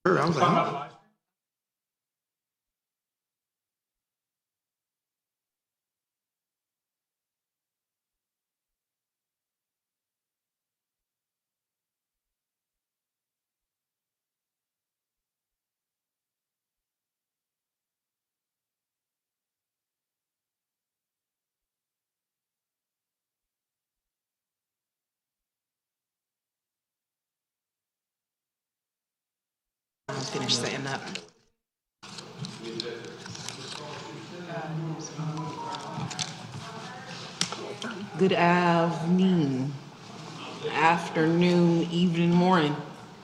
I was like, I'll finish setting up. Good evening, afternoon, evening, morning.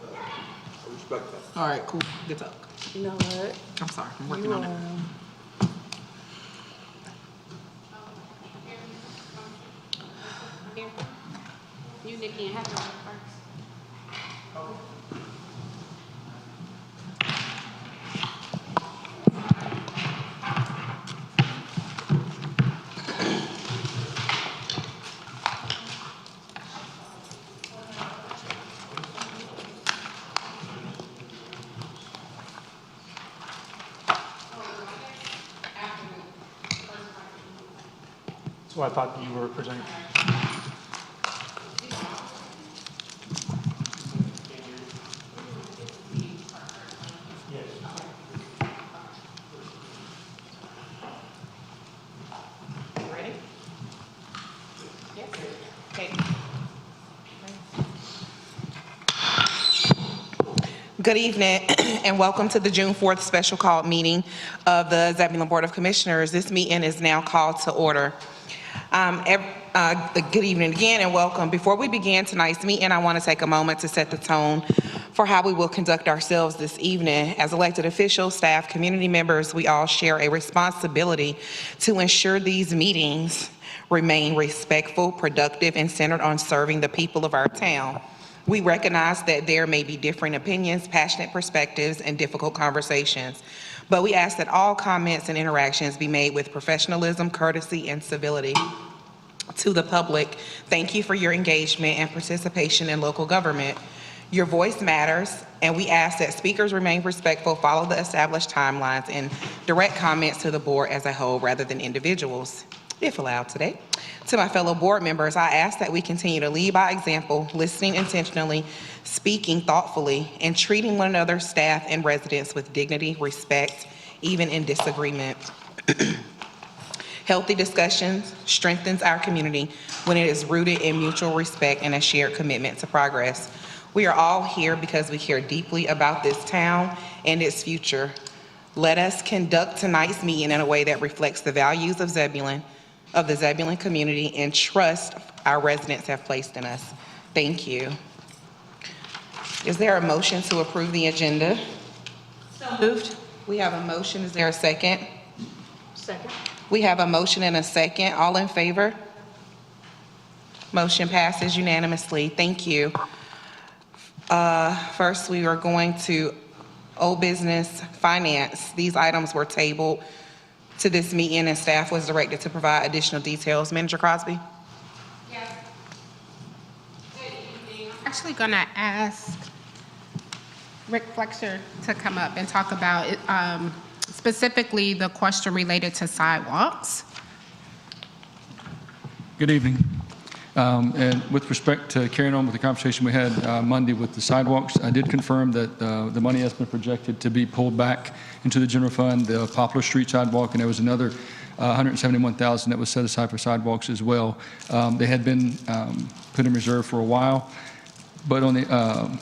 I respect that. All right, cool. Good talk. You know what? I'm sorry, I'm working on it. You, Nikki, and Heather first. So I thought you were presenting. Ready? Yes. Okay. Good evening and welcome to the June 4th special called meeting of the Zebulon Board of Commissioners. This meeting is now called to order. Good evening again and welcome. Before we begin tonight's meeting, I want to take a moment to set the tone for how we will conduct ourselves this evening. As elected officials, staff, community members, we all share a responsibility to ensure these meetings remain respectful, productive, and centered on serving the people of our town. We recognize that there may be differing opinions, passionate perspectives, and difficult conversations, but we ask that all comments and interactions be made with professionalism, courtesy, and civility. To the public, thank you for your engagement and participation in local government. Your voice matters, and we ask that speakers remain respectful, follow the established timelines, and direct comments to the board as a whole rather than individuals, if allowed today. To my fellow board members, I ask that we continue to lead by example, listening intentionally, speaking thoughtfully, and treating one another, staff, and residents with dignity, respect, even in disagreement. Healthy discussions strengthens our community when it is rooted in mutual respect and a shared commitment to progress. We are all here because we care deeply about this town and its future. Let us conduct tonight's meeting in a way that reflects the values of the Zebulon community and trust our residents have placed in us. Thank you. Is there a motion to approve the agenda? So moved. We have a motion. Is there a second? Second. We have a motion and a second. All in favor? Motion passes unanimously. Thank you. First, we are going to old business finance. These items were tabled to this meeting and staff was directed to provide additional details. Manager Crosby? Yes. Good evening. I'm actually going to ask Rick Flexer to come up and talk about it, specifically the question related to sidewalks. Good evening. And with respect to carrying on with the conversation we had Monday with the sidewalks, I did confirm that the money has been projected to be pulled back into the general fund, the Poplar Street sidewalk, and there was another $171,000 that was set aside for sidewalks as well. They had been put in reserve for a while, but on the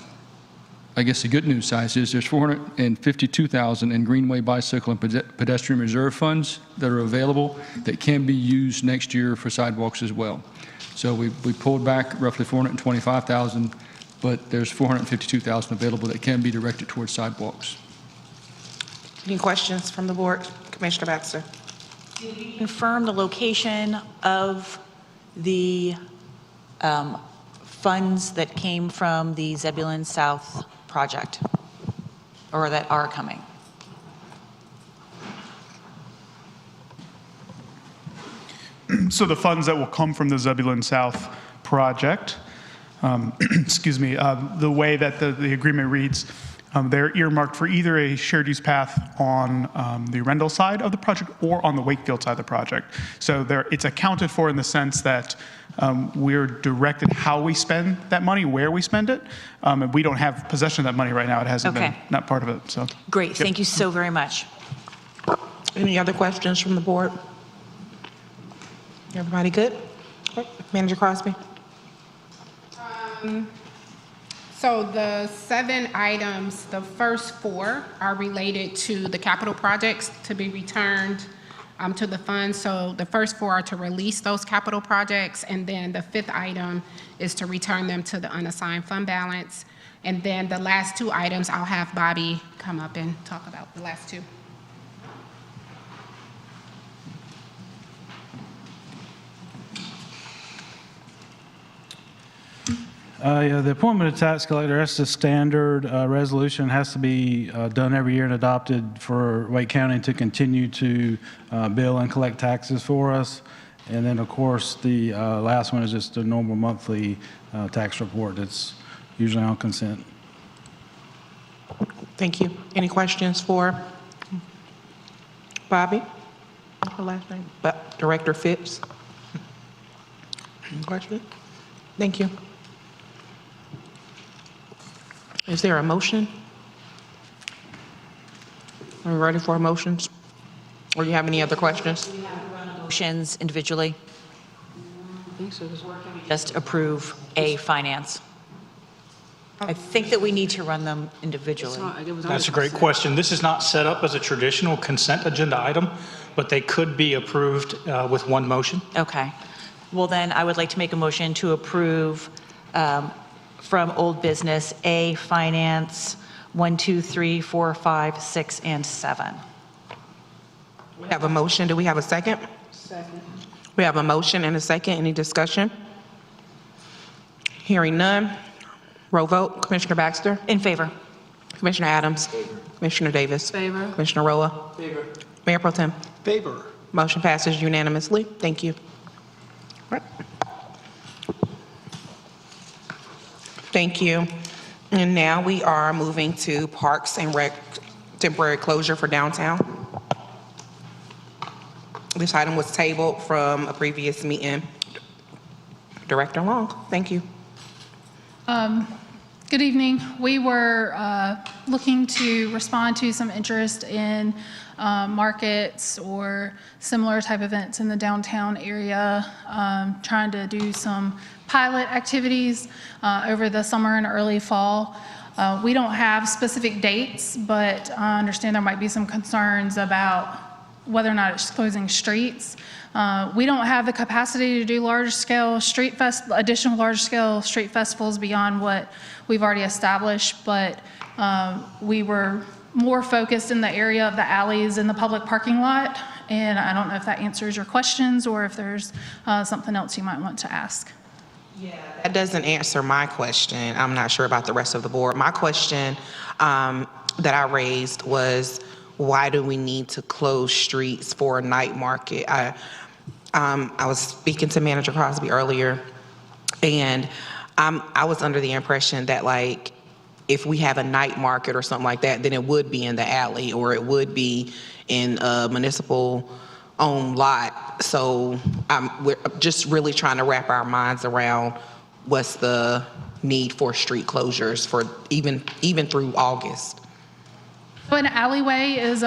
I guess the good news side is there's $452,000 in Greenway Bicycle and Pedestrian Reserve funds that are available that can be used next year for sidewalks as well. So we pulled back roughly $425,000, but there's $452,000 available that can be directed towards sidewalks. Any questions from the board? Commissioner Baxter? Did you confirm the location of the funds that came from the Zebulon South project, or that are coming? So the funds that will come from the Zebulon South project, excuse me, the way that the agreement reads, They're earmarked for either a shared use path on the Rendell side of the project or on the Wakefield side of the project. So it's accounted for in the sense that we're directed how we spend that money, where we spend it. And we don't have possession of that money right now. It hasn't been, Okay. not part of it, so. Great, thank you so very much. Any other questions from the board? Everybody good? Okay. Manager Crosby? So the 7 items, the first 4 are related to the capital projects to be returned to the fund. So the first 4 are to release those capital projects, and then the 5th item is to return them to the unassigned fund balance. And then the last 2 items, I'll have Bobby come up and talk about the last 2. Yeah, the appointment of tax collector, that's the standard resolution, has to be done every year and adopted for Wake County to continue to bill and collect taxes for us. And then, of course, the last one is just a normal monthly tax report that's usually on consent. Thank you. Any questions for Bobby? Her last name? Director Phipps? Any question? Thank you. Is there a motion? Are we ready for motions? Or do you have any other questions? Motions individually? Just approve A, finance. I think that we need to run them individually. That's a great question. This is not set up as a traditional consent agenda item, but they could be approved with one motion. Okay. Well, then I would like to make a motion to approve from old business, A, finance, 1, 2, 3, 4, 5, 6, and 7. We have a motion. Do we have a second? Second. We have a motion and a second. Any discussion? Hearing none. Roll vote. Commissioner Baxter? In favor. Commissioner Adams? Commissioner Davis? Favor. Commissioner Roa? Favor. Mayor Pro Tem? Favor. Motion passes unanimously. Thank you. Right. Thank you. And now we are moving to Parks and Rec temporary closure for downtown. This item was tabled from a previous meeting. Director Long, thank you. Good evening. We were looking to respond to some interest in markets or similar type events in the downtown area, trying to do some pilot activities over the summer and early fall. We don't have specific dates, but I understand there might be some concerns about whether or not it's closing streets. We don't have the capacity to do additional large-scale street festivals beyond what we've already established, but we were more focused in the area of the alleys in the public parking lot, and I don't know if that answers your questions or if there's something else you might want to ask. Yeah, that doesn't answer my question. I'm not sure about the rest of the board. My question that I raised was, why do we need to close streets for a night market? I was speaking to Manager Crosby earlier, and I was under the impression that, like, if we have a night market or something like that, then it would be in the alley or it would be in a municipal-owned lot. So we're just really trying to wrap our minds around what's the need for street closures for even through August. So an alleyway is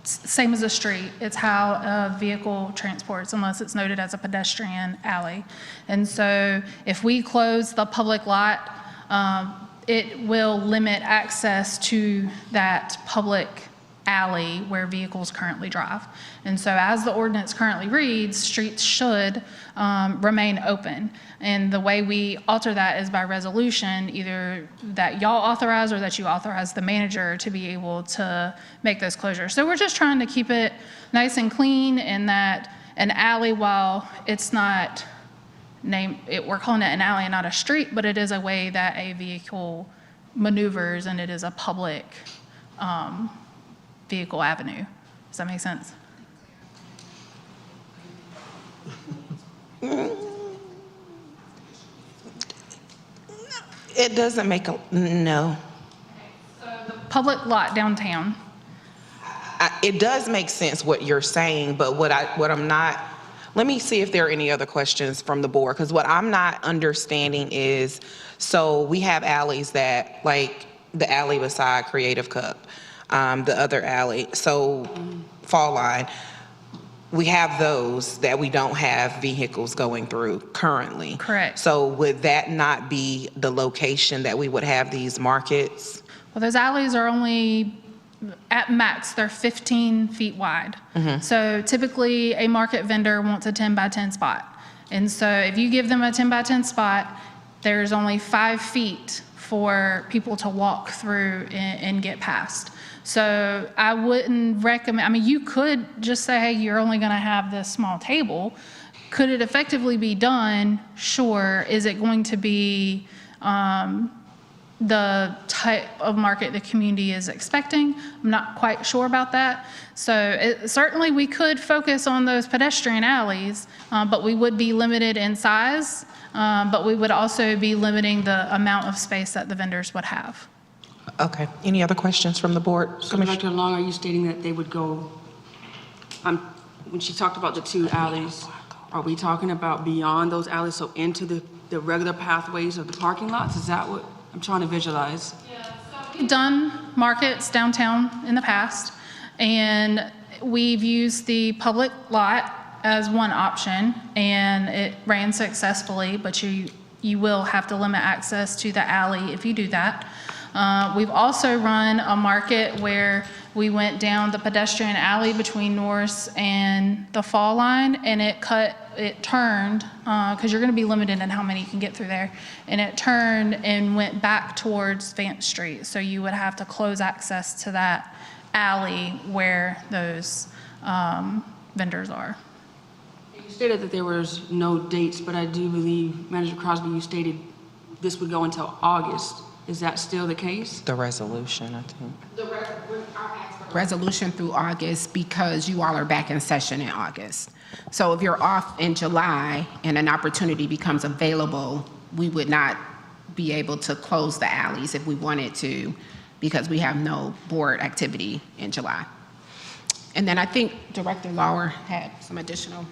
same as a street. It's how a vehicle transports unless it's noted as a pedestrian alley. And so if we close the public lot, it will limit access to that public alley where vehicles currently drive. And so as the ordinance currently reads, streets should remain open. And the way we alter that is by resolution, either that y'all authorize or that you authorize the manager to be able to make those closures. So we're just trying to keep it nice and clean, and that an alley, while it's not we're calling it an alley and not a street, but it is a way that a vehicle maneuvers, and it is a public vehicle avenue. Does that make sense? It doesn't make a, no. Public lot downtown. It does make sense what you're saying, but what I'm not, let me see if there are any other questions from the board, because what I'm not understanding is, so we have alleys that, like the alley beside Creative Cup, the other alley, so Fall Line, we have those that we don't have vehicles going through currently. Correct. So would that not be the location that we would have these markets? Well, those alleys are only, at max, they're 15 feet wide. So typically, a market vendor wants a 10 by 10 spot. And so if you give them a 10 by 10 spot, there's only 5 feet for people to walk through and get past. So I wouldn't recommend, I mean, you could just say, hey, you're only going to have this small table. Could it effectively be done? Sure. Is it going to be the type of market the community is expecting? I'm not quite sure about that. So certainly we could focus on those pedestrian alleys, but we would be limited in size, but we would also be limiting the amount of space that the vendors would have. Okay. Any other questions from the board? So Dr. Long, are you stating that they would go, when she talked about the 2 alleys, are we talking about beyond those alleys, so into the regular pathways of the parking lots? Is that what I'm trying to visualize? We've done markets downtown in the past, and we've used the public lot as one option, and it ran successfully, but you will have to limit access to the alley if you do that. We've also run a market where we went down the pedestrian alley between Norris and the Fall Line, and it turned, because you're going to be limited in how many you can get through there, and it turned and went back towards Vance Street. So you would have to close access to that alley where those vendors are. You stated that there was no dates, but I do believe, Manager Crosby, you stated this would go until August. Is that still the case? The resolution, I think. Resolution through August because you all are back in session in August. So if you're off in July and an opportunity becomes available, we would not be able to close the alleys if we wanted to because we have no board activity in July. And then I think Director Lauer had some additional.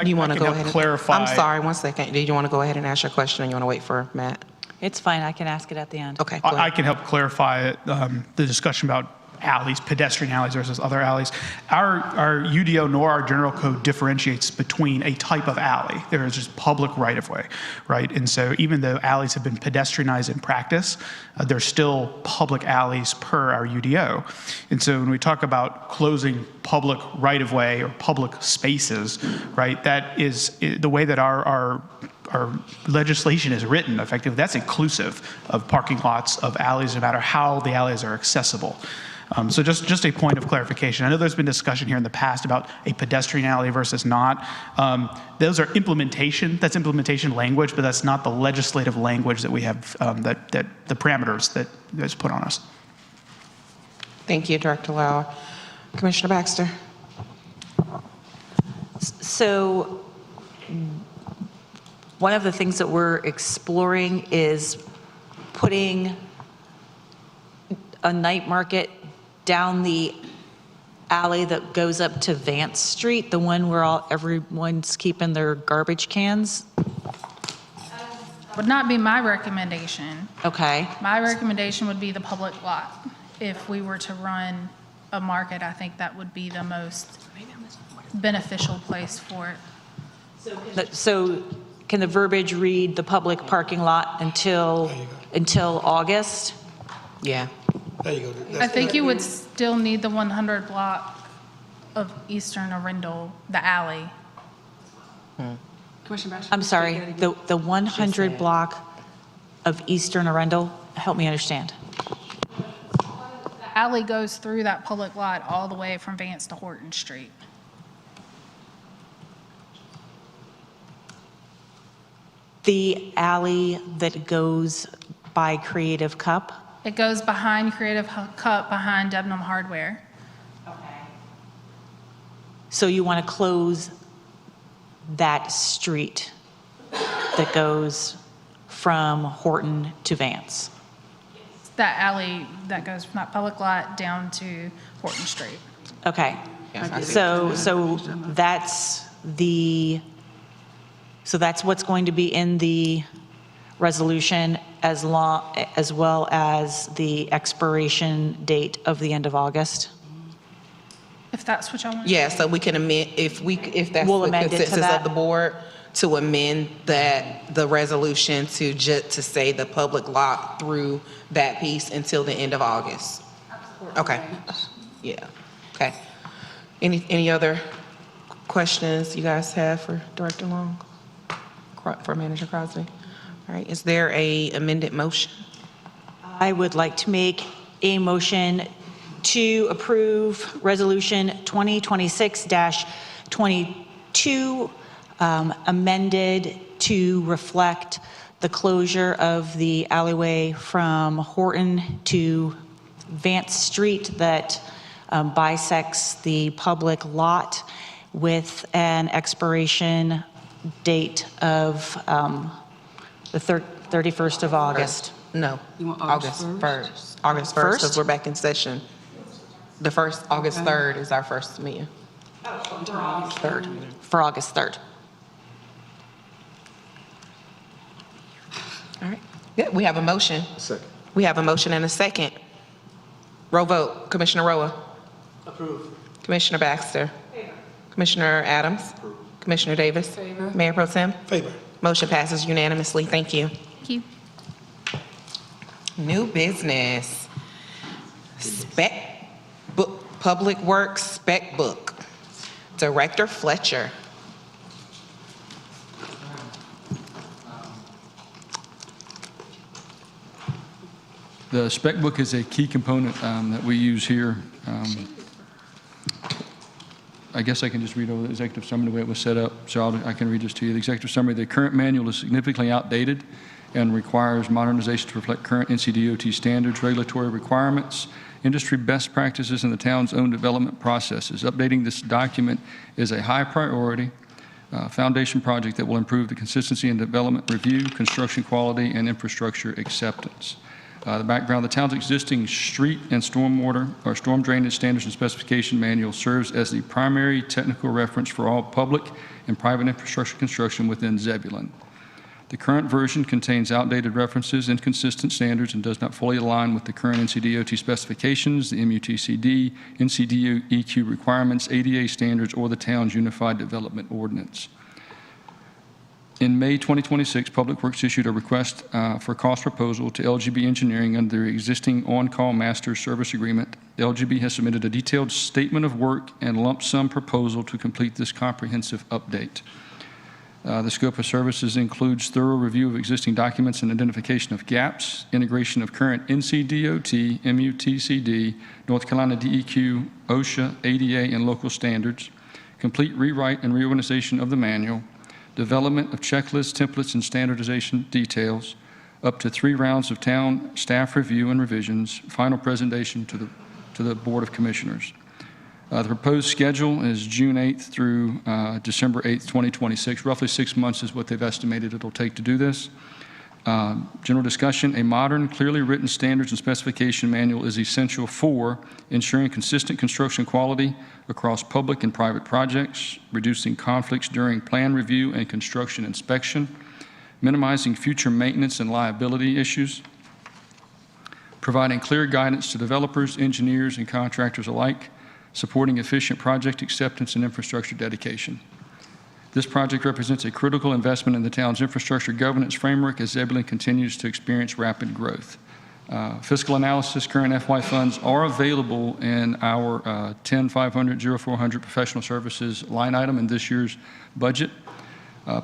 Do you want to go ahead and clarify? I'm sorry, one second. Do you want to go ahead and ask your question, or you want to wait for Matt? It's fine, I can ask it at the end. Okay, go I ahead. can help clarify the discussion about alleys, pedestrian alleys versus other alleys. Our UDO nor our general code differentiates between a type of alley. There is just public right-of-way, right? And so even though alleys have been pedestrianized in practice, they're still public alleys per our UDO. And so when we talk about closing public right-of-way or public spaces, right, that is the way that our legislation is written, effectively, that's inclusive of parking lots, of alleys, no matter how the alleys are accessible. So just a point of clarification. I know there's been discussion here in the past about a pedestrian alley versus not. Those are implementation, that's implementation language, but that's not the legislative language that we have, that the parameters that is put on us. Thank you, Director Lauer. Commissioner Baxter? So one of the things that we're exploring is putting a night market down the alley that goes up to Vance Street, the one where everyone's keeping their garbage cans. Would not be my recommendation. Okay. My recommendation would be the public lot. If we were to run a market, I think that would be the most beneficial place for it. So can the verbiage read the public parking lot until August? Yeah. There you go. I think you would still need the 100 block of Eastern Arundel, the alley. Commissioner Baxter? I'm sorry, the 100 block of Eastern Arundel? Help me understand. The alley goes through that public lot all the way from Vance to Horton Street. The alley that goes by Creative Cup? It goes behind Creative Cup, behind Debnam Hardware. So you want to close that street that goes from Horton to Vance. That alley that goes from that public lot down to Horton Street. Okay. Yes, I see. So that's what's going to be in the resolution as well as the expiration date of the end of August? If that's what y'all want. Yeah, so we can amend, if that's We'll the amend it to consensus that. of the board, to amend the resolution to say the public lot through that piece until the end of August. Okay. Yeah, okay. Any other questions you guys have for Director Long? For Manager Crosby? All right, is there a amended motion? I would like to make a motion to approve Resolution 2026-22, amended to reflect the closure of the alleyway from Horton to Vance Street that bisects the public lot with an expiration date of the 31st of August. No, You want August August 1st. August 1st, First? because we're back in session. The first, August 3rd is our first meeting. 3rd. For August 3rd. All right. Yeah, we have a motion. Second. We have a motion and a second. Roll vote. Commissioner Roa. Approve. Commissioner Baxter. Commissioner Adams. Commissioner Davis. Favor. Mayor Pro Tem. Favor. Motion passes unanimously. Thank you. Thank you. New business. Public Works spec book. Director Fletcher. The spec book is a key component that we use here. I guess I can just read over the executive summary the way it was set up, so I can read this to you. The executive summary: the current manual is significantly outdated and requires modernization to reflect current NCDOT standards, regulatory requirements, industry best practices, and the town's own development processes. Updating this document is a high priority foundation project that will improve the consistency in development review, construction quality, and infrastructure acceptance. The background: the town's existing street and stormwater or storm drainage standards and specification manual serves as the primary technical reference for all public and private infrastructure construction within Zebulon. The current version contains outdated references, inconsistent standards, and does not fully align with the current NCDOT specifications, the MUTCD, NCDEQ requirements, ADA standards, or the town's Unified Development Ordinance. In May 2026, Public Works issued a request for cost proposal to LGB Engineering under their existing on-call master service agreement. LGB has submitted a detailed statement of work and lump sum proposal to complete this comprehensive update. The scope of services includes thorough review of existing documents and identification of gaps, integration of current NCDOT, MUTCD, North Carolina DEQ, OSHA, ADA, and local standards, complete rewrite and reorganization of the manual, development of checklists, templates, and standardization details, up to 3 rounds of town staff review and revisions, final presentation to the Board of Commissioners. The proposed schedule is June 8th through December 8th, 2026. Roughly 6 months is what they've estimated it'll take to do this. General discussion: a modern, clearly written standards and specification manual is essential for ensuring consistent construction quality across public and private projects, reducing conflicts during plan review and construction inspection, minimizing future maintenance and liability issues, providing clear guidance to developers, engineers, and contractors alike, supporting efficient project acceptance and infrastructure dedication. This project represents a critical investment in the town's infrastructure governance framework as Zebulon continues to experience rapid growth. Fiscal analysis: current FY funds are available in our 10-500-0400 professional services line item in this year's budget.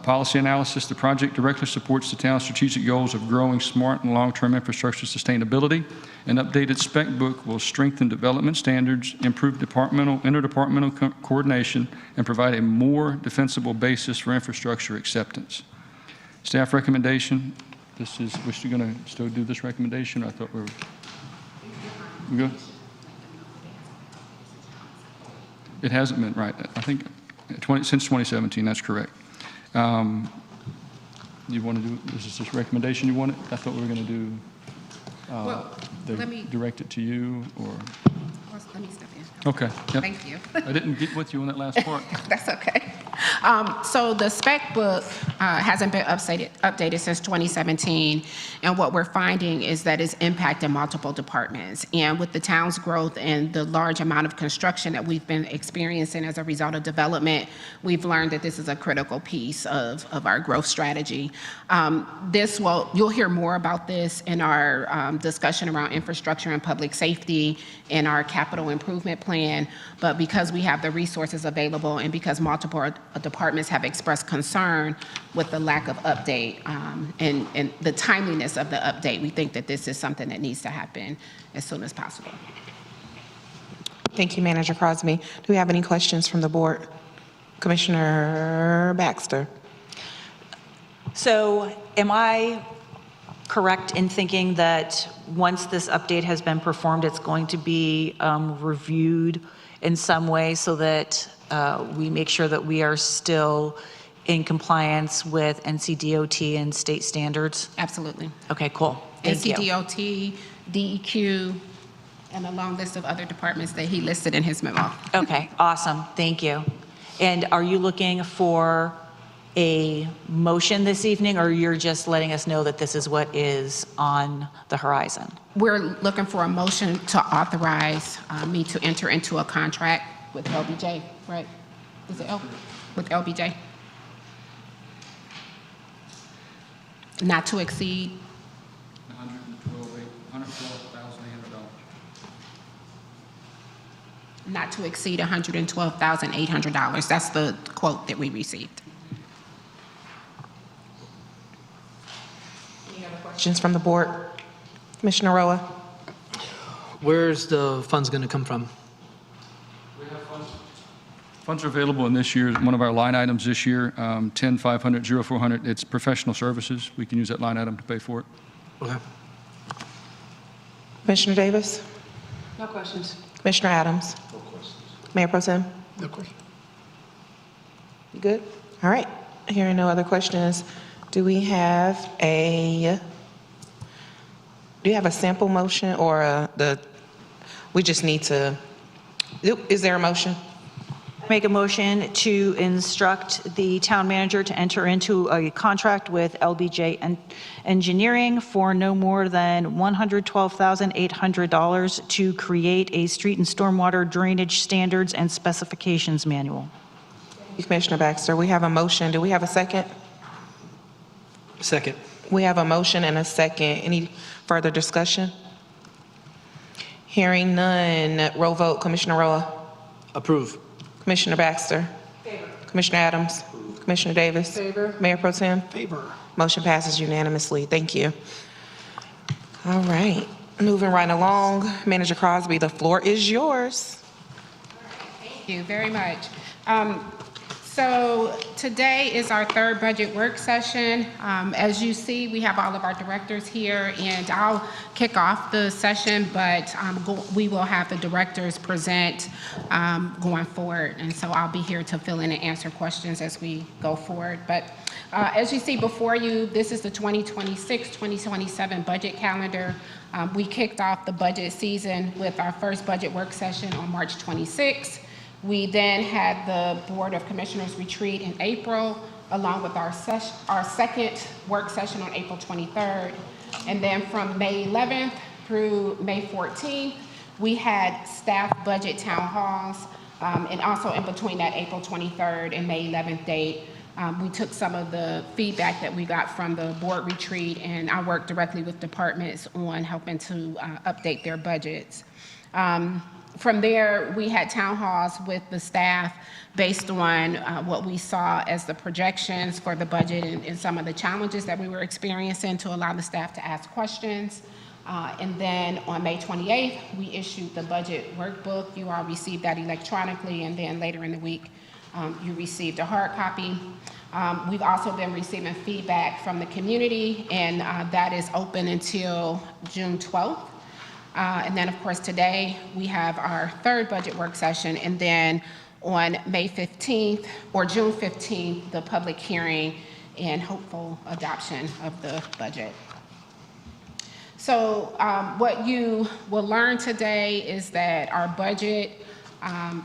Policy analysis: the project directly supports the town's strategic goals of growing smart and long-term infrastructure sustainability. An updated spec book will strengthen development standards, improve interdepartmental coordination, and provide a more defensible basis for infrastructure acceptance. Staff recommendation: this is, we're still going to still do this recommendation? I thought we good? It hasn't been, right. I think since 2017, that's correct. you want to do, is this just a recommendation you wanted? I thought we were going to do, Well, let me- direct it to you, or, Let me step in. okay. Yep. Thank you. I didn't get with you on that last part. That's okay. So the spec book hasn't been updated since 2017, and what we're finding is that it's impacting multiple departments. And with the town's growth and the large amount of construction that we've been experiencing as a result of development, we've learned that this is a critical piece of our growth strategy. You'll hear more about this in our discussion around infrastructure and public safety in our capital improvement plan, but because we have the resources available and because multiple departments have expressed concern with the lack of update and the timeliness of the update, we think that this is something that needs to happen as soon as possible. Thank you, Manager Crosby. Do we have any questions from the board? Commissioner Baxter. So am I correct in thinking that once this update has been performed, it's going to be reviewed in some way so that we make sure that we are still in compliance with NCDOT and state standards? Absolutely. Okay, cool. Thank you. NCDOT, DEQ, and a long list of other departments that he listed in his memo. Okay, awesome. Thank you. And are you looking for a motion this evening, or you're just letting us know that this is what is on the horizon? We're looking for a motion to authorize me to enter into a contract with LBJ, right? Is it with LBJ? Not to exceed, not to exceed $112,800. That's the quote that we received. Any other questions from the board? Commissioner Roa? Where's the funds going to come from? Funds are available in this year, one of our line items this year, 10-500, 0-400. It's professional services. We can use that line item to pay for it. Okay. Commissioner Davis? No questions. Commissioner Adams? No questions. Mayor Pro Tem? No question. You good? All right. Hearing no other questions, do you have a sample motion or we just need to, is there a motion? Make a motion to instruct the town manager to enter into a contract with LBJ Engineering for no more than $112,800 to create a street and stormwater drainage standards and specifications manual. Thank you, Commissioner Baxter. We have a motion. Do we have a second? Second. We have a motion and a second. Any further discussion? Hearing none. Roll vote. Commissioner Roa? Approve. Commissioner Baxter? Favor. Commissioner Adams? Commissioner Davis? Favor. Mayor Pro Tem? Favor. Motion passes unanimously. Thank you. All right. Moving right along. Manager Crosby, the floor is yours. Thank you very much. So today is our third budget work session. As you see, we have all of our directors here, and I'll kick off the session, but we will have the directors present going forward, and so I'll be here to fill in and answer questions as we go forward. But as you see before you, this is the 2026-2027 budget calendar. We kicked off the budget season with our first budget work session on March 26th. We then had the Board of Commissioners retreat in April, along with our second work session on April 23rd. And then from May 11th through May 14th, we had staff budget town halls. And also in between that April 23rd and May 11th date, we took some of the feedback that we got from the board retreat, and I worked directly with departments on helping to update their budgets. From there, we had town halls with the staff based on what we saw as the projections for the budget and some of the challenges that we were experiencing to allow the staff to ask questions. And then on May 28th, we issued the budget workbook. You all received that electronically, and then later in the week, you received a hard copy. We've also been receiving feedback from the community, and that is open until June 12th. And then, of course, today we have our third budget work session, and then on May 15th or June 15th, the public hearing and hopeful adoption of the budget. So what you will learn today is that our budget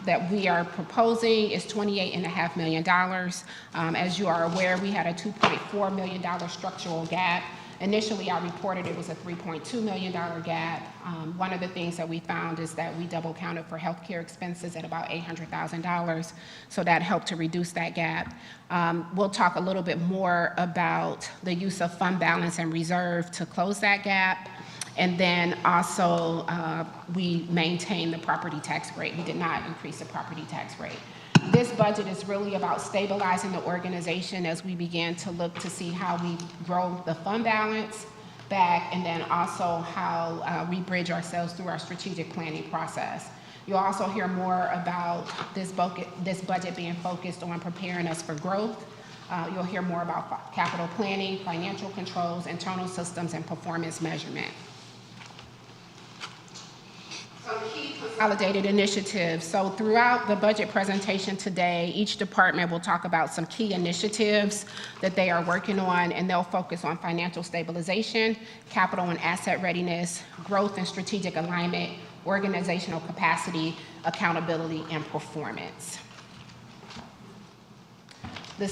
that we are proposing is $28.5 million. As you are aware, we had a $2.4 million structural gap. Initially, I reported it was a $3.2 million gap. One of the things that we found is that we double counted for healthcare expenses at about $800,000, so that helped to reduce that gap. We'll talk a little bit more about the use of fund balance and reserve to close that gap. And then also, we maintain the property tax rate. We did not increase the property tax rate. This budget is really about stabilizing the organization as we begin to look to see how we grow the fund balance back, and then also how we bridge ourselves through our strategic planning process. You'll also hear more about this budget being focused on preparing us for growth. You'll hear more about capital planning, financial controls, internal systems, and performance measurement. Key consolidated initiatives. So throughout the budget presentation today, each department will talk about some key initiatives that they are working on, and they'll focus on financial stabilization, capital and asset readiness, growth and strategic alignment, organizational capacity, accountability, and performance. The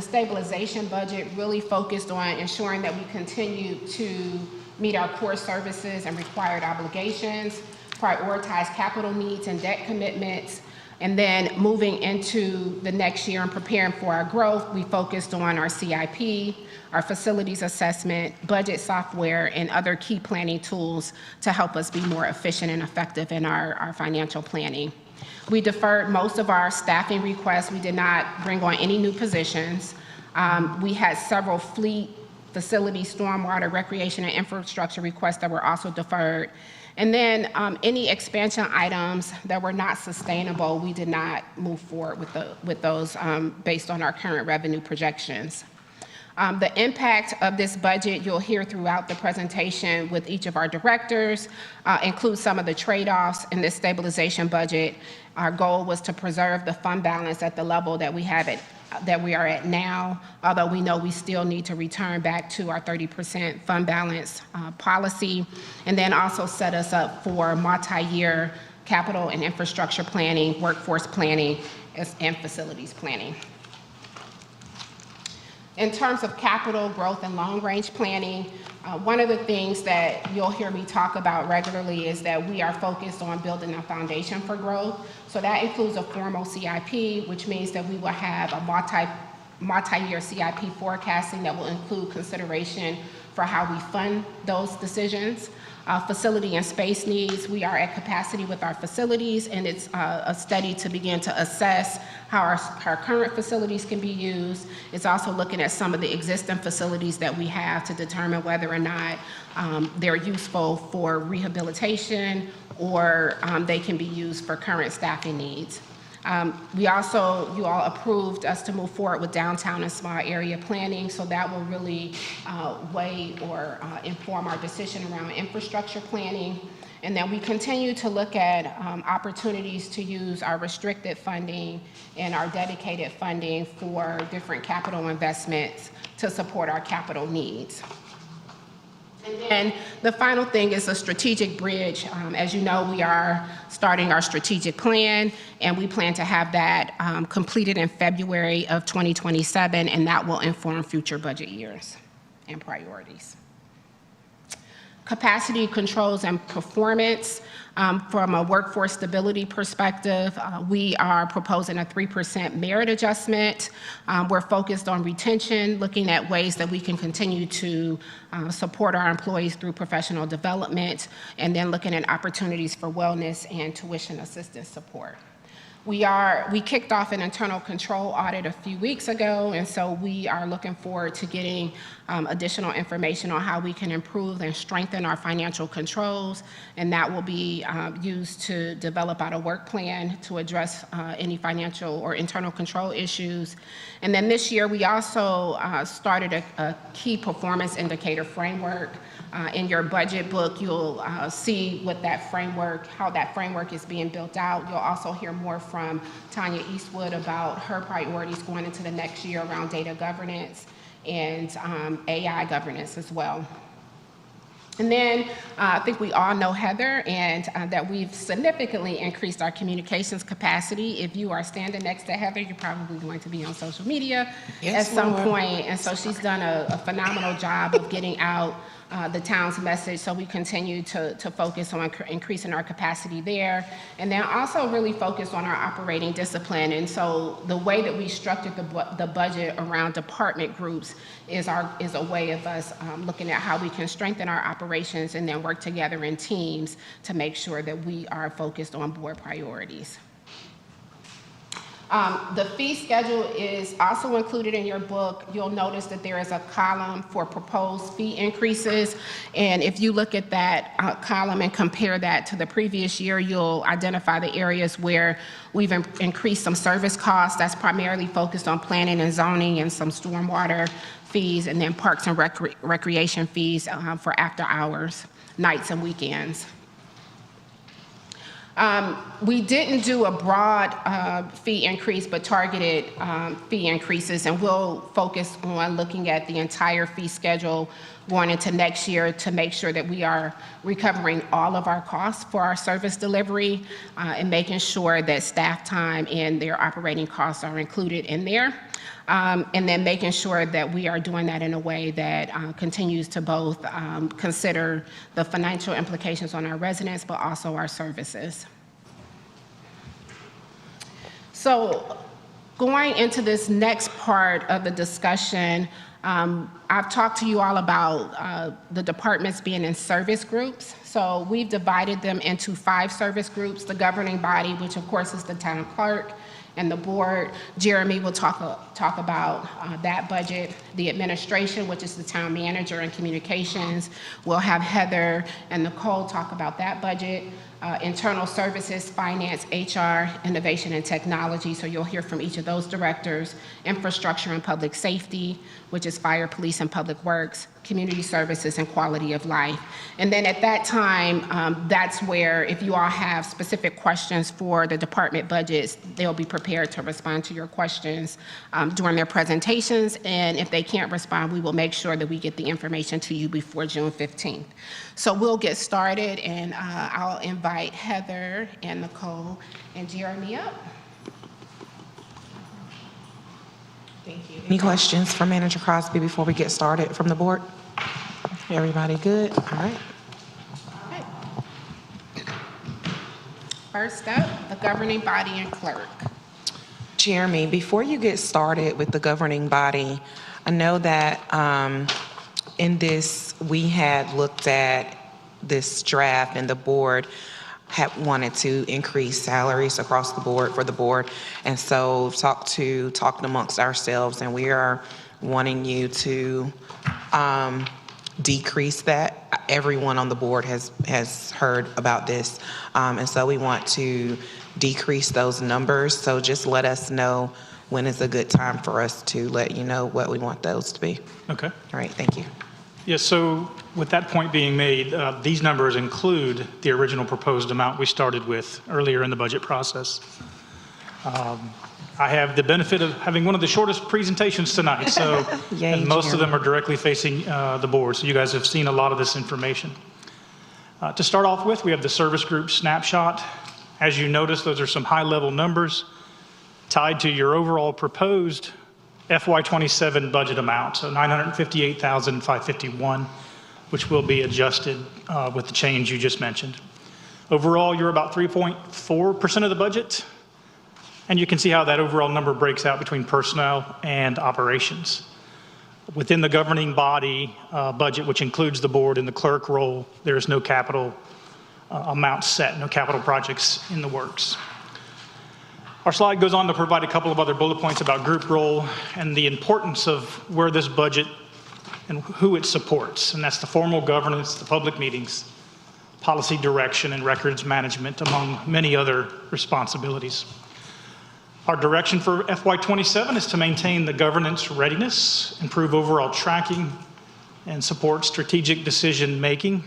stabilization budget really focused on ensuring that we continue to meet our core services and required obligations, prioritize capital needs and debt commitments, and then moving into the next year and preparing for our growth, we focused on our CIP, our facilities assessment, budget software, and other key planning tools to help us be more efficient and effective in our financial planning. We deferred most of our staffing requests. We did not bring on any new positions. We had several fleet, facility, stormwater, recreation, and infrastructure requests that were also deferred. And then any expansion items that were not sustainable, we did not move forward with those based on our current revenue projections. The impact of this budget you'll hear throughout the presentation with each of our directors includes some of the trade-offs in this stabilization budget. Our goal was to preserve the fund balance at the level that we are at now, although we know we still need to return back to our 30% fund balance policy, and then also set us up for multi-year capital and infrastructure planning, workforce planning, and facilities planning. In terms of capital growth and long-range planning, one of the things that you'll hear me talk about regularly is that we are focused on building a foundation for growth. So that includes a formal CIP, which means that we will have a multi-year CIP forecasting that will include consideration for how we fund those decisions. Facility and space needs, we are at capacity with our facilities, and it's a study to begin to assess how our current facilities can be used. It's also looking at some of the existing facilities that we have to determine whether or not they're useful for rehabilitation or they can be used for current staffing needs. You all approved us to move forward with downtown and small area planning, so that will really weigh or inform our decision around infrastructure planning. And then we continue to look at opportunities to use our restricted funding and our dedicated funding for different capital investments to support our capital needs. And the final thing is a strategic bridge. As you know, we are starting our strategic plan, and we plan to have that completed in February of 2027, and that will inform future budget years and priorities. Capacity, controls, and performance. From a workforce stability perspective, we are proposing a 3% merit adjustment. We're focused on retention, looking at ways that we can continue to support our employees through professional development, and then looking at opportunities for wellness and tuition assistance support. We kicked off an internal control audit a few weeks ago, and so we are looking forward to getting additional information on how we can improve and strengthen our financial controls, and that will be used to develop out a work plan to address any financial or internal control issues. And then this year, we also started a key performance indicator framework In your budget book, you'll see what that framework, how that framework is being built out. You'll also hear more from Tanya Eastwood about her priorities going into the next year around data governance and AI governance as well. And then I think we all know Heather, and that we've significantly increased our communications capacity. If you are standing next to Heather, you're probably going to be on social media at some point. And so she's done a phenomenal job of getting out the town's message. So we continue to focus on increasing our capacity there. And then also really focus on our operating discipline. And so the way that we structured the budget around department groups is a way of us looking at how we can strengthen our operations and then work together in teams to make sure that we are focused on board priorities. The fee schedule is also included in your book. You'll notice that there is a column for proposed fee increases. And if you look at that column and compare that to the previous year, you'll identify the areas where we've increased some service costs. That's primarily focused on planning and zoning and some stormwater fees, and then parks and recreation fees for after hours, nights and weekends. We didn't do a broad fee increase, but targeted fee increases, and we'll focus on looking at the entire fee schedule going into next year to make sure that we are recovering all of our costs for our service delivery and making sure that staff time and their operating costs are included in there. And then making sure that we are doing that in a way that continues to both consider the financial implications on our residents, but also our services. So going into this next part of the discussion, I've talked to you all about the departments being in service groups. So we've divided them into 5 service groups: the governing body, which of course is the town clerk, and the board. Jeremy will talk about that budget. The administration, which is the town manager and communications. We'll have Heather and Nicole talk about that budget. Internal services, finance, HR, innovation and technology. So you'll hear from each of those directors. Infrastructure and public safety, which is fire, police, and public works. Community services and quality of life. And then at that time, that's where if you all have specific questions for the department budgets, they'll be prepared to respond to your questions during their presentations. And if they can't respond, we will make sure that we get the information to you before June 15th. So we'll get started, and I'll invite Heather and Nicole and Jeremy up. Thank you. Any questions for Manager Crosby before we get started from the board? Everybody good? All right. First up, the governing body and clerk. Jeremy, before you get started with the governing body, I know that in this, we had looked at this draft and the board had wanted to increase salaries across the board for the board. And so talked amongst ourselves, and we are wanting you to decrease that. Everyone on the board has heard about this. And so we want to decrease those numbers. So just let us know when is a good time for us to let you know what we want those to be. Okay. All right, thank you. Yes, so with that point being made, these numbers include the original proposed amount we started with earlier in the budget process. I have the benefit of having one of the shortest presentations tonight, so Yay, and most of Jeremy. them are directly facing the board, so you guys have seen a lot of this information. To start off with, we have the service group snapshot. As you notice, those are some high-level numbers tied to your overall proposed FY27 budget amount, so $958,551, which will be adjusted with the change you just mentioned. Overall, you're about 3.4% of the budget, and you can see how that overall number breaks out between personnel and operations. Within the governing body budget, which includes the board and the clerk role, there is no capital amount set, no capital projects in the works. Our slide goes on to provide a couple of other bullet points about group role and the importance of where this budget and who it supports. And that's the formal governance, the public meetings, policy direction, and records management, among many other responsibilities. Our direction for FY27 is to maintain the governance readiness, improve overall tracking, and support strategic decision-making.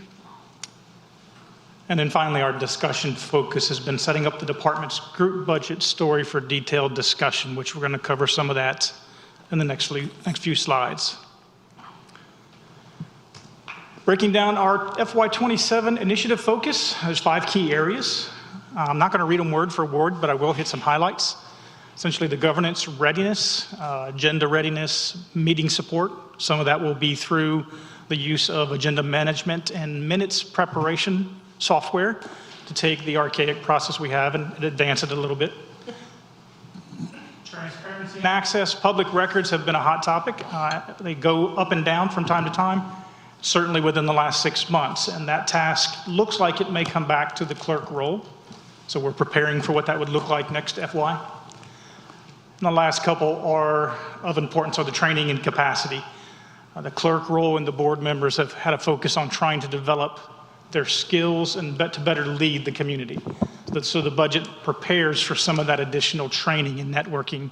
And then finally, our discussion focus has been setting up the department's group budget story for detailed discussion, which we're going to cover some of that in the next few slides. Breaking down our FY27 initiative focus, there's 5 key areas. I'm not going to read them word for word, but I will hit some highlights. Essentially, the governance readiness, agenda readiness, meeting support. Some of that will be through the use of agenda management and minutes preparation software to take the archaic process we have and advance it a little bit. Transparency and access, public records have been a hot topic. They go up and down from time to time, certainly within the last 6 months. And that task looks like it may come back to the clerk role. So we're preparing for what that would look like next FY. And the last couple are of importance are the training and capacity. The clerk role and the board members have had a focus on trying to develop their skills and to better lead the community. So the budget prepares for some of that additional training and networking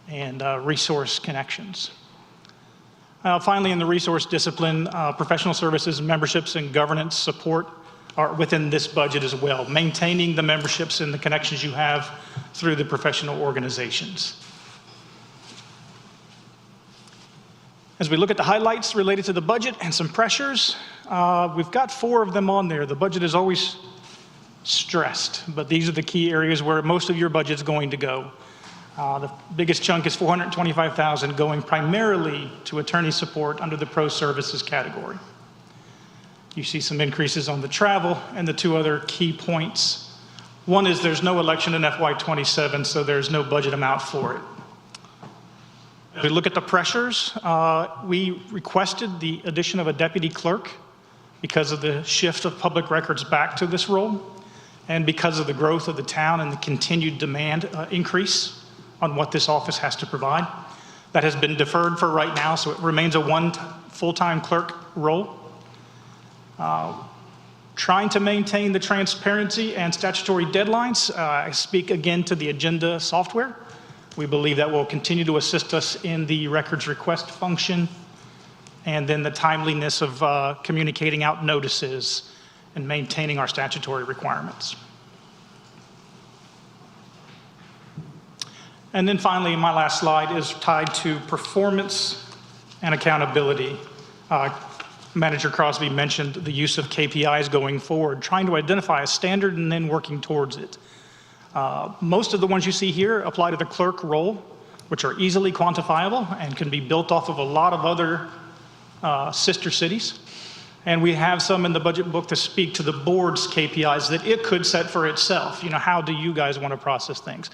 and resource connections. Finally, in the resource discipline, professional services, memberships, and governance support are within this budget as well, maintaining the memberships and the connections you have through the professional organizations. As we look at the highlights related to the budget and some pressures, we've got 4 of them on there. The budget is always stressed, but these are the key areas where most of your budget is going to go. The biggest chunk is $425,000 going primarily to attorney support under the pro services category. You see some increases on the travel and the 2 other key points. One is there's no election in FY27, so there's no budget amount for it. If we look at the pressures, we requested the addition of a deputy clerk because of the shift of public records back to this role and because of the growth of the town and the continued demand increase on what this office has to provide. That has been deferred for right now, so it remains a 1 full-time clerk role. Trying to maintain the transparency and statutory deadlines. I speak again to the agenda software. We believe that will continue to assist us in the records request function and then the timeliness of communicating out notices and maintaining our statutory requirements. And then finally, my last slide is tied to performance and accountability. Manager Crosby mentioned the use of KPIs going forward, trying to identify a standard and then working towards it. Most of the ones you see here apply to the clerk role, which are easily quantifiable and can be built off of a lot of other sister cities. And we have some in the budget book to speak to the board's KPIs that it could set for itself. You know, how do you guys want to process things?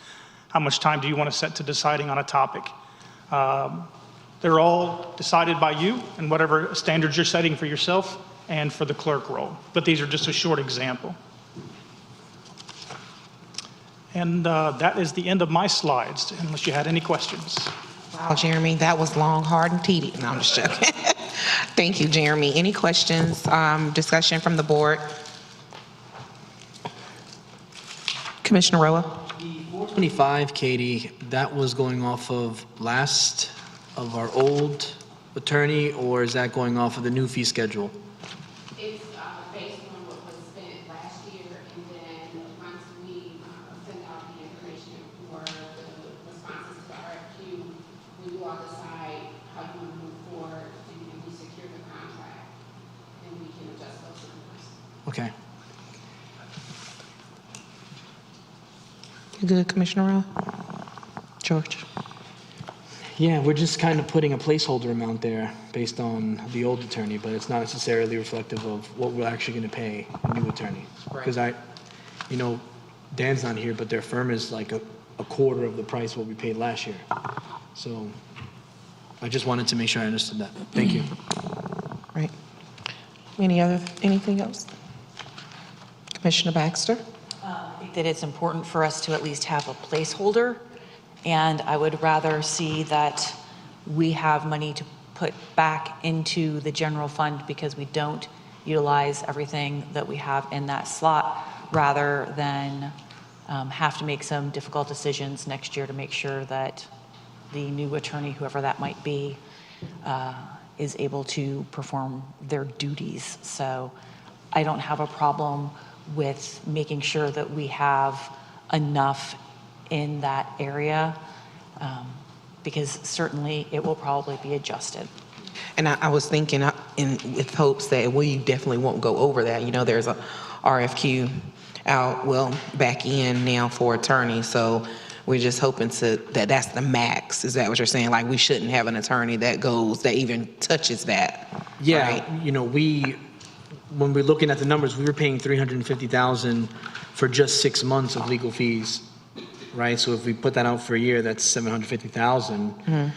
How much time do you want to set to deciding on a topic? They're all decided by you and whatever standards you're setting for yourself and for the clerk role. But these are just a short example. And that is the end of my slides, unless you had any questions. Wow, Jeremy, that was long, hard, and tedious. No, I'm just joking. Thank you, Jeremy. Any questions, discussion from the board? Commissioner Roa? The 425, Katie, that was going off of last of our old attorney, or is that going off of the new fee schedule? It's based on what was spent last year, and then once we send out the information for the responses to the RFQ, we will all decide how you want to move forward, and if we secure the contract, then we can adjust those numbers. Okay. You good, Commissioner Rowe? George? Yeah, we're just kind of putting a placeholder amount there based on the old attorney, but it's not necessarily reflective of what we're actually going to pay the new attorney. Because Dan's not here, but their firm is like a quarter of the price what we paid last year. So I just wanted to make sure I understood that. Thank you. Right. Anything else? Commissioner Baxter? I think that it's important for us to at least have a placeholder, and I would rather see that we have money to put back into the general fund because we don't utilize everything that we have in that slot, rather than have to make some difficult decisions next year to make sure that the new attorney, whoever that might be, is able to perform their duties. So I don't have a problem with making sure that we have enough in that area, because certainly it will probably be adjusted. And I was thinking with hopes that we definitely won't go over that. You know, there's a RFQ out, back in now for attorneys. So we're just hoping that's the max. Is that what you're saying? Like, we shouldn't have an attorney that even touches that. Yeah, right? you know, when we're looking at the numbers, we were paying $350,000 for just 6 months of legal fees, right? So if we put that out for a year, that's $750,000.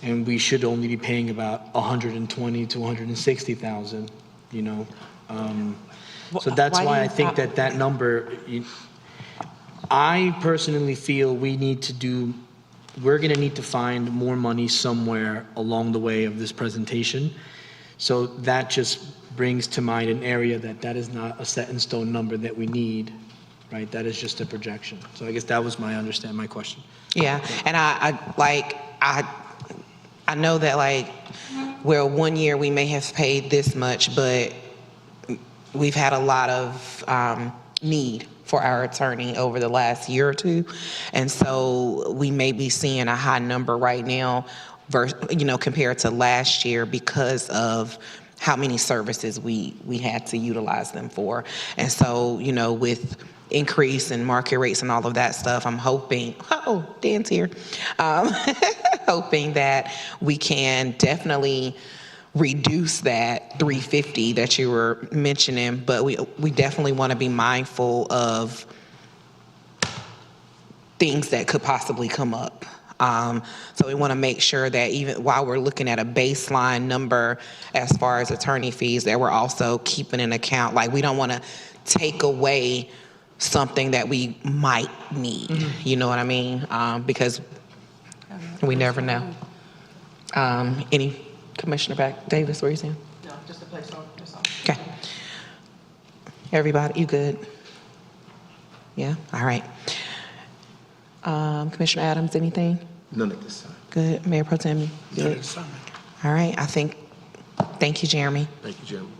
And we should only be paying about $120,000 to $160,000, you know? So that's why I think that number, I personally feel we're going to need to find more money somewhere along the way of this presentation. So that just brings to mind an area that is not a set in stone number that we need, right? That is just a projection. So I guess that was my question. Yeah, and I know that, like, well, 1 year we may have paid this much, but we've had a lot of need for our attorney over the last year or two. And so we may be seeing a high number right now, compared to last year because of how many services we had to utilize them for. And so, with increase in market rates and all of that stuff, I'm hoping, Dan's here, hoping that we can definitely reduce that 350 that you were mentioning, but we definitely want to be mindful of things that could possibly come up. So we want to make sure that even while we're looking at a baseline number as far as attorney fees, that we're also keeping an account. Like, we don't want to take away something that we might need. You know what I mean? Because we never know. Any Commissioner Davis, what are you saying? No, just a placeholder, that's all. Okay. Everybody, you good? Yeah, all right. Commissioner Adams, anything? None at this time. Good. Mayor Pro Tem? None Good. at this time. All right, thank you, Jeremy. Thank you, Jim.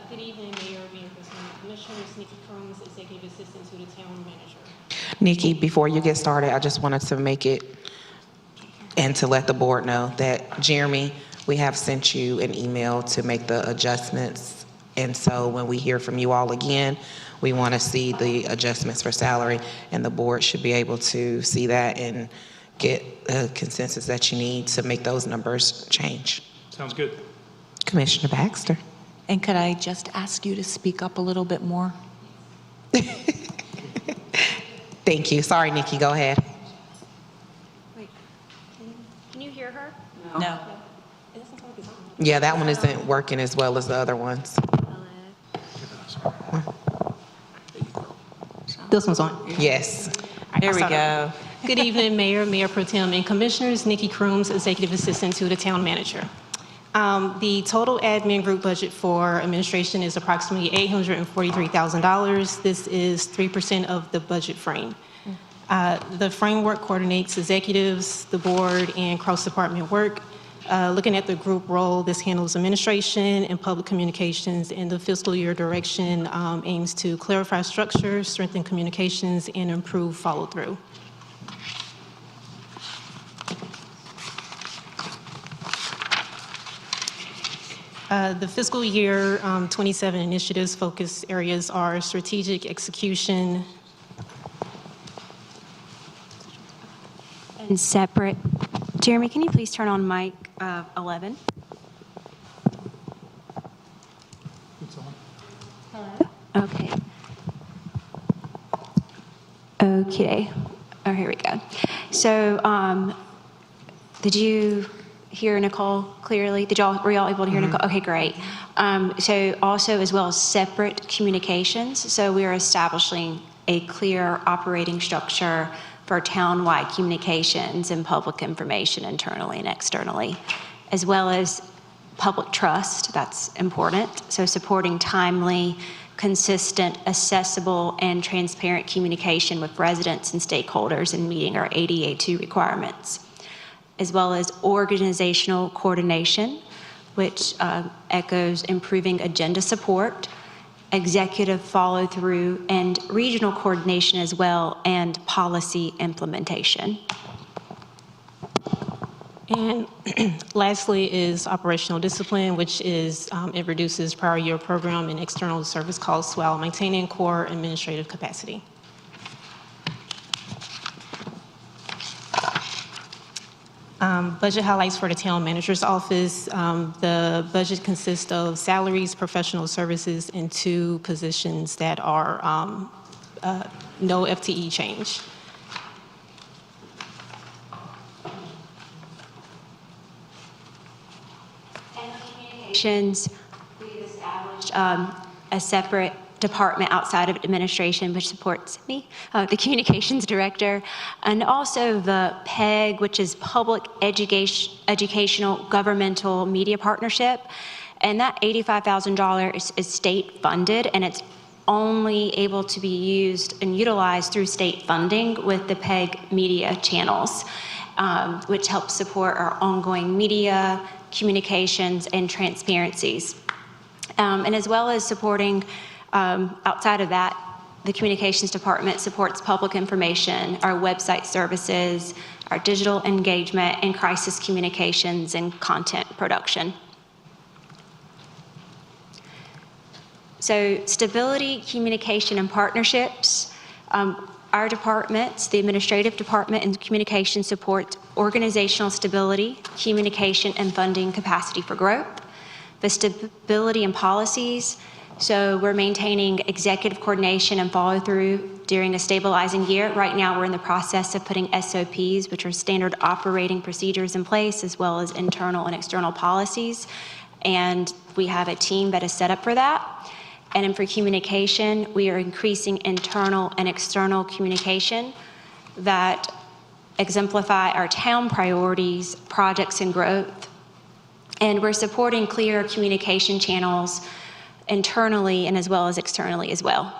Good evening, Mayor, Commissioners, Nikki Crooms, Executive Assistant to the Town Manager. Nikki, before you get started, I just wanted to make it and to let the board know that, Jeremy, we have sent you an email to make the adjustments. And so when we hear from you all again, we want to see the adjustments for salary, and the board should be able to see that and get the consensus that you need to make those numbers change. Sounds good. Commissioner Baxter. And could I just ask you to speak up a little bit more? Thank you. Sorry, Nikki, go ahead. Wait, can you hear her? No. It doesn't look like it's on. Yeah, that one isn't working as well as the other ones. This one's on. Yes. There we go. Good evening, Mayor Pro Tem, and Commissioners. Nikki Crooms, Executive Assistant to the Town Manager. The total admin group budget for administration is approximately $843,000. This is 3% of the budget frame. The framework coordinates executives, the board, and cross-department work. Looking at the group role, this handles administration and public communications, and the fiscal year direction aims to clarify structure, strengthen communications, and improve follow-through. The fiscal year 27 initiatives focus areas are strategic execution. And separate. Jeremy, can you please turn on mic 11? Okay. Okay. Oh, here we go. So, did you hear Nicole clearly? Were y'all able to hear Nicole? Okay, great. So also, as well as separate communications. So we are establishing a clear operating structure for town-wide communications and public information internally and externally, as well as public trust. That's important. So supporting timely consistent, accessible, and transparent communication with residents and stakeholders in meeting our ADA2 requirements, as well as organizational coordination, which echoes improving agenda support, executive follow-through, and regional coordination as well, and policy implementation. And lastly is operational discipline, which is, it reduces prior year program and external service costs while maintaining core administrative capacity. Budget highlights for the town manager's office. The budget consists of salaries, professional services, and 2 positions that are no FTE change. We've established a separate department outside of administration, which supports me, the communications director, and also the PEG, which is Public Educational Governmental Media Partnership. And that $85,000 is state funded, and it's only able to be used and utilized through state funding with the PEG media channels, which helps support our ongoing media, communications, and transparencies. And as well as supporting, outside of that, the communications department supports public information, our website services, our digital engagement, and crisis communications and content production. So stability, communication, and partnerships. Our departments, the administrative department and communication, support organizational stability, communication, and funding capacity for growth. The stability and policies, so we're maintaining executive coordination and follow through during a stabilizing year. Right now we're in the process of putting SOPs, which are standard operating procedures, in place, as well as internal and external policies. And we have a team that is set up for that. And then for communication, we are increasing internal and external communication that exemplify our town priorities, projects, and growth. And we're supporting clear communication channels internally and as well as externally as well.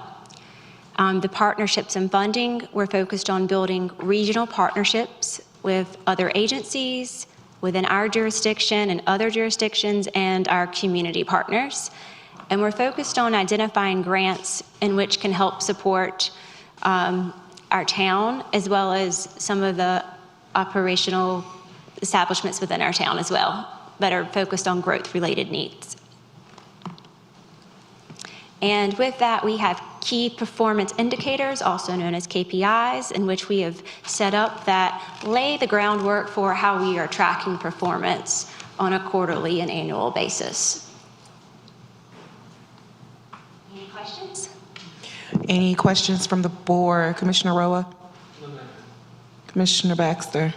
The partnerships and funding, we're focused on building regional partnerships with other agencies within our jurisdiction and other jurisdictions and our community partners. And we're focused on identifying grants in which can help support our town, as well as some of the operational establishments within our town as well that are focused on growth-related needs. And with that, we have key performance indicators, also known as KPIs, in which we have set up that lay the groundwork for how we are tracking performance on a quarterly and annual basis. Any questions? Any questions from the board? Commissioner Roa? Commissioner Baxter?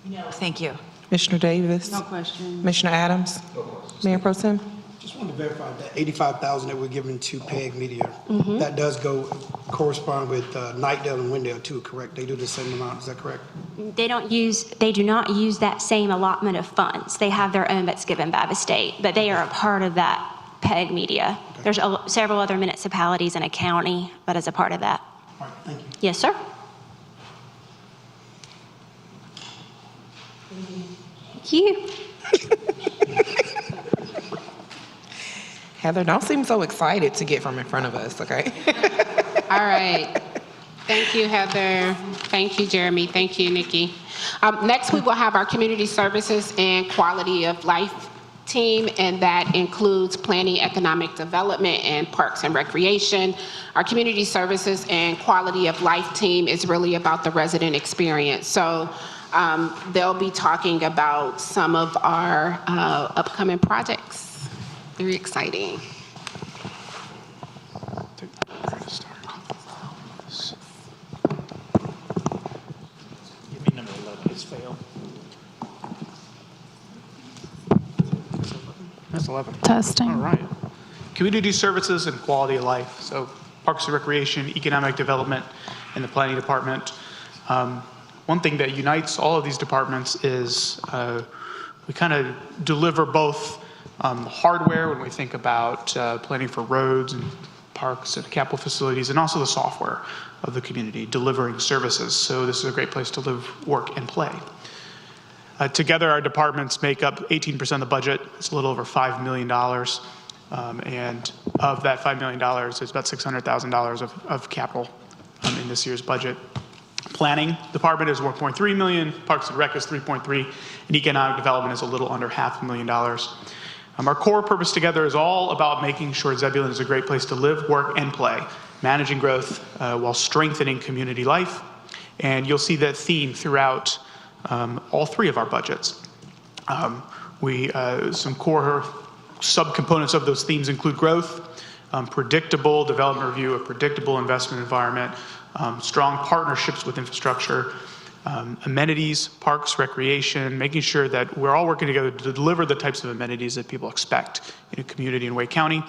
No, thank you. Commissioner Davis? No question. Commissioner Adams? Mayor Pro Tem? Just wanted to verify that $85,000 that we're giving to PEG Media, that does correspond with Nightdale and Wendell too, correct? They do the same amount, is that correct? They do not use that same allotment of funds. They have their own that's given by the state, but they are a part of that PEG Media. Okay. There's several other municipalities and a county that is a part of that. All right, thank you. Yes, sir. Thank you. Heather, don't seem so excited to get from in front of us, okay? All right. Thank you, Heather. Thank you, Jeremy. Thank you, Nikki. Next, we will have our community services and quality of life team, and that includes planning, economic development, and parks and recreation. Our community services and quality of life team is really about the resident experience. So they'll be talking about some of our upcoming projects. Very exciting. Give me number 11, it's failed. That's 11. Testing. All right. Community services and quality of life. So Parks and Recreation, Economic Development, and the Planning Department. One thing that unites all of these departments is we kind of deliver both hardware when we think about planning for roads and parks and capital facilities, and also the software of the community, delivering services. So this is a great place to live, work, and play. Together, our departments make up 18% of the budget. It's a little over $5 million. And of that $5 million, there's about $600,000 of capital in this year's budget. Planning department is 1.3 million, Parks and Rec is 3.3, and economic development is a little under $500,000. Our core purpose together is all about making sure Zebulon is a great place to live, work, and play, managing growth while strengthening community life. And you'll see that theme throughout all three of our budgets. Some core subcomponents of those themes include growth, predictable development review, a predictable investment environment, strong partnerships with infrastructure, amenities, parks, recreation, making sure that we're all working together to deliver the types of amenities that people expect in a community in Wake County,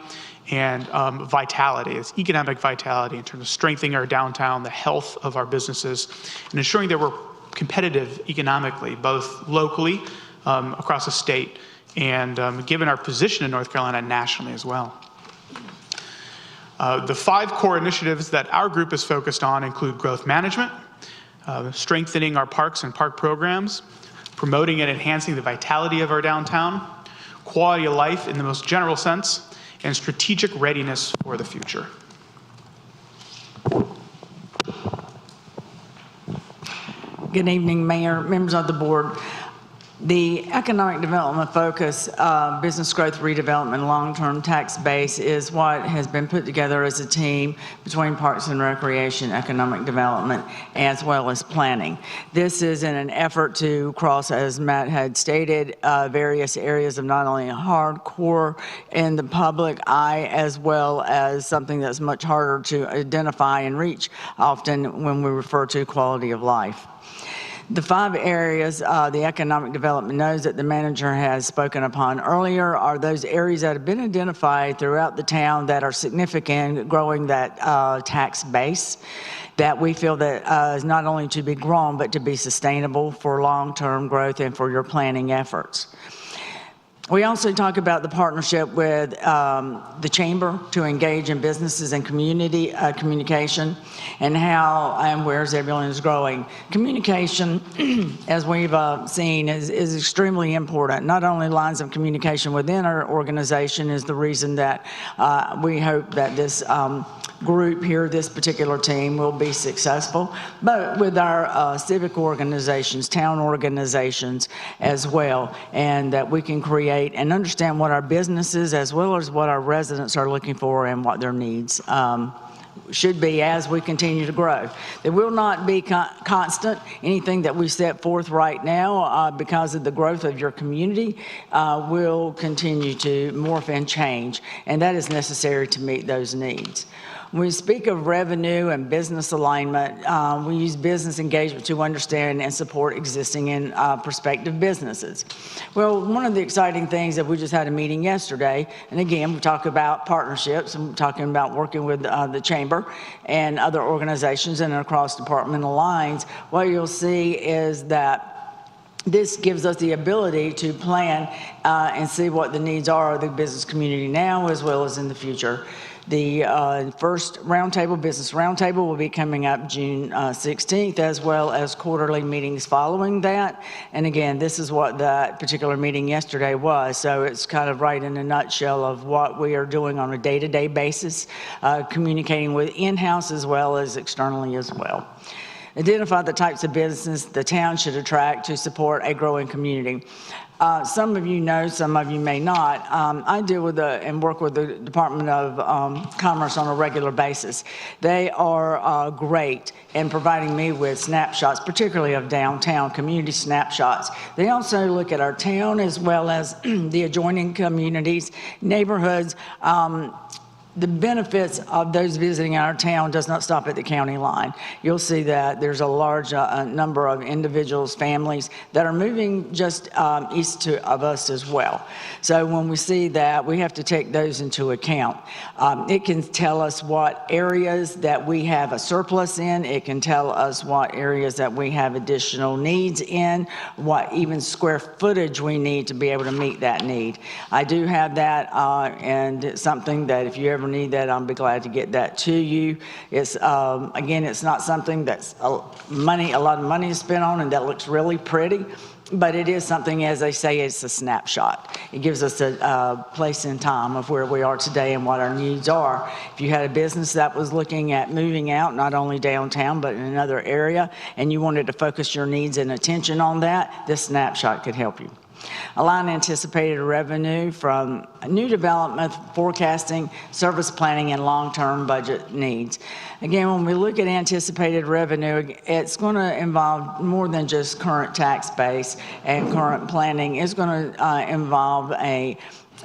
and vitality. It's economic vitality in terms of strengthening our downtown, the health of our businesses, and ensuring that we're competitive economically, both locally, across the state, and given our position in North Carolina, nationally as well. The 5 core initiatives that our group is focused on include growth management, strengthening our parks and park programs, promoting and enhancing the vitality of our downtown, quality of life in the most general sense, and strategic readiness for the future. Good evening, Mayor, members of the board. The economic development focus, business growth, redevelopment, long-term tax base is what has been put together as a team between Parks and Recreation, economic development, as well as planning. This is in an effort to cross, as Matt had stated, various areas of not only hardcore in the public eye, as well as something that's much harder to identify and reach often when we refer to quality of life. The 5 areas the economic development knows that the manager has spoken upon earlier are those areas that have been identified throughout the town that are significant, growing that tax base that we feel that is not only to be grown, but to be sustainable for long-term growth and for your planning efforts. We also talk about the partnership with the Chamber to engage in businesses and community communication, and how and where Zebulon is growing. Communication, as we've seen, is extremely important. Not only lines of communication within our organization is the reason that we hope that this group here, this particular team, will be successful, but with our civic organizations, town organizations as well, and that we can create and understand what our businesses as well as what our residents are looking for and what their needs should be as we continue to grow. There will not be constant. Anything that we set forth right now because of the growth of your community will continue to morph and change, and that is necessary to meet those needs. When we speak of revenue and business alignment, we use business engagement to understand and support existing and prospective businesses. Well, one of the exciting things that we just had a meeting yesterday, and again, we talk about partnerships, and we're talking about working with the Chamber and other organizations and across departmental lines. What you'll see is that this gives us the ability to plan and see what the needs are of the business community now as well as in the future. The first roundtable, business roundtable, will be coming up June 16th, as well as quarterly meetings following that. And again, this is what that particular meeting yesterday was. So it's kind of right in a nutshell of what we are doing on a day-to-day basis, communicating with in-house as well as externally as well. Identify the types of business the town should attract to support a growing community. Some of you know, some of you may not. I deal with and work with the Department of Commerce on a regular basis. They are great in providing me with snapshots, particularly of downtown community snapshots. They also look at our town as well as the adjoining communities, neighborhoods. The benefits of those visiting our town does not stop at the county line. You'll see that there's a large number of individuals, families that are moving just east of us as well. So when we see that, we have to take those into account. It can tell us what areas that we have a surplus in. It can tell us what areas that we have additional needs in, what even square footage we need to be able to meet that need. I do have that, and it's something that if you ever ever need that, I'll be glad to get that to you. It's, again, it's not something that's a lot of money to spend on and that looks really pretty, but it is something, as they say, it's a snapshot. It gives us a place in time of where we are today and what our needs are. If you had a business that was looking at moving out, not only downtown, but in another area, and you wanted to focus your needs and attention on that, this snapshot could help you. Align anticipated revenue from new development, forecasting, service planning, and long-term budget needs. Again, when we look at anticipated revenue, it's going to involve more than just current tax base and current planning. It's going to involve a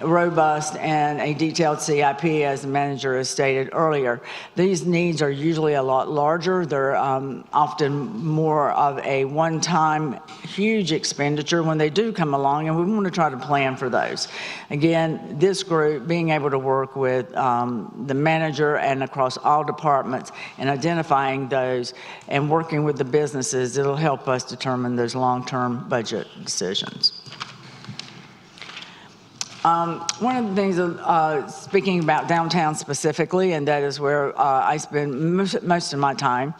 robust and a detailed CIP, as the manager has stated earlier. These needs are usually a lot larger. They're often more of a one-time huge expenditure when they do come along, and we want to try to plan for those. Again, this group being able to work with the manager and across all departments and identifying those and working with the businesses, it'll help us determine those long-term budget decisions. One of the things, speaking about downtown specifically, and that is where I spend most of my time,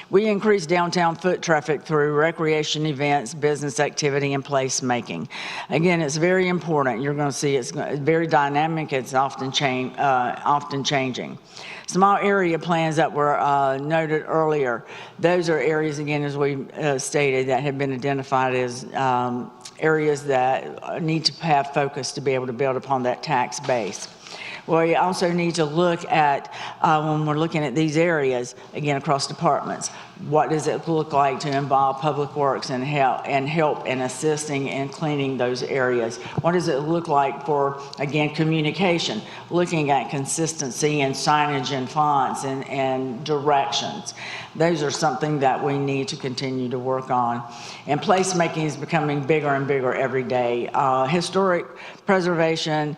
we increase downtown foot traffic through recreation events, business activity, and placemaking. Again, it's very important. You're going to see it's very dynamic. It's often changing. Small area plans that were noted earlier, those are areas, again, as we stated, that have been identified as areas that need to have focus to be able to build upon that tax base. We also need to look at, when we're looking at these areas, again, across departments, what does it look like to involve public works and help in assisting in cleaning those areas? What does it look like for, again, communication, looking at consistency and signage and fonts and directions? Those are something that we need to continue to work on. And placemaking is becoming bigger and bigger every day. Historic preservation,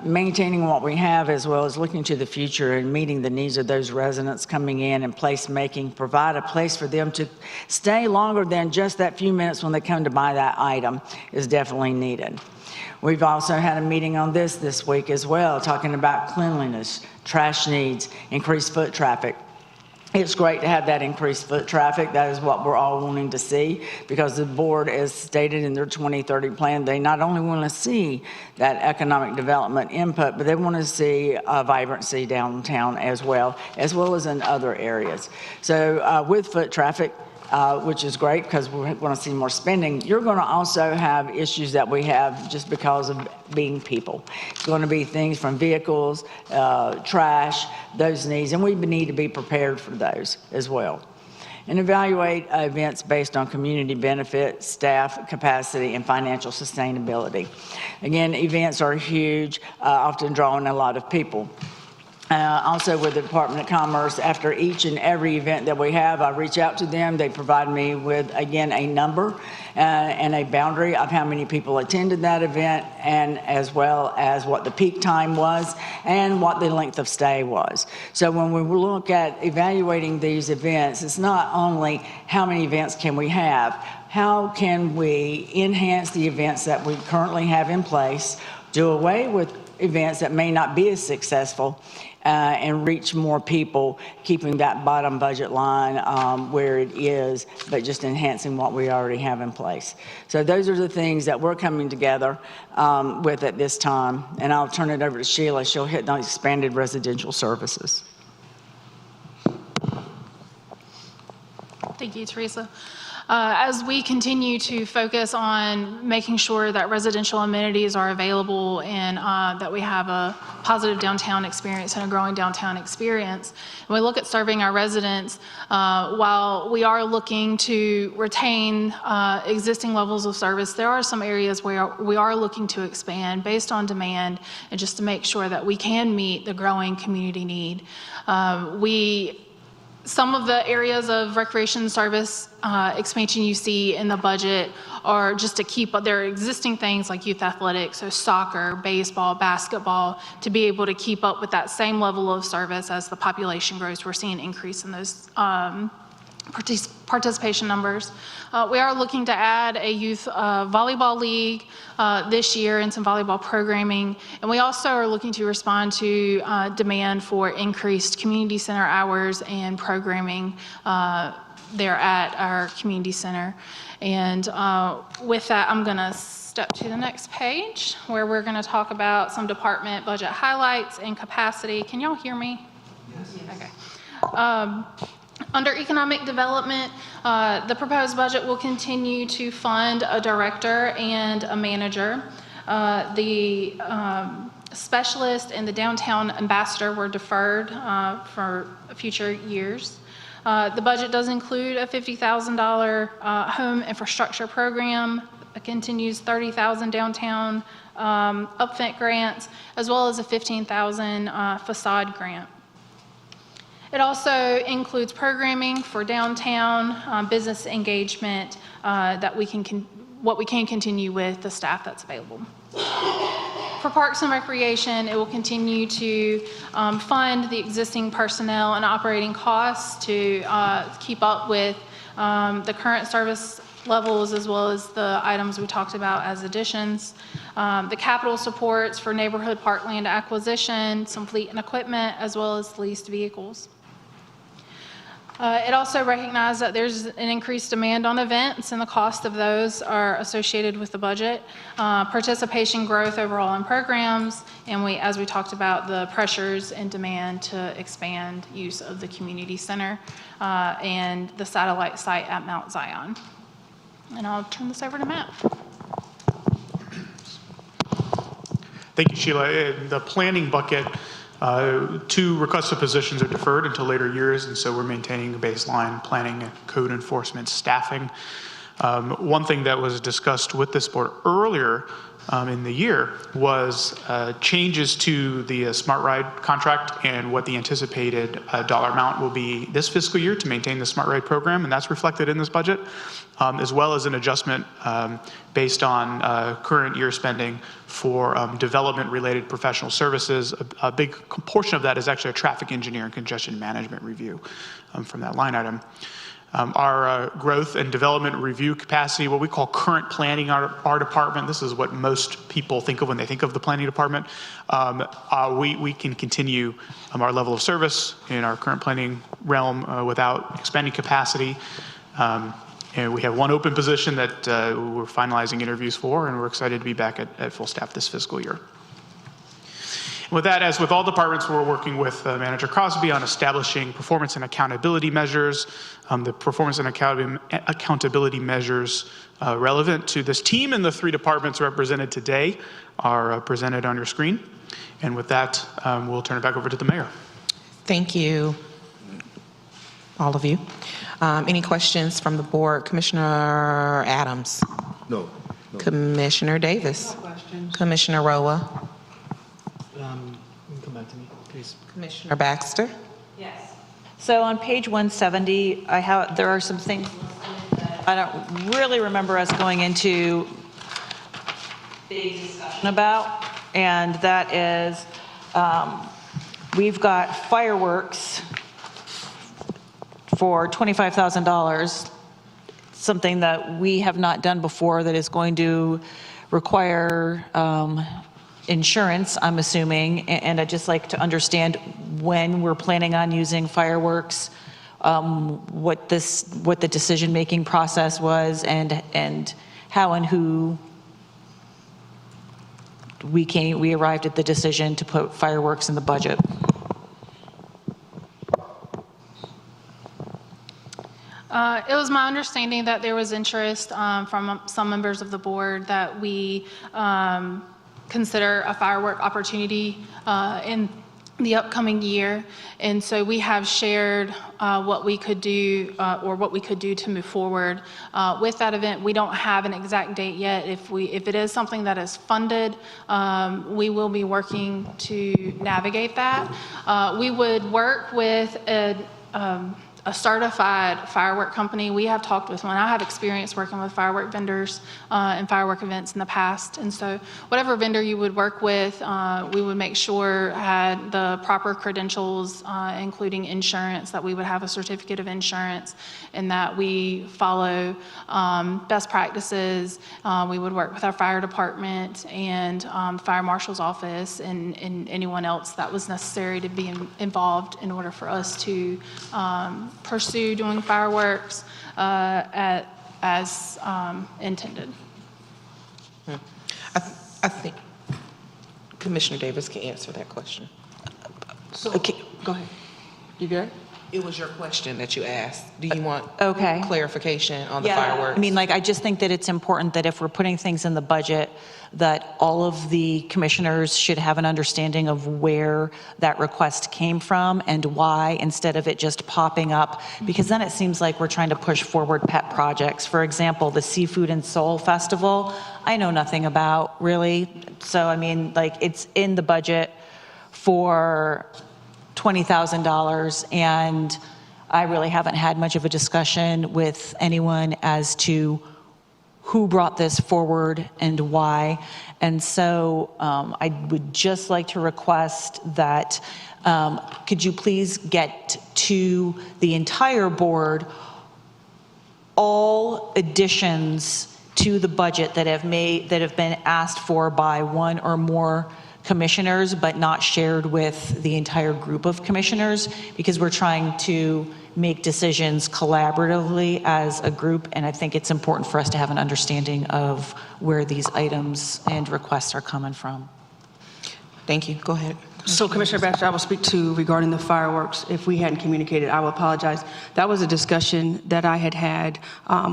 maintaining what we have, as well as looking to the future and meeting the needs of those residents coming in, and placemaking, provide a place for them to stay longer than just that few minutes when they come to buy that item is definitely needed. We've also had a meeting on this week as well, talking about cleanliness, trash needs, increased foot traffic. It's great to have that increased foot traffic. That is what we're all wanting to see, because the board, as stated in their 2030 plan, they not only want to see that economic development input, but they want to see vibrancy downtown as well as in other areas. So with foot traffic, which is great because we want to see more spending, you're going to also have issues that we have just because of being people. It's going to be things from vehicles, trash, those needs, and we need to be prepared for those as well. And evaluate events based on community benefit, staff capacity, and financial sustainability. Again, events are huge, often drawing a lot of people. Also with the Department of Commerce, after each and every event that we have, I reach out to them. They provide me with, again, a number and a boundary of how many people attended that event, and as well as what the peak time was and what the length of stay was. So when we look at evaluating these events, it's not only how many events can we have, how can we enhance the events that we currently have in place, do away with events that may not be as successful, and reach more people, keeping that bottom budget line where it is, but just enhancing what we already have in place. So those are the things that we're coming together with at this time. And I'll turn it over to Sheila. She'll hit the expanded residential services. Thank you, Teresa. As we continue to focus on making sure that residential amenities are available and that we have a positive downtown experience and a growing downtown experience, when we look at serving our residents, while we are looking to retain existing levels of service, there are some areas where we are looking to expand based on demand and just to make sure that we can meet the growing community need. Some of the areas of recreation service expansion you see in the budget are just to keep their existing things like youth athletics, so soccer, baseball, basketball, to be able to keep up with that same level of service as the population grows. We're seeing an increase in those participation numbers. We are looking to add a youth volleyball league this year and some volleyball programming. And we also are looking to respond to demand for increased community center hours and programming there at our community center. And with that, I'm going to step to the next page where we're going to talk about some department budget highlights and capacity. Can y'all hear me? Yes. Okay. Under economic development, the proposed budget will continue to fund a director and a manager. The specialist and the downtown ambassador were deferred for future years. The budget does include a $50,000 home infrastructure program, continues 30,000 downtown upfit grants, as well as a 15,000 facade grant. It also includes programming for downtown business engagement that we can continue with the staff that's available. For Parks and Recreation, it will continue to fund the existing personnel and operating costs to keep up with the current service levels as well as the items we talked about as additions. The capital supports for neighborhood parkland acquisition, some fleet and equipment, as well as leased vehicles. It also recognized that there's an increased demand on events and the cost of those are associated with the budget. Participation growth overall in programs, and as we talked about, the pressures and demand to expand use of the community center and the satellite site at Mount Zion. And I'll turn this over to Matt. Thank you, Sheila. In the planning bucket, 2 requested positions are deferred until later years, and so we're maintaining a baseline planning and code enforcement staffing. One thing that was discussed with this board earlier in the year was changes to the Smart Ride contract and what the anticipated dollar amount will be this fiscal year to maintain the Smart Ride program, and that's reflected in this budget, as well as an adjustment based on current year spending for development-related professional services. A big portion of that is actually a traffic engineer and congestion management review from that line item. Our growth and development review capacity, what we call current planning, our department, this is what most people think of when they think of the planning department. We can continue our level of service in our current planning realm without expanding capacity. And we have 1 open position that we're finalizing interviews for, and we're excited to be back at full staff this fiscal year. With that, as with all departments, we're working with Manager Crosby on establishing performance and accountability measures. The performance and accountability measures relevant to this team and the 3 departments represented today are presented on your screen. And with that, we'll turn it back over to the mayor. Thank you, all of you. Any questions from the board? Commissioner Adams? No. Commissioner Davis? No questions. Commissioner Roa? You can come back to me, please. Commissioner Baxter? Yes. So on page 170, there are some things that I don't really remember us going into big discussion about, and that is we've got fireworks for $25,000, something that we have not done before that is going to require insurance, I'm assuming, and I'd just like to understand when we're planning on using fireworks, what the decision-making process was, and how and who we arrived at the decision to put fireworks in the budget. It was my understanding that there was interest from some members of the board that we consider a firework opportunity in the upcoming year. And so we have shared what we could do or what we could do to move forward with that event. We don't have an exact date yet. If it is something that is funded, we will be working to navigate that. We would work with a certified firework company. We have talked with one. I have experience working with firework vendors and firework events in the past. And so whatever vendor you would work with, we would make sure had the proper credentials, including insurance, that we would have a certificate of insurance, and that we follow best practices. We would work with our fire department and fire marshal's office and anyone else that was necessary to be involved in order for us to pursue doing fireworks as intended. I think Commissioner Davis can answer that question. Okay, go ahead. You good? It was your question that you asked. Do you want Okay. clarification on the Yeah, fireworks? I mean, like, I just think that it's important that if we're putting things in the budget, that all of the commissioners should have an understanding of where that request came from and why, instead of it just popping up, because then it seems like we're trying to push forward pet projects. For example, the Seafood and Soul Festival, I know nothing about, really. So, I mean, like, it's in the budget for $20,000, and I really haven't had much of a discussion with anyone as to who brought this forward and why. And so I would just like to request that, could you please get to the entire board all additions to the budget that have been asked for by one or more commissioners, but not shared with the entire group of commissioners, because we're trying to make decisions collaboratively as a group, and I think it's important for us to have an understanding of where these items and requests are coming from. Thank you. Go ahead. So Commissioner Baxter, I will speak to regarding the fireworks. If we hadn't communicated, I will apologize. That was a discussion that I had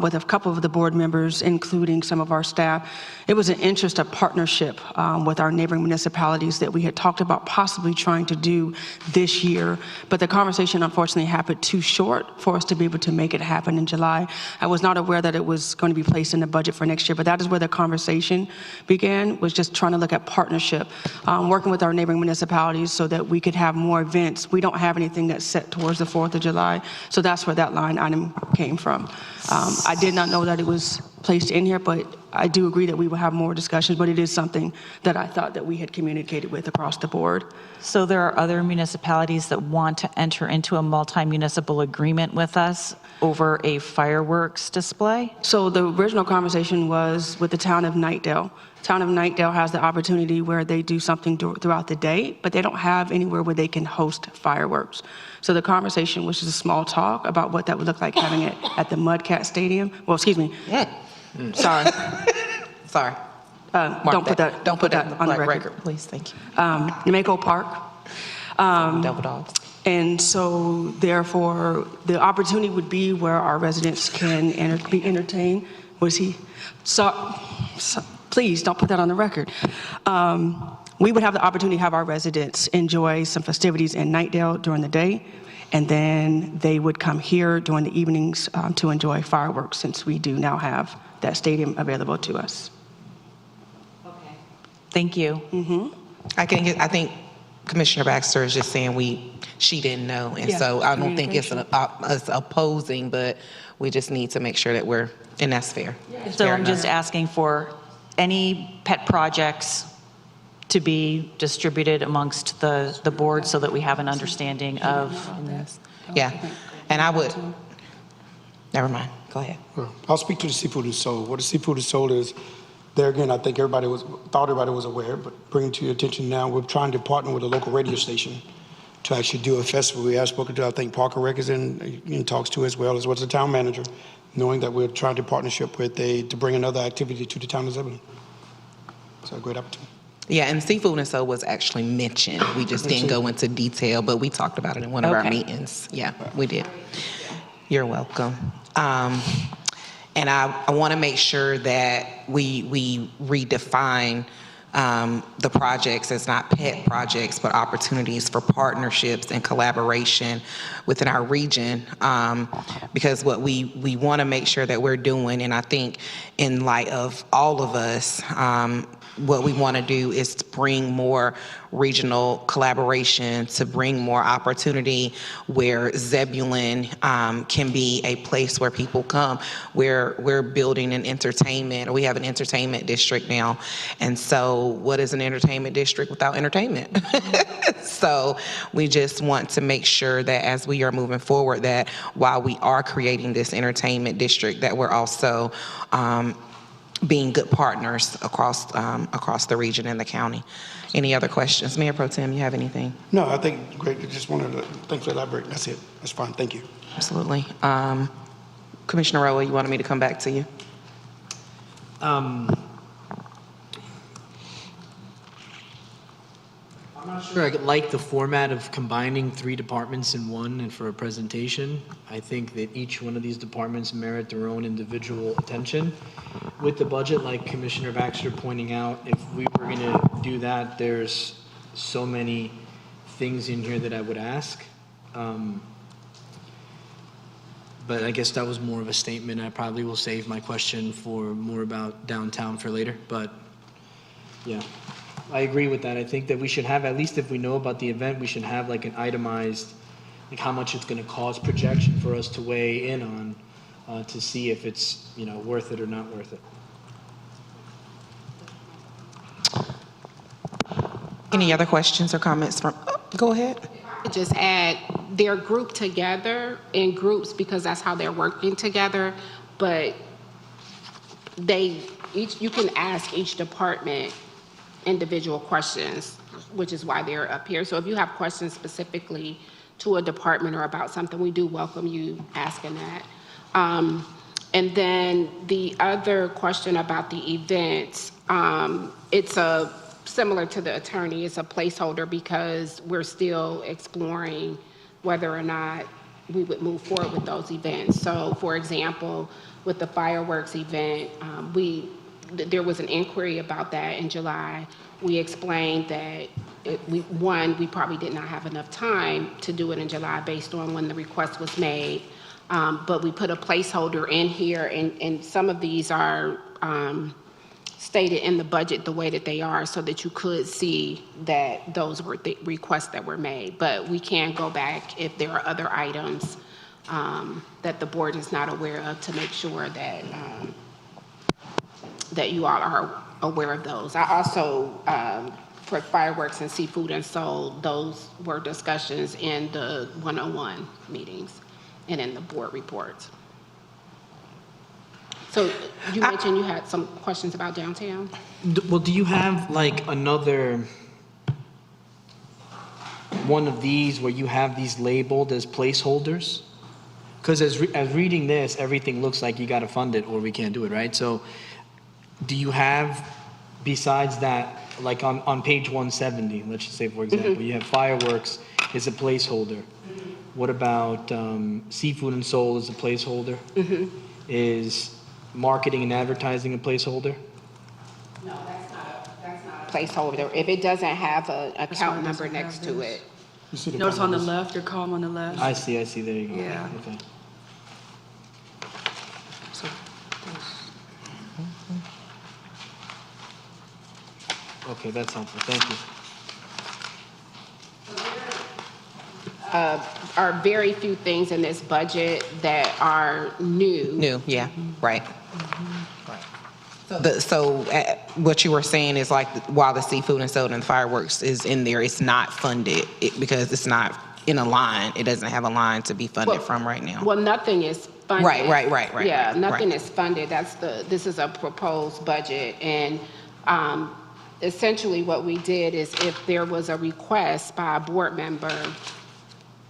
with a couple of the board members, including some of our staff. It was an interest of partnership with our neighboring municipalities that we had talked about possibly trying to do this year. But the conversation unfortunately happened too short for us to be able to make it happen in July. I was not aware that it was going to be placed in the budget for next year, but that is where the conversation began, was just trying to look at partnership, working with our neighboring municipalities so that we could have more events. We don't have anything that's set towards the 4th of July, so that's where that line item came from. I did not know that it was placed in here, but I do agree that we will have more discussions, but it is something that I thought that we had communicated with across the board. So there are other municipalities that want to enter into a multi-municipal agreement with us over a fireworks display? So the original conversation was with the town of Knightdale. Town of Knightdale has the opportunity where they do something throughout the day, but they don't have anywhere where they can host fireworks. So the conversation was just a small talk about what that would look like having it at the Mudcat Stadium. Well, excuse me. Sorry. Sorry. Don't put that on the record. Please. Thank you. Nemeko Park. Double dogs. And so therefore, the opportunity would be where our residents can be entertained. Was he? So please don't put that on the record. We would have the opportunity to have our residents enjoy some festivities in Knightdale during the day, and then they would come here during the evenings to enjoy fireworks, since we do now have that stadium available to us. Okay. Thank you. Mm-hmm. I think Commissioner Baxter is just saying she didn't know, and so I don't think it's us opposing, but we just need to make sure that and that's fair. So I'm just asking for any pet projects to be distributed amongst the board so that we have an understanding of. Yeah, and I would, never mind, go ahead. I'll speak to the Seafood and Soul. What the Seafood and Soul is, there again, I think everybody was aware, but bringing to your attention now, we're trying to partner with a local radio station to actually do a festival. We have spoken to, I think Parker Rick is in talks to, as well as the town manager, knowing that we're trying to partnership with to bring another activity to the town of Zebulon. So a great opportunity. Yeah, and Seafood and Soul was actually mentioned. We just didn't go into detail, but we talked about it in one of our meetings. Yeah, we did. You're welcome. And I want to make sure that we redefine the projects as not pet projects, but opportunities for partnerships and collaboration within our region, because what we want to make sure that we're doing, and I think in light of all of us what we want to do is to bring more regional collaboration, to bring more opportunity where Zebulon can be a place where people come. We're building an entertainment, we have an entertainment district now. And so what is an entertainment district without entertainment? So we just want to make sure that as we are moving forward, that while we are creating this entertainment district, that we're also being good partners across the region and the county. Any other questions? Mayor Pro Tem, you have anything? No, I think, great, I just wanted to, thanks for elaborating, that's it, that's fine, thank you. Absolutely. Commissioner Roa, you wanted me to come back to you? I'm not sure I like the format of combining 3 departments in one and for a presentation. I think that each one of these departments merit their own individual attention. With the budget, like Commissioner Baxter pointing out, if we were going to do that, there's so many things in here that I would ask. But I guess that was more of a statement. I probably will save my question for more about downtown for later, but yeah. I agree with that. I think that we should have, at least if we know about the event, we should have like an itemized, like how much it's going to cost projection for us to weigh in on to see if it's, you know, worth it or not worth it. Any other questions or comments from, go ahead. Just add, they're grouped together in groups because that's how they're working together, but you can ask each department individual questions, which is why they're up here. So if you have questions specifically to a department or about something, we do welcome you asking that. And then the other question about the events, it's similar to the attorney, it's a placeholder because we're still exploring whether or not we would move forward with those events. So for example, with the fireworks event, there was an inquiry about that in July. We explained that we probably did not have enough time to do it in July based on when the request was made. But we put a placeholder in here, and some of these are stated in the budget the way that they are so that you could see that those were the requests that were made. But we can go back if there are other items that the board is not aware of to make sure that that you all are aware of those. I also, for fireworks and seafood and soul, those were discussions in the 101 meetings and in the board reports. So you mentioned you had some questions about downtown? Well, do you have like another one of these where you have these labeled as placeholders? Because as reading this, everything looks like you got to fund it or we can't do it, right? So do you have, besides that, like on page 170, let's just say, for example, you have fireworks is a placeholder. What about seafood and soul is a placeholder? Is marketing and advertising a placeholder? No, that's not a placeholder. If it doesn't have an account number next to it. You see the Notice on the columns? left, your column on the left. I see, there you go. Yeah. Okay. Okay, that's helpful, thank you. Are very few things in this budget that are new. New, yeah, right. So what you were saying is like while the seafood and soda and fireworks is in there, it's not funded because it's not in a line. It doesn't have a line to be funded from right now. Well, nothing is funded. Right. Yeah, nothing is funded. This is a proposed budget, and essentially what we did is if there was a request by a board member,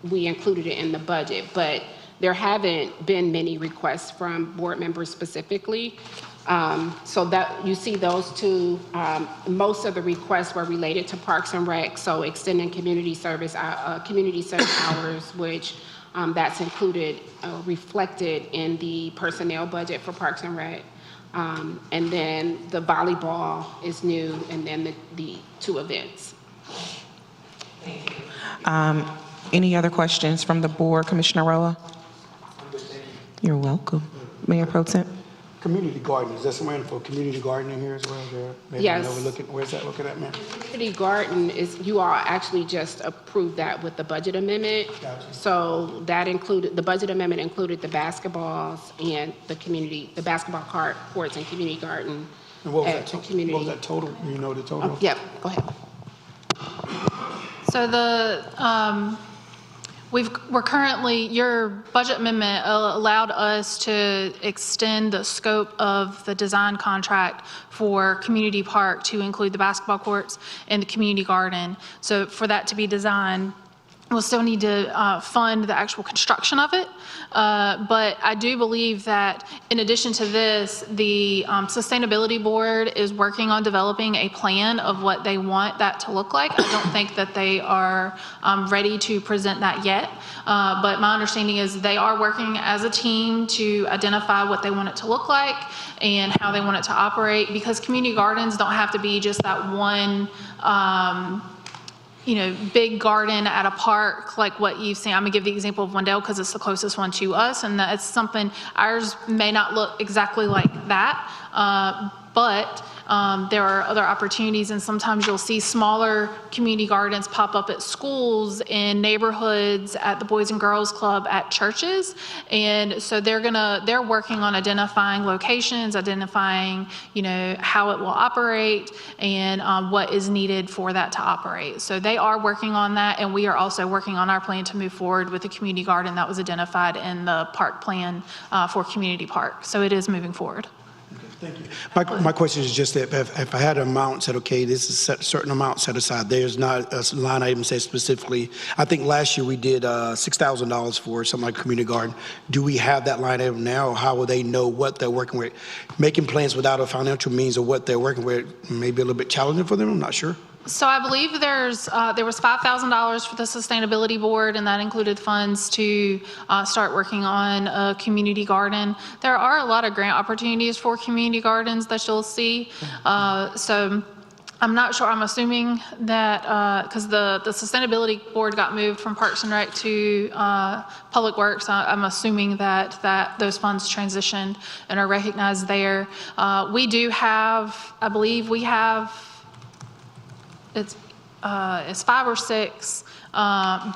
we included it in the budget, but there haven't been many requests from board members specifically. So that you see those two, most of the requests were related to Parks and Rec, so extending community service hours, which that's included, reflected in the personnel budget for Parks and Rec. And then the volleyball is new, and then the two events. Any other questions from the board, Commissioner Roa? You're welcome. Mayor Pro Tem. Community garden, is there somewhere for community garden in here as well? There, maybe Yes. Where's that looking at, ma'am? Community garden is, you all actually just approved that with the budget amendment. Gotcha. So that included, the budget amendment included the basketballs and the basketball courts and community garden. And what was at that the total? community. What was that total? Do you know the total? Yep, go ahead. So we're currently, your budget amendment allowed us to extend the scope of the design contract for community park to include the basketball courts and the community garden. So for that to be designed, we'll still need to fund the actual construction of it. But I do believe that in addition to this, the Sustainability Board is working on developing a plan of what they want that to look like. I don't think that they are ready to present that yet. But my understanding is they are working as a team to identify what they want it to look like and how they want it to operate, because community gardens don't have to be just that one big garden at a park like what you've seen. I'm gonna give the example of Wendell because it's the closest one to us, and that's something, ours may not look exactly like that, but there are other opportunities, and sometimes you'll see smaller community gardens pop up at schools, in neighborhoods, at the Boys and Girls Club, at churches. And so they're working on identifying locations, identifying, how it will operate and what is needed for that to operate. So they are working on that, and we are also working on our plan to move forward with the community garden that was identified in the park plan for community park. So it is moving forward. Thank you. My question is just that if I had an amount said, okay, this is a certain amount set aside, there's not a line item said specifically. I think last year we did $6,000 for something like community garden. Do we have that line item now, or how will they know what they're working with? Making plans without a financial means of what they're working with may be a little bit challenging for them, I'm not sure. So I believe there was $5,000 for the Sustainability Board, and that included funds to start working on a community garden. There are a lot of grant opportunities for community gardens that you'll see. So I'm not sure, I'm assuming that, because the Sustainability Board got moved from Parks and Rec to Public Works, I'm assuming that those funds transitioned and are recognized there. We do have, I believe we have, it's 5 or 6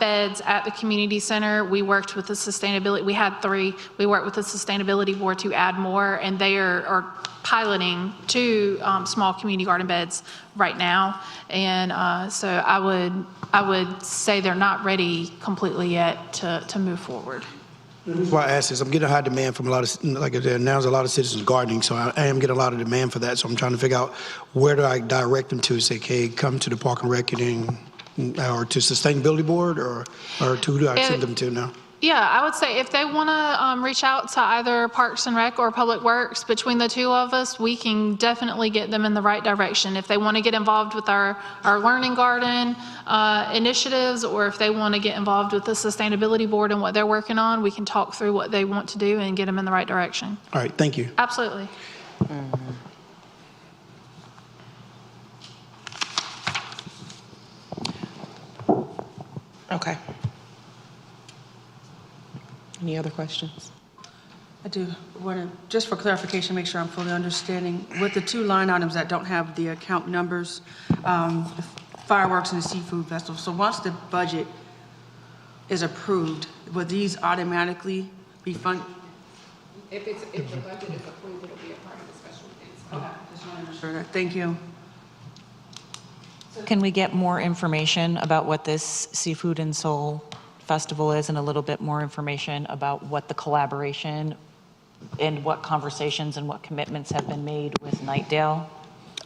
beds at the community center. We worked with the sustainability, we had 3. We worked with the Sustainability Board to add more, and they are piloting 2 small community garden beds right now. And so I would say they're not ready completely yet to move forward. That's why I asked this. I'm getting a high demand from a lot of, now there's a lot of citizens gardening, so I am getting a lot of demand for that. So I'm trying to figure out where do I direct them to, say, okay, come to the Park and Rec or to Sustainability Board, or to who do I send them to now? Yeah, I would say if they want to reach out to either Parks and Rec or Public Works, between the 2 of us, we can definitely get them in the right direction. If they want to get involved with our Learning Garden initiatives, or if they want to get involved with the Sustainability Board and what they're working on, we can talk through what they want to do and get them in the right direction. All right, thank you. Absolutely. Okay. Any other questions? I do want to, just for clarification, make sure I'm fully understanding, with the 2 line items that don't have the account numbers, the fireworks and the seafood festival, so once the budget is approved, will these automatically be funded? If the budget is approved, it'll be a part of the special events. Okay, just want to make sure that, thank you. Can we get more information about what this Seafood and Soul Festival is, and a little bit more information about what the collaboration and what conversations and what commitments have been made with Nightdale?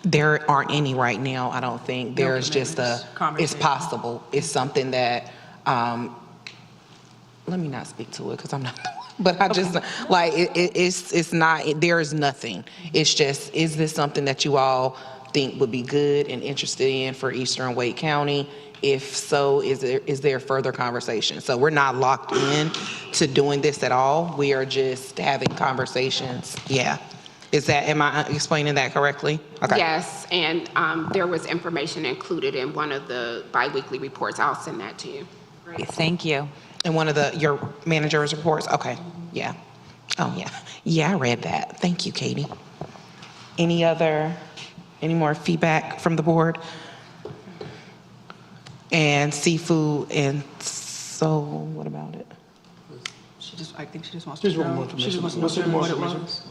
There aren't any right now, I don't think. There's just it's possible. It's something that, let me not speak to it because I'm not, but I just, like, it's not, there is nothing. It's just, is this something that you all think would be good and interested in for Eastern Wake County? If so, is there further conversation? So we're not locked in to doing this at all. We are just having conversations. Yeah. Am I explaining that correctly? Okay. Yes, and there was information included in one of the biweekly reports. I'll send that to you. Great, thank you. And one of your manager's reports? Okay, yeah. Oh, yeah. Yeah, I read that. Thank you, Katie. Any more feedback from the board? And seafood, and so what about it? I think she just wants to Just want more know. She just information. wants to know More what it information. was.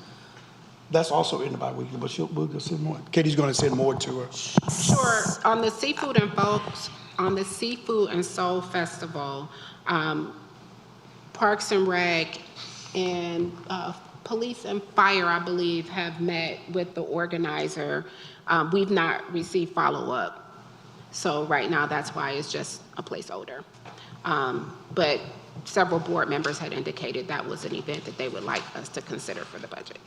That's also in the bi-weekly, but we'll send more. Katie's going to send more to her. Sure. On the seafood and folks, on the Seafood and Soul Festival, Parks and Rec and Police and Fire, I believe, have met with the organizer. We've not received follow-up. So right now, that's why it's just a placeholder. But several board members had indicated that was an event that they would like us to consider for the budget.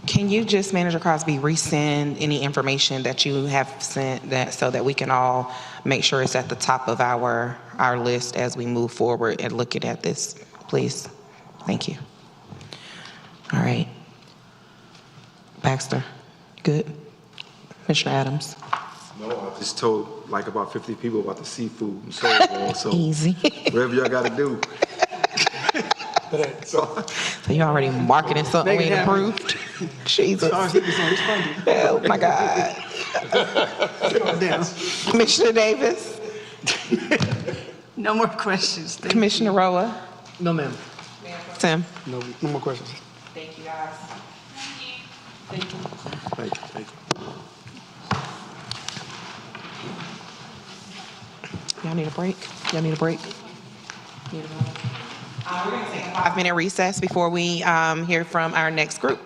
Can you just, Manager Crosby, resend any information that you have sent that so that we can all make sure it's at the top of our list as we move forward and looking at this, please? Thank you. All right. Baxter, good? Commissioner Adams? No, I just told like about 50 people about the seafood and so on. So Easy. whatever y'all got to do. So you already marketing something we ain't approved? Jesus. Oh, my God. Commissioner Davis? No more questions. Thank Commissioner Roa? No, ma'am. Tim? No more questions. Thank you, guys. Thank you. Thank you. Thank you. Y'all need a break? Y'all need a break? We're going to take a 5-minute recess before we hear from our next group.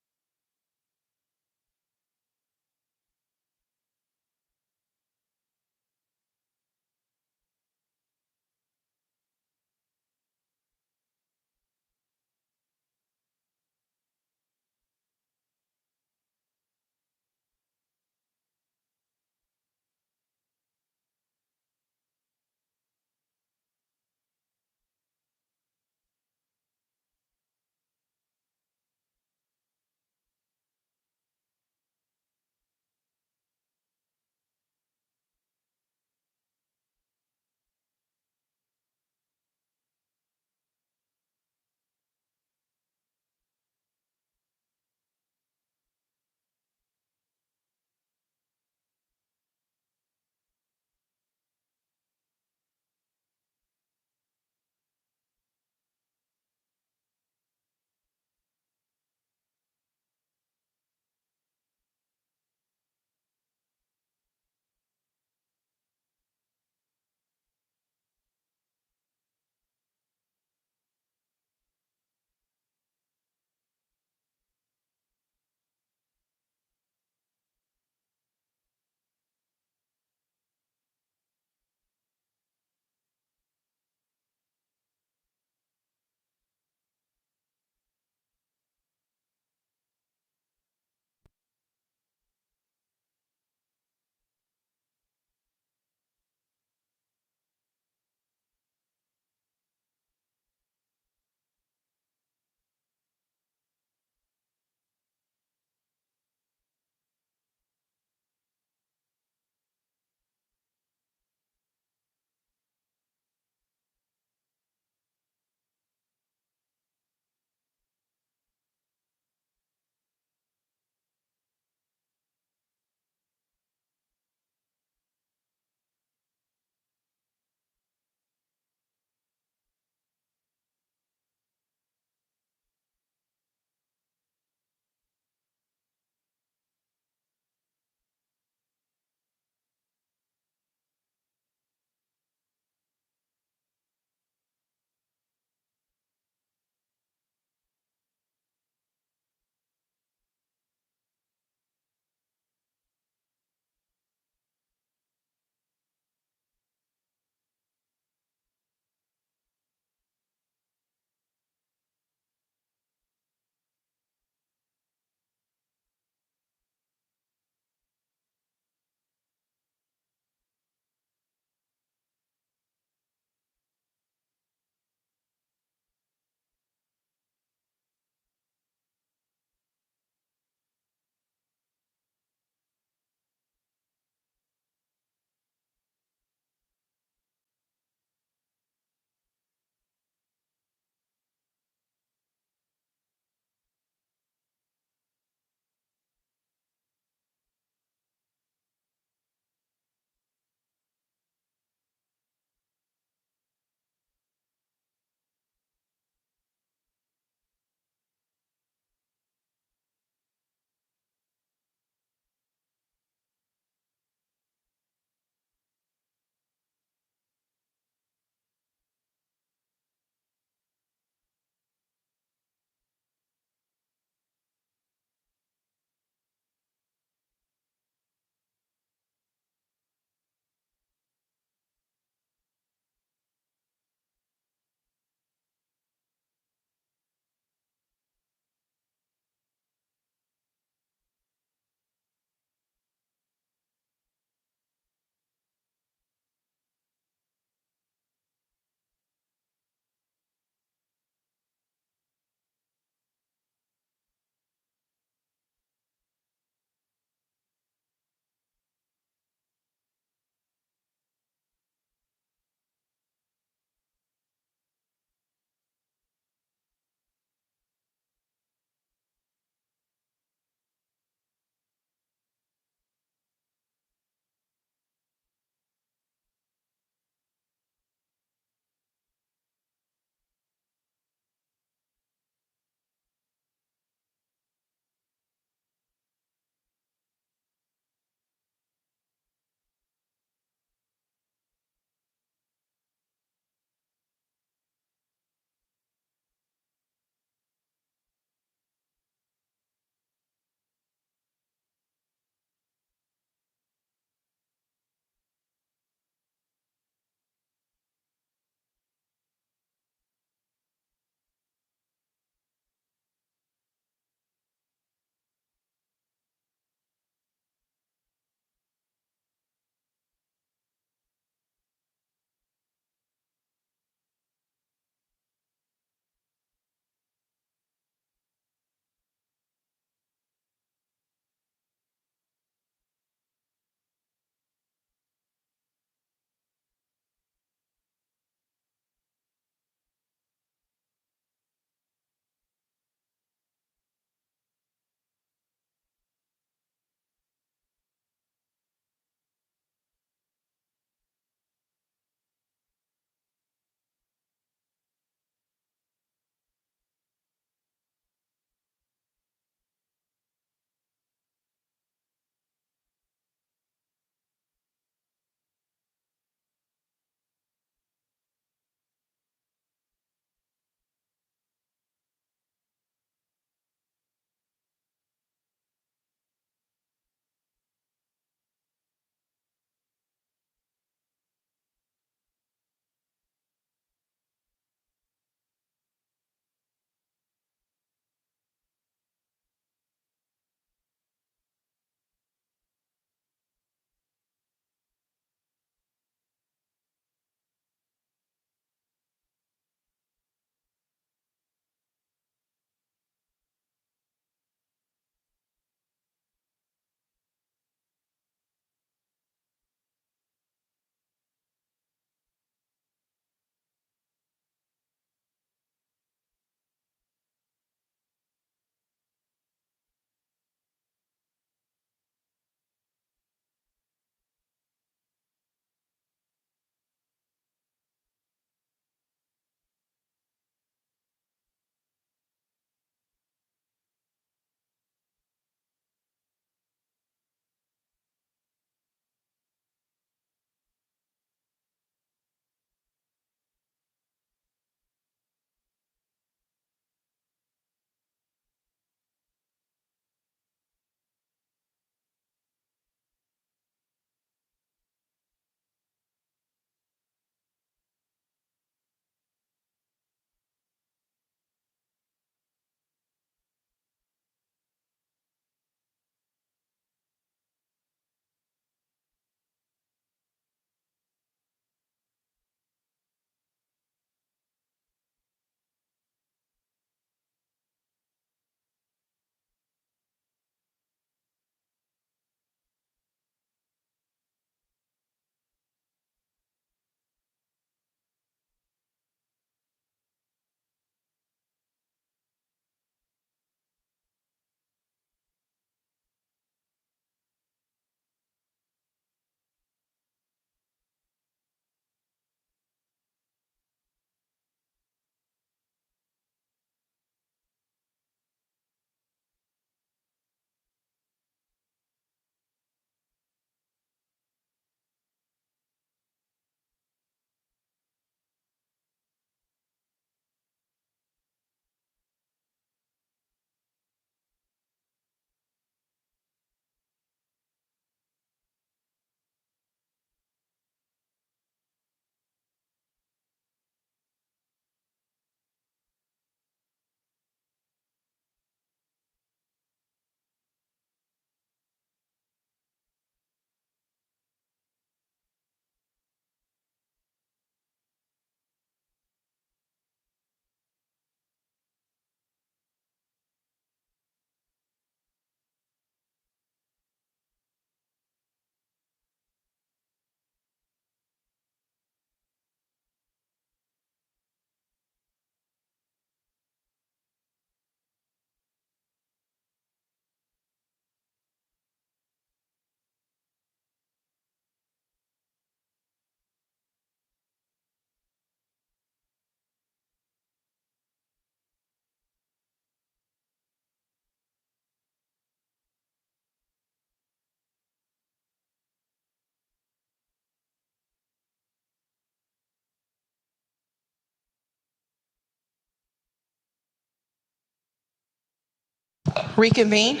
Reconvene.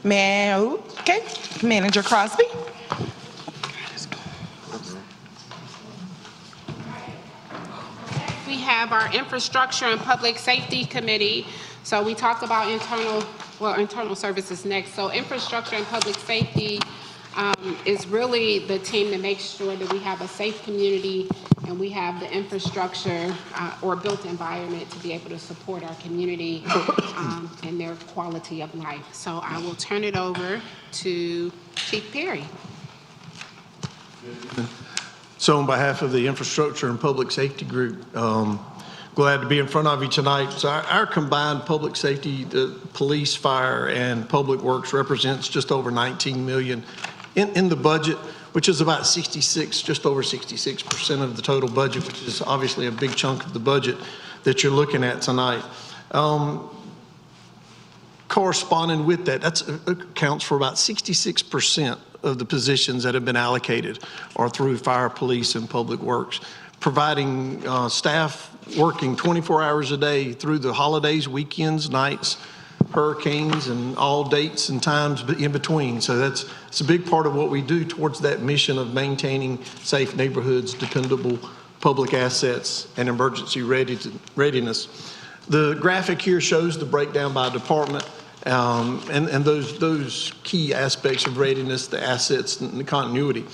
Okay, Manager Crosby. We have our Infrastructure and Public Safety Committee. So we talked about internal services next. So Infrastructure and Public Safety is really the team that makes sure that we have a safe community and we have the infrastructure or built environment to be able to support our community and their quality of life. So I will turn it over to Chief Perry. So on behalf of the Infrastructure and Public Safety Group, glad to be in front of you tonight. So our combined public safety, the police, fire, and public works represents just over 19 million in the budget, which is about 66, just over 66% of the total budget, which is obviously a big chunk of the budget that you're looking at tonight. Corresponding with that, that accounts for about 66% of the positions that have been allocated are through fire, police, and public works, providing staff working 24 hours a day through the holidays, weekends, nights, hurricanes, and all dates and times in between. So it's a big part of what we do towards that mission of maintaining safe neighborhoods, dependable public assets, and emergency readiness. The graphic here shows the breakdown by department. And those key aspects of readiness, the assets and the continuity.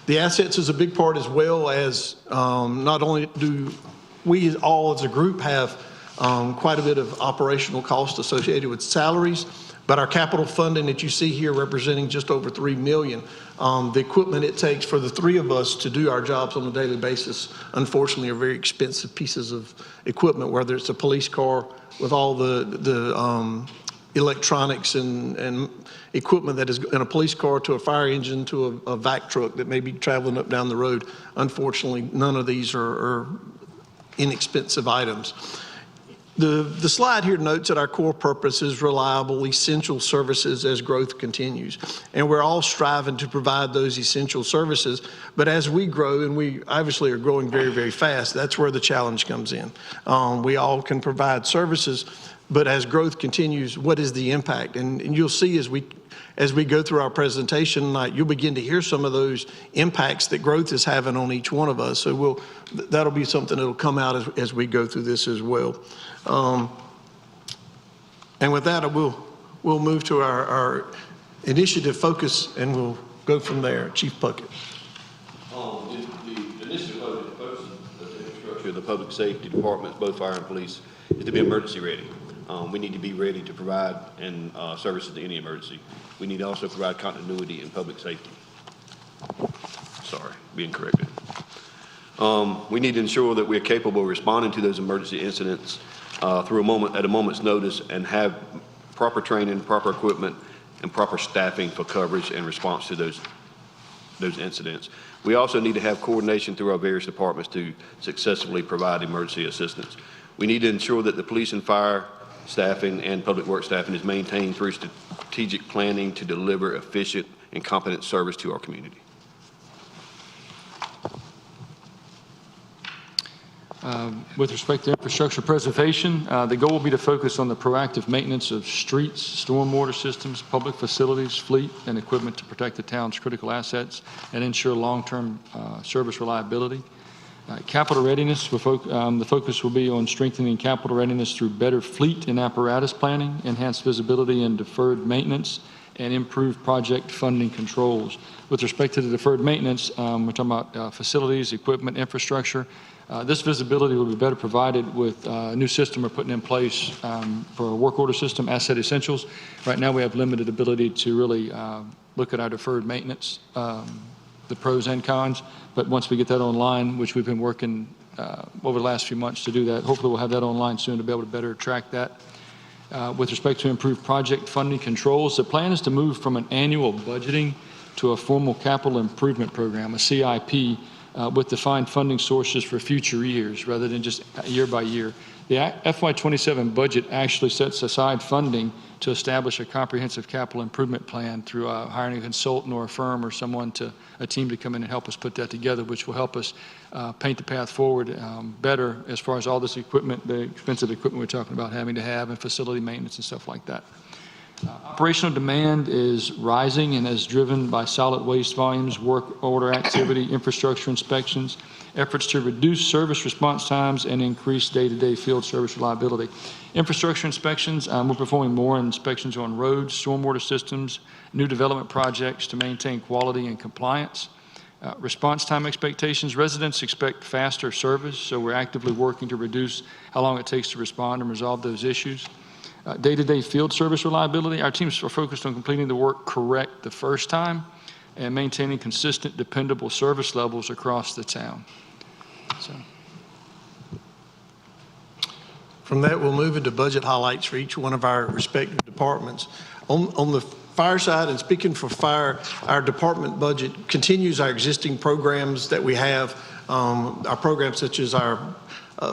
The assets is a big part, as well as not only do we all as a group have quite a bit of operational cost associated with salaries, but our capital funding that you see here representing just over $3 million, the equipment it takes for the three of us to do our jobs on a daily basis, unfortunately, are very expensive pieces of equipment, whether it's a police car with all the electronics and equipment that is in a police car, to a fire engine, to a vac truck that may be traveling up down the road. Unfortunately, none of these are inexpensive items. The slide here notes that our core purpose is reliable, essential services as growth continues. And we're all striving to provide those essential services. But as we grow, and we obviously are growing very, very fast, that's where the challenge comes in. We all can provide services, but as growth continues, what is the impact? And you'll see as we go through our presentation tonight, you'll begin to hear some of those impacts that growth is having on each one of us. So that'll be something that'll come out as we go through this as well. And with that, we'll move to our initiative focus, and we'll go from there. Chief Puckett. The initiative focus of the infrastructure of the public safety departments, both fire and police, is to be emergency ready. We need to be ready to provide services to any emergency. We need to also provide continuity in public safety. Sorry, being corrected. We need to ensure that we're capable of responding to those emergency incidents at a moment's notice, and have proper training, proper equipment, and proper staffing for coverage and response to those incidents. We also need to have coordination through our various departments to successfully provide emergency assistance. We need to ensure that the police and fire staffing and public works staffing is maintained through strategic planning to deliver efficient and competent service to our community. With respect to infrastructure preservation, the goal will be to focus on the proactive maintenance of streets, stormwater systems, public facilities, fleet, and equipment to protect the town's critical assets and ensure long-term service reliability. Capital readiness, the focus will be on strengthening capital readiness through better fleet and apparatus planning, enhanced visibility and deferred maintenance, and improved project funding controls. With respect to the deferred maintenance, we're talking about facilities, equipment, infrastructure. This visibility will be better provided with a new system we're putting in place for a work order system, Asset Essentials. Right now we have limited ability to really look at our deferred maintenance, the pros and cons, but once we get that online, which we've been working over the last few months to do that, hopefully we'll have that online soon to be able to better track that. With respect to improved project funding controls, the plan is to move from an annual budgeting to a formal capital improvement program, a CIP, with defined funding sources for future years rather than just year by year. The FY27 budget actually sets aside funding to establish a comprehensive capital improvement plan through hiring a consultant or a firm or a team to come in and help us put that together, which will help us paint the path forward better as far as all this equipment, the expensive equipment we're talking about having to have, and facility maintenance and stuff like that. Operational demand is rising and is driven by solid waste volumes, work order activity, infrastructure inspections, efforts to reduce service response times, and increase day-to-day field service reliability. Infrastructure inspections, we're performing more inspections on roads, stormwater systems, new development projects to maintain quality and compliance. Response time expectations, residents expect faster service, so we're actively working to reduce how long it takes to respond and resolve those issues. Day-to-day field service reliability, our teams are focused on completing the work correct the first time and maintaining consistent, dependable service levels across the town. So. From that, we'll move into budget highlights for each one of our respective departments. On the fire side, and speaking for fire, our department budget continues our existing programs that we have, our programs such as our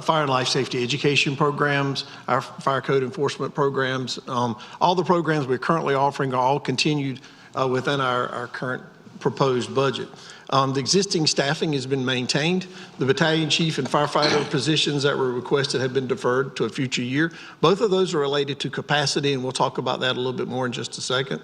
fire and life safety education programs, our fire code enforcement programs. All the programs we're currently offering are all continued within our current proposed budget. The existing staffing has been maintained. The battalion chief and firefighter positions that were requested have been deferred to a future year. Both of those are related to capacity, and we'll talk about that a little bit more in just a second.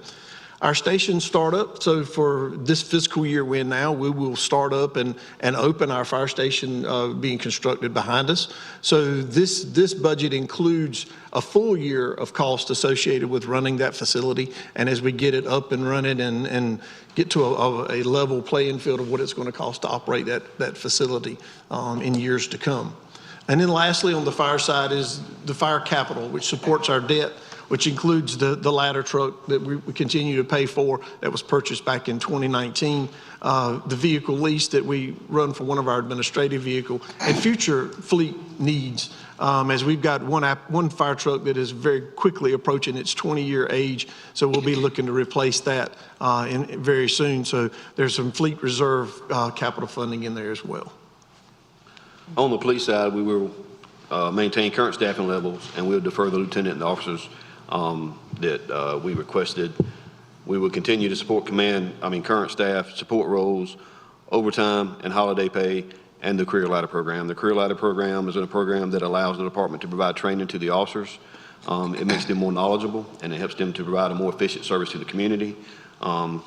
Our stations start up, so for this fiscal year we're in now, we will start up and open our fire station being constructed behind us. So this budget includes a full year of cost associated with running that facility, and as we get it up and running and get to a level playing field of what it's going to cost to operate that facility in years to come. And then lastly, on the fire side is the fire capital, which supports our debt, which includes the ladder truck that we continue to pay for that was purchased back in 2019, the vehicle lease that we run for one of our administrative vehicle, and future fleet needs, as we've got one fire truck that is very quickly approaching its 20-year age, so we'll be looking to replace that very soon. So there's some fleet reserve capital funding in there as well. On the police side, we will maintain current staffing levels, and we'll defer the lieutenant and the officers that we requested. We will continue to support current staff, support roles, overtime and holiday pay, and the career ladder program. The career ladder program is a program that allows the department to provide training to the officers. It makes them more knowledgeable, and it helps them to provide a more efficient service to the community. And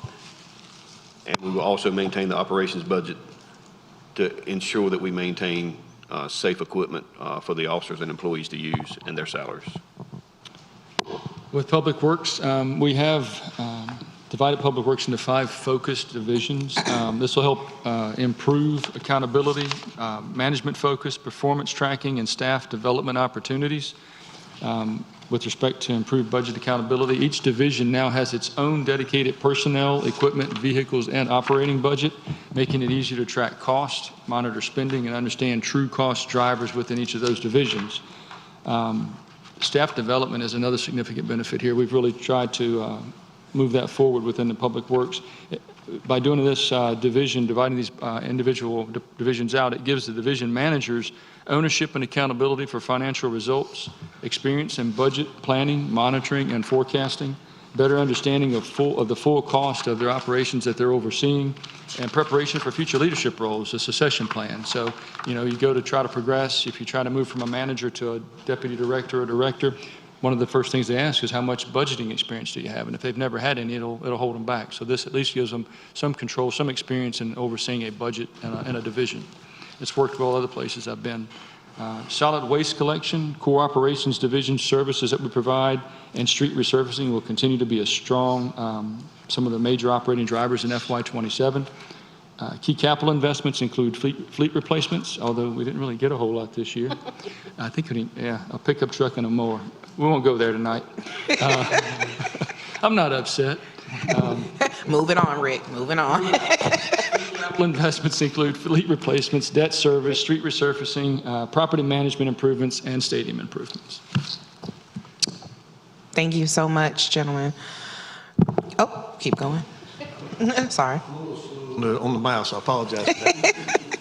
we will also maintain the operations budget to ensure that we maintain safe equipment for the officers and employees to use and their salaries. With Public Works, we have divided Public Works into 5 focused divisions. This will help improve accountability, management focus, performance tracking, and staff development opportunities. With respect to improved budget accountability, each division now has its own dedicated personnel, equipment, vehicles, and operating budget, making it easier to track cost, monitor spending, and understand true cost drivers within each of those divisions. Staff development is another significant benefit here. We've really tried to move that forward within the Public Works. By doing this dividing these individual divisions out, it gives the division managers ownership and accountability for financial results, experience in budget planning, monitoring, and forecasting, better understanding of the full cost of their operations that they're overseeing, and preparation for future leadership roles, a succession plan. So, you go to try to progress. If you try to move from a manager to a deputy director or director, one of the first things they ask is how much budgeting experience do you have? And if they've never had any, it'll hold them back. So this at least gives them some control, some experience in overseeing a budget in a division. It's worked well other places I've been. Solid waste collection, core operations division services that we provide, and street resurfacing will continue to be a strong, some of the major operating drivers in FY27. Key capital investments include fleet replacements, although we didn't really get a whole lot this year. I think a pickup truck and a mower. We won't go there tonight. I'm not upset. Moving on, Rick, moving on. Capital investments include fleet replacements, debt service, street resurfacing, property management improvements, and stadium improvements. Thank you so much, gentlemen. Oh, keep going. Sorry. On the mouse, I apologize for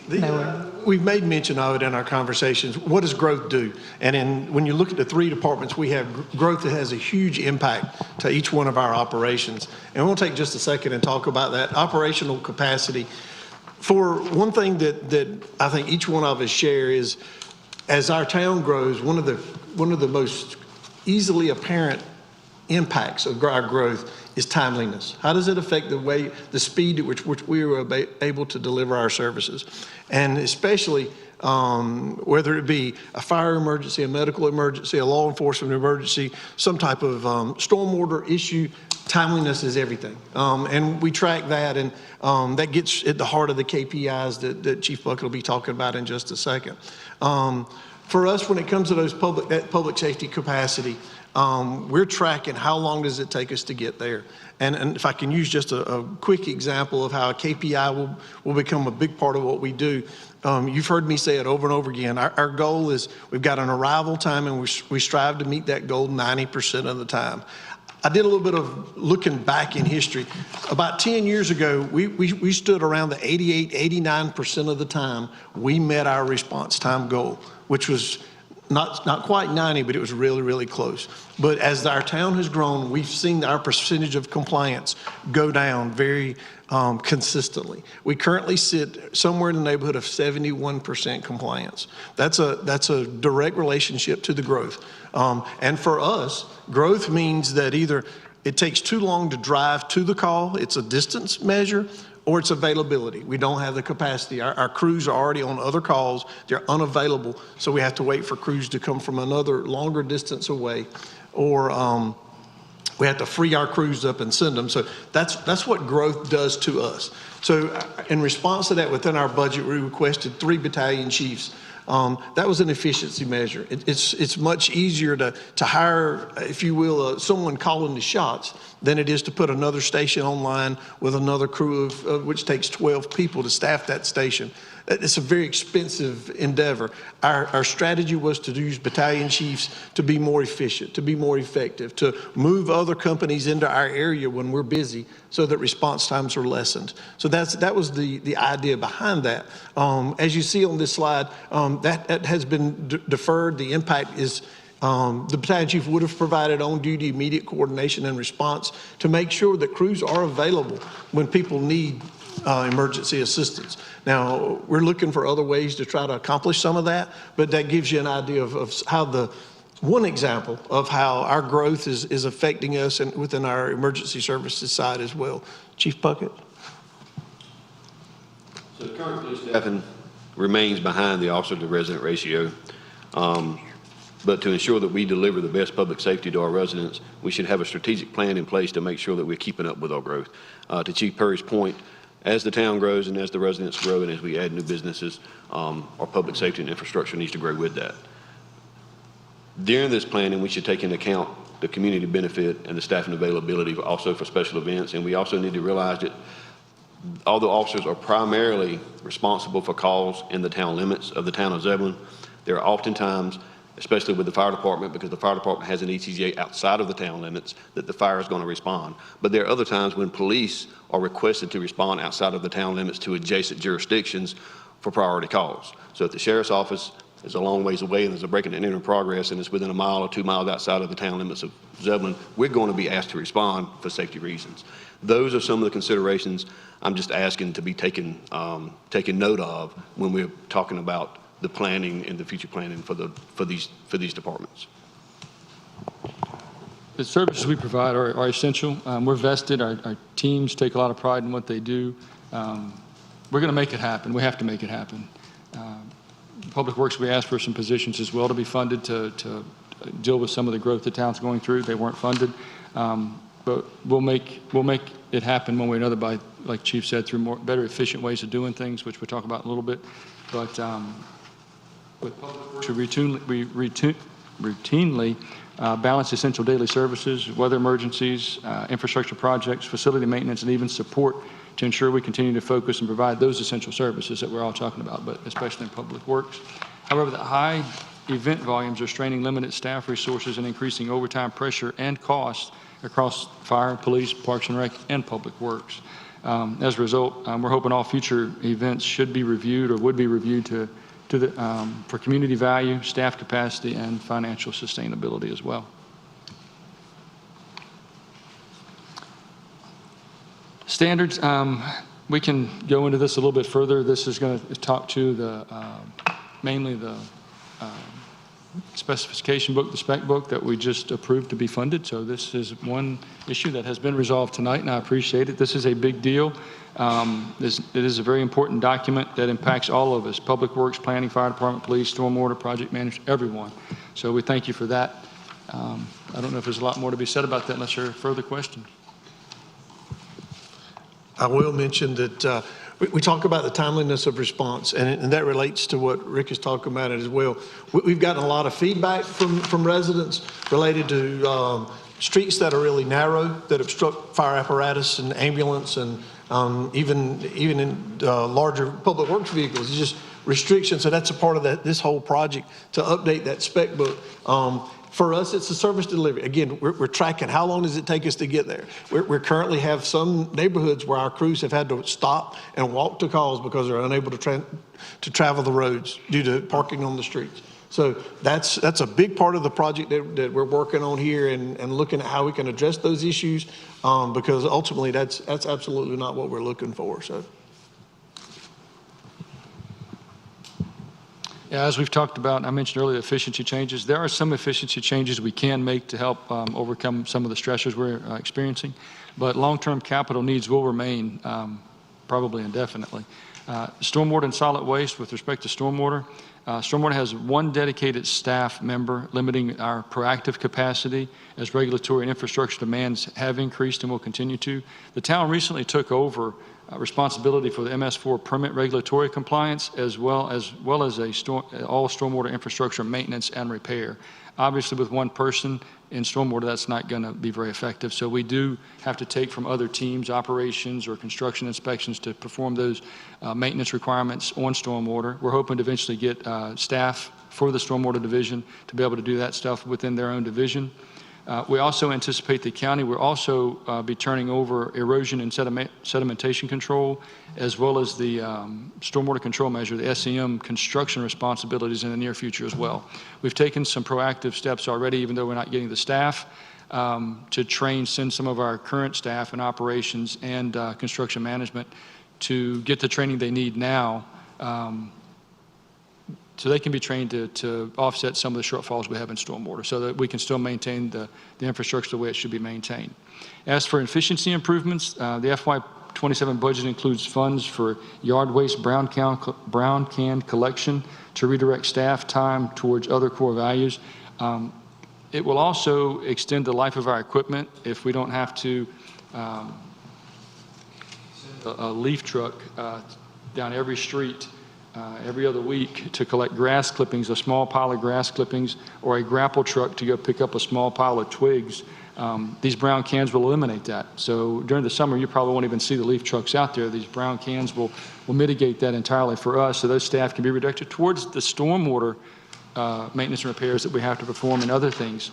that. We've made mention of it in our conversations. What does growth do? And when you look at the 3 departments we have, growth that has a huge impact to each one of our operations. And we'll take just a second and talk about that. Operational capacity. For one thing that I think each one of us share is, as our town grows, one of the most easily apparent impacts of our growth is timeliness. How does it affect the speed at which we were able to deliver our services? And especially whether it be a fire emergency, a medical emergency, a law enforcement emergency, some type of stormwater issue, timeliness is everything. And we track that, and that gets at the heart of the KPIs that Chief Bucket will be talking about in just a second. For us, when it comes to that public safety capacity, we're tracking how long does it take us to get there. And if I can use just a quick example of how a KPI will become a big part of what we do. You've heard me say it over and over again. Our goal is we've got an arrival time, and we strive to meet that goal 90% of the time. I did a little bit of looking back in history. About 10 years ago, we stood around the 88, 89% of the time we met our response time goal, which was not quite 90, but it was really, really close. But as our town has grown, we've seen our percentage of compliance go down very consistently. We currently sit somewhere in the neighborhood of 71% compliance. That's a direct relationship to the growth. And for us, growth means that either it takes too long to drive to the call, it's a distance measure, or it's availability. We don't have the capacity. Our crews are already on other calls. They're unavailable, so we have to wait for crews to come from another longer distance away, or we have to free our crews up and send them. So that's what growth does to us. So in response to that, within our budget, we requested 3 battalion chiefs. That was an efficiency measure. It's much easier to hire, if you will, someone calling the shots than it is to put another station online with another crew of which takes 12 people to staff that station. It's a very expensive endeavor. Our strategy was to use battalion chiefs to be more efficient, to be more effective, to move other companies into our area when we're busy so that response times are lessened. So that was the idea behind that. As you see on this slide, that has been deferred. The impact is the battalion chief would have provided on-duty immediate coordination and response to make sure that crews are available when people need emergency assistance. Now, we're looking for other ways to try to accomplish some of that, but that gives you an idea of how one example of how our growth is affecting us and within our emergency services side as well. Chief Puckett? So the current police staffing remains behind the officer to resident ratio. But to ensure that we deliver the best public safety to our residents, we should have a strategic plan in place to make sure that we're keeping up with our growth. To Chief Perry's point, as the town grows and as the residents grow and as we add new businesses, our public safety and infrastructure needs to grow with that. During this planning, we should take into account the community benefit and the staffing availability also for special events. And we also need to realize that although officers are primarily responsible for calls in the town limits of the town of Zebulon, there are oftentimes, especially with the fire department, because the fire department has an ETJ outside of the town limits, that the fire is going to respond. But there are other times when police are requested to respond outside of the town limits to adjacent jurisdictions for priority calls. So if the sheriff's office is a long ways away and there's a breaking and entering progress and it's within a mile or 2 miles outside of the town limits of Zebulon, we're going to be asked to respond for safety reasons. Those are some of the considerations I'm just asking to be taken note of when we're talking about the planning and the future planning for these departments. The services we provide are essential. We're vested. Our teams take a lot of pride in what they do. We're going to make it happen. We have to make it happen. Public Works, we asked for some positions as well to be funded to deal with some of the growth the town's going through. They weren't funded. But we'll make it happen one way or another by, like Chief said, through better efficient ways of doing things, which we'll talk about in a little bit. But with Public Works, we routinely balance essential daily services, weather emergencies, infrastructure projects, facility maintenance, and even support to ensure we continue to focus and provide those essential services that we're all talking about, but especially in Public Works. However, the high event volumes are straining limited staff resources and increasing overtime pressure and costs across fire, police, parks and rec, and Public Works. As a result, we're hoping all future events should be reviewed or would be reviewed for community value, staff capacity, and financial sustainability as well. Standards, we can go into this a little bit further. This is going to talk to mainly the specification book, the spec book that we just approved to be funded. So this is one issue that has been resolved tonight, and I appreciate it. This is a big deal. It is a very important document that impacts all of us: Public Works, Planning, Fire Department, Police, Stormwater, Project Management, everyone. So we thank you for that. I don't know if there's a lot more to be said about that unless there are further questions. I will mention that we talk about the timeliness of response, and that relates to what Rick is talking about as well. We've gotten a lot of feedback from residents related to streets that are really narrow, that obstruct fire apparatus and ambulance, and even in larger public works vehicles. It's just restrictions. So that's a part of this whole project to update that spec book. For us, it's a service delivery. Again, we're tracking how long does it take us to get there. We currently have some neighborhoods where our crews have had to stop and walk to calls because they're unable to travel the roads due to parking on the streets. So that's a big part of the project that we're working on here, and looking at how we can address those issues, because ultimately that's absolutely not what we're looking for. So. Yeah, as we've talked about, I mentioned earlier, efficiency changes. There are some efficiency changes we can make to help overcome some of the stressors we're experiencing, but long-term capital needs will remain probably indefinitely. Stormwater and solid waste, with respect to stormwater, stormwater has one dedicated staff member, limiting our proactive capacity as regulatory and infrastructure demands have increased and will continue to. The town recently took over responsibility for the MS4 permit regulatory compliance, as well as all stormwater infrastructure maintenance and repair. Obviously, with one person in stormwater, that's not going to be very effective. So we do have to take from other teams, operations or construction inspections, to perform those maintenance requirements on stormwater. We're hoping to eventually get staff for the stormwater division to be able to do that stuff within their own division. We also anticipate the county will also be turning over erosion and sedimentation control, as well as the stormwater control measure, the SEM construction responsibilities, in the near future as well. We've taken some proactive steps already, even though we're not getting the staff, to send some of our current staff in operations and construction management to get the training they need now, so they can be trained to offset some of the shortfalls we have in stormwater, so that we can still maintain the infrastructure the way it should be maintained. As for efficiency improvements, the FY27 budget includes funds for yard waste brown can collection to redirect staff time towards other core values. It will also extend the life of our equipment if we don't have to send a leaf truck down every street every other week to collect grass clippings, a small pile of grass clippings, or a grapple truck to go pick up a small pile of twigs. These brown cans will eliminate that. So during the summer, you probably won't even see the leaf trucks out there. These brown cans will mitigate that entirely for us, so those staff can be redirected towards the stormwater maintenance and repairs that we have to perform and other things.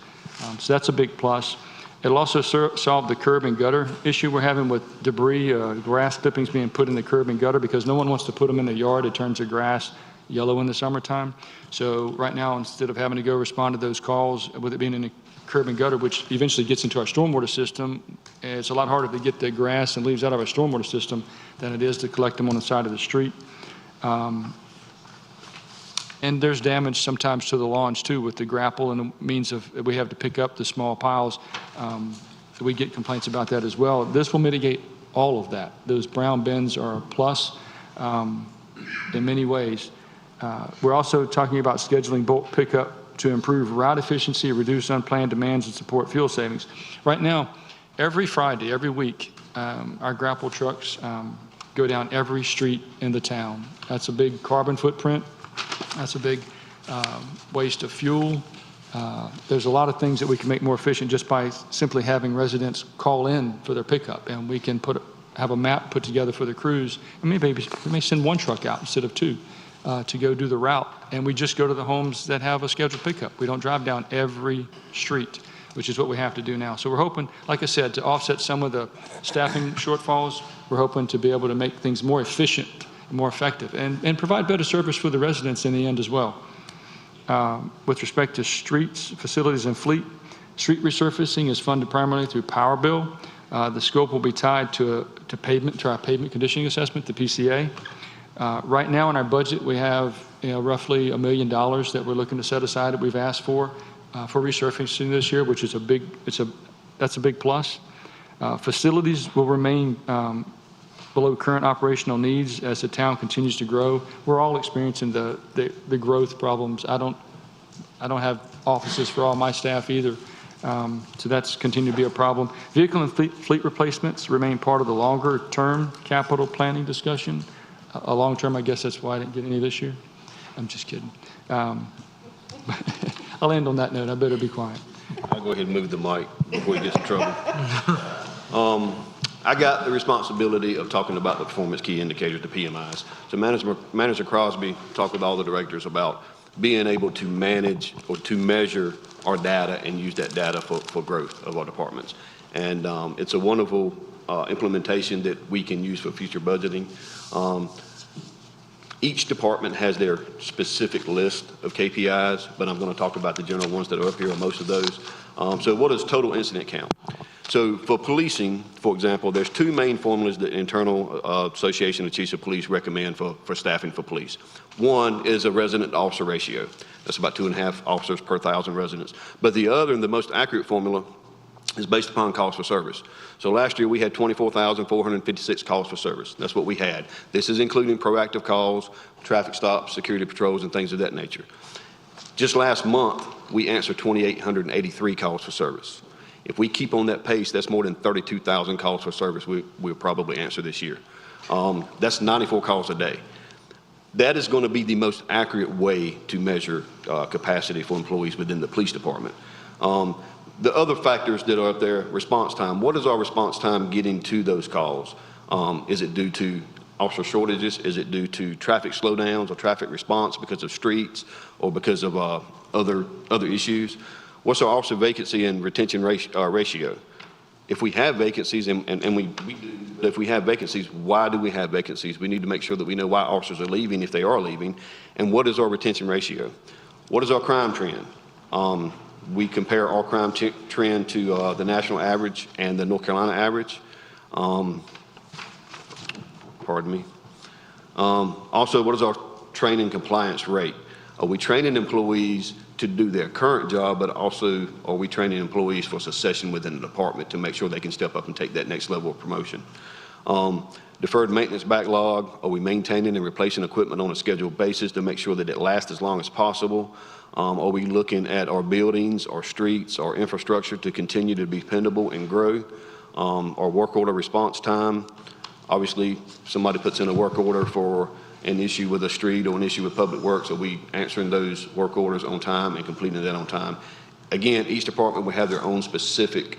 So that's a big plus. It'll also solve the curb and gutter issue we're having with debris, grass clippings being put in the curb and gutter, because no one wants to put them in the yard. It turns the grass yellow in the summertime. So right now, instead of having to go respond to those calls, with it being in the curb and gutter, which eventually gets into our stormwater system, it's a lot harder to get the grass and leaves out of our stormwater system than it is to collect them on the side of the street. And there's damage sometimes to the lawns too, with the grapple and the means of we have to pick up the small piles. We get complaints about that as well. This will mitigate all of that. Those brown bins are a plus in many ways. We're also talking about scheduling bulk pickup to improve route efficiency, reduce unplanned demands, and support fuel savings. Right now, every Friday, every week, our grapple trucks go down every street in the town. That's a big carbon footprint. That's a big waste of fuel. There's a lot of things that we can make more efficient just by simply having residents call in for their pickup, and we can have a map put together for the crews. And maybe we may send one truck out instead of two to go do the route, and we just go to the homes that have a scheduled pickup. We don't drive down every street, which is what we have to do now. So we're hoping, like I said, to offset some of the staffing shortfalls. We're hoping to be able to make things more efficient, more effective, and provide better service for the residents in the end as well. With respect to streets, facilities, and fleet, street resurfacing is funded primarily through power bill. The scope will be tied to our pavement conditioning assessment, the PCA. Right now in our budget, we have roughly $1 million that we're looking to set aside that we've asked for resurfacing this year, which is that's a big plus. Facilities will remain below current operational needs as the town continues to grow. We're all experiencing the growth problems. I don't have offices for all my staff either, so that's continued to be a problem. Vehicle and fleet replacements remain part of the longer-term capital planning discussion. A long-term, I guess that's why I didn't get any this year. I'm just kidding. I'll end on that note. I better be quiet. I'll go ahead and move the mic before he gets in trouble. I got the responsibility of talking about the performance key indicators, the PMIs. So Manager Crosby talked with all the directors about being able to manage or to measure our data and use that data for growth of our departments. And it's a wonderful implementation that we can use for future budgeting. Each department has their specific list of KPIs, but I'm going to talk about the general ones that are up here on most of those. So what is total incident count? So for policing, for example, there's two main formulas that Internal Association of Chiefs of Police recommend for staffing for police. One is a resident-to-officer ratio. That's about 2.5 officers per 1,000 residents. But the other and the most accurate formula is based upon calls for service. So last year we had 24,456 calls for service. That's what we had. This is including proactive calls, traffic stops, security patrols, and things of that nature. Just last month, we answered 2,883 calls for service. If we keep on that pace, that's more than 32,000 calls for service we'll probably answer this year. That's 94 calls a day. That is going to be the most accurate way to measure capacity for employees within the police department. The other factors that are up there, response time. What is our response time getting to those calls? Is it due to officer shortages? Is it due to traffic slowdowns or traffic response because of streets or because of other issues? What's our officer vacancy and retention ratio? If we have vacancies, and we do, but if we have vacancies, why do we have vacancies? We need to make sure that we know why officers are leaving if they are leaving, and what is our retention ratio? What is our crime trend? We compare our crime trend to the national average and the North Carolina average. Pardon me. Also, what is our training compliance rate? Are we training employees to do their current job, but also are we training employees for succession within the department to make sure they can step up and take that next level of promotion? Deferred maintenance backlog, are we maintaining and replacing equipment on a scheduled basis to make sure that it lasts as long as possible? Are we looking at our buildings, our streets, our infrastructure to continue to be dependable and grow? Our work order response time, obviously somebody puts in a work order for an issue with a street or an issue with public works, are we answering those work orders on time and completing that on time? Again, each department will have their own specific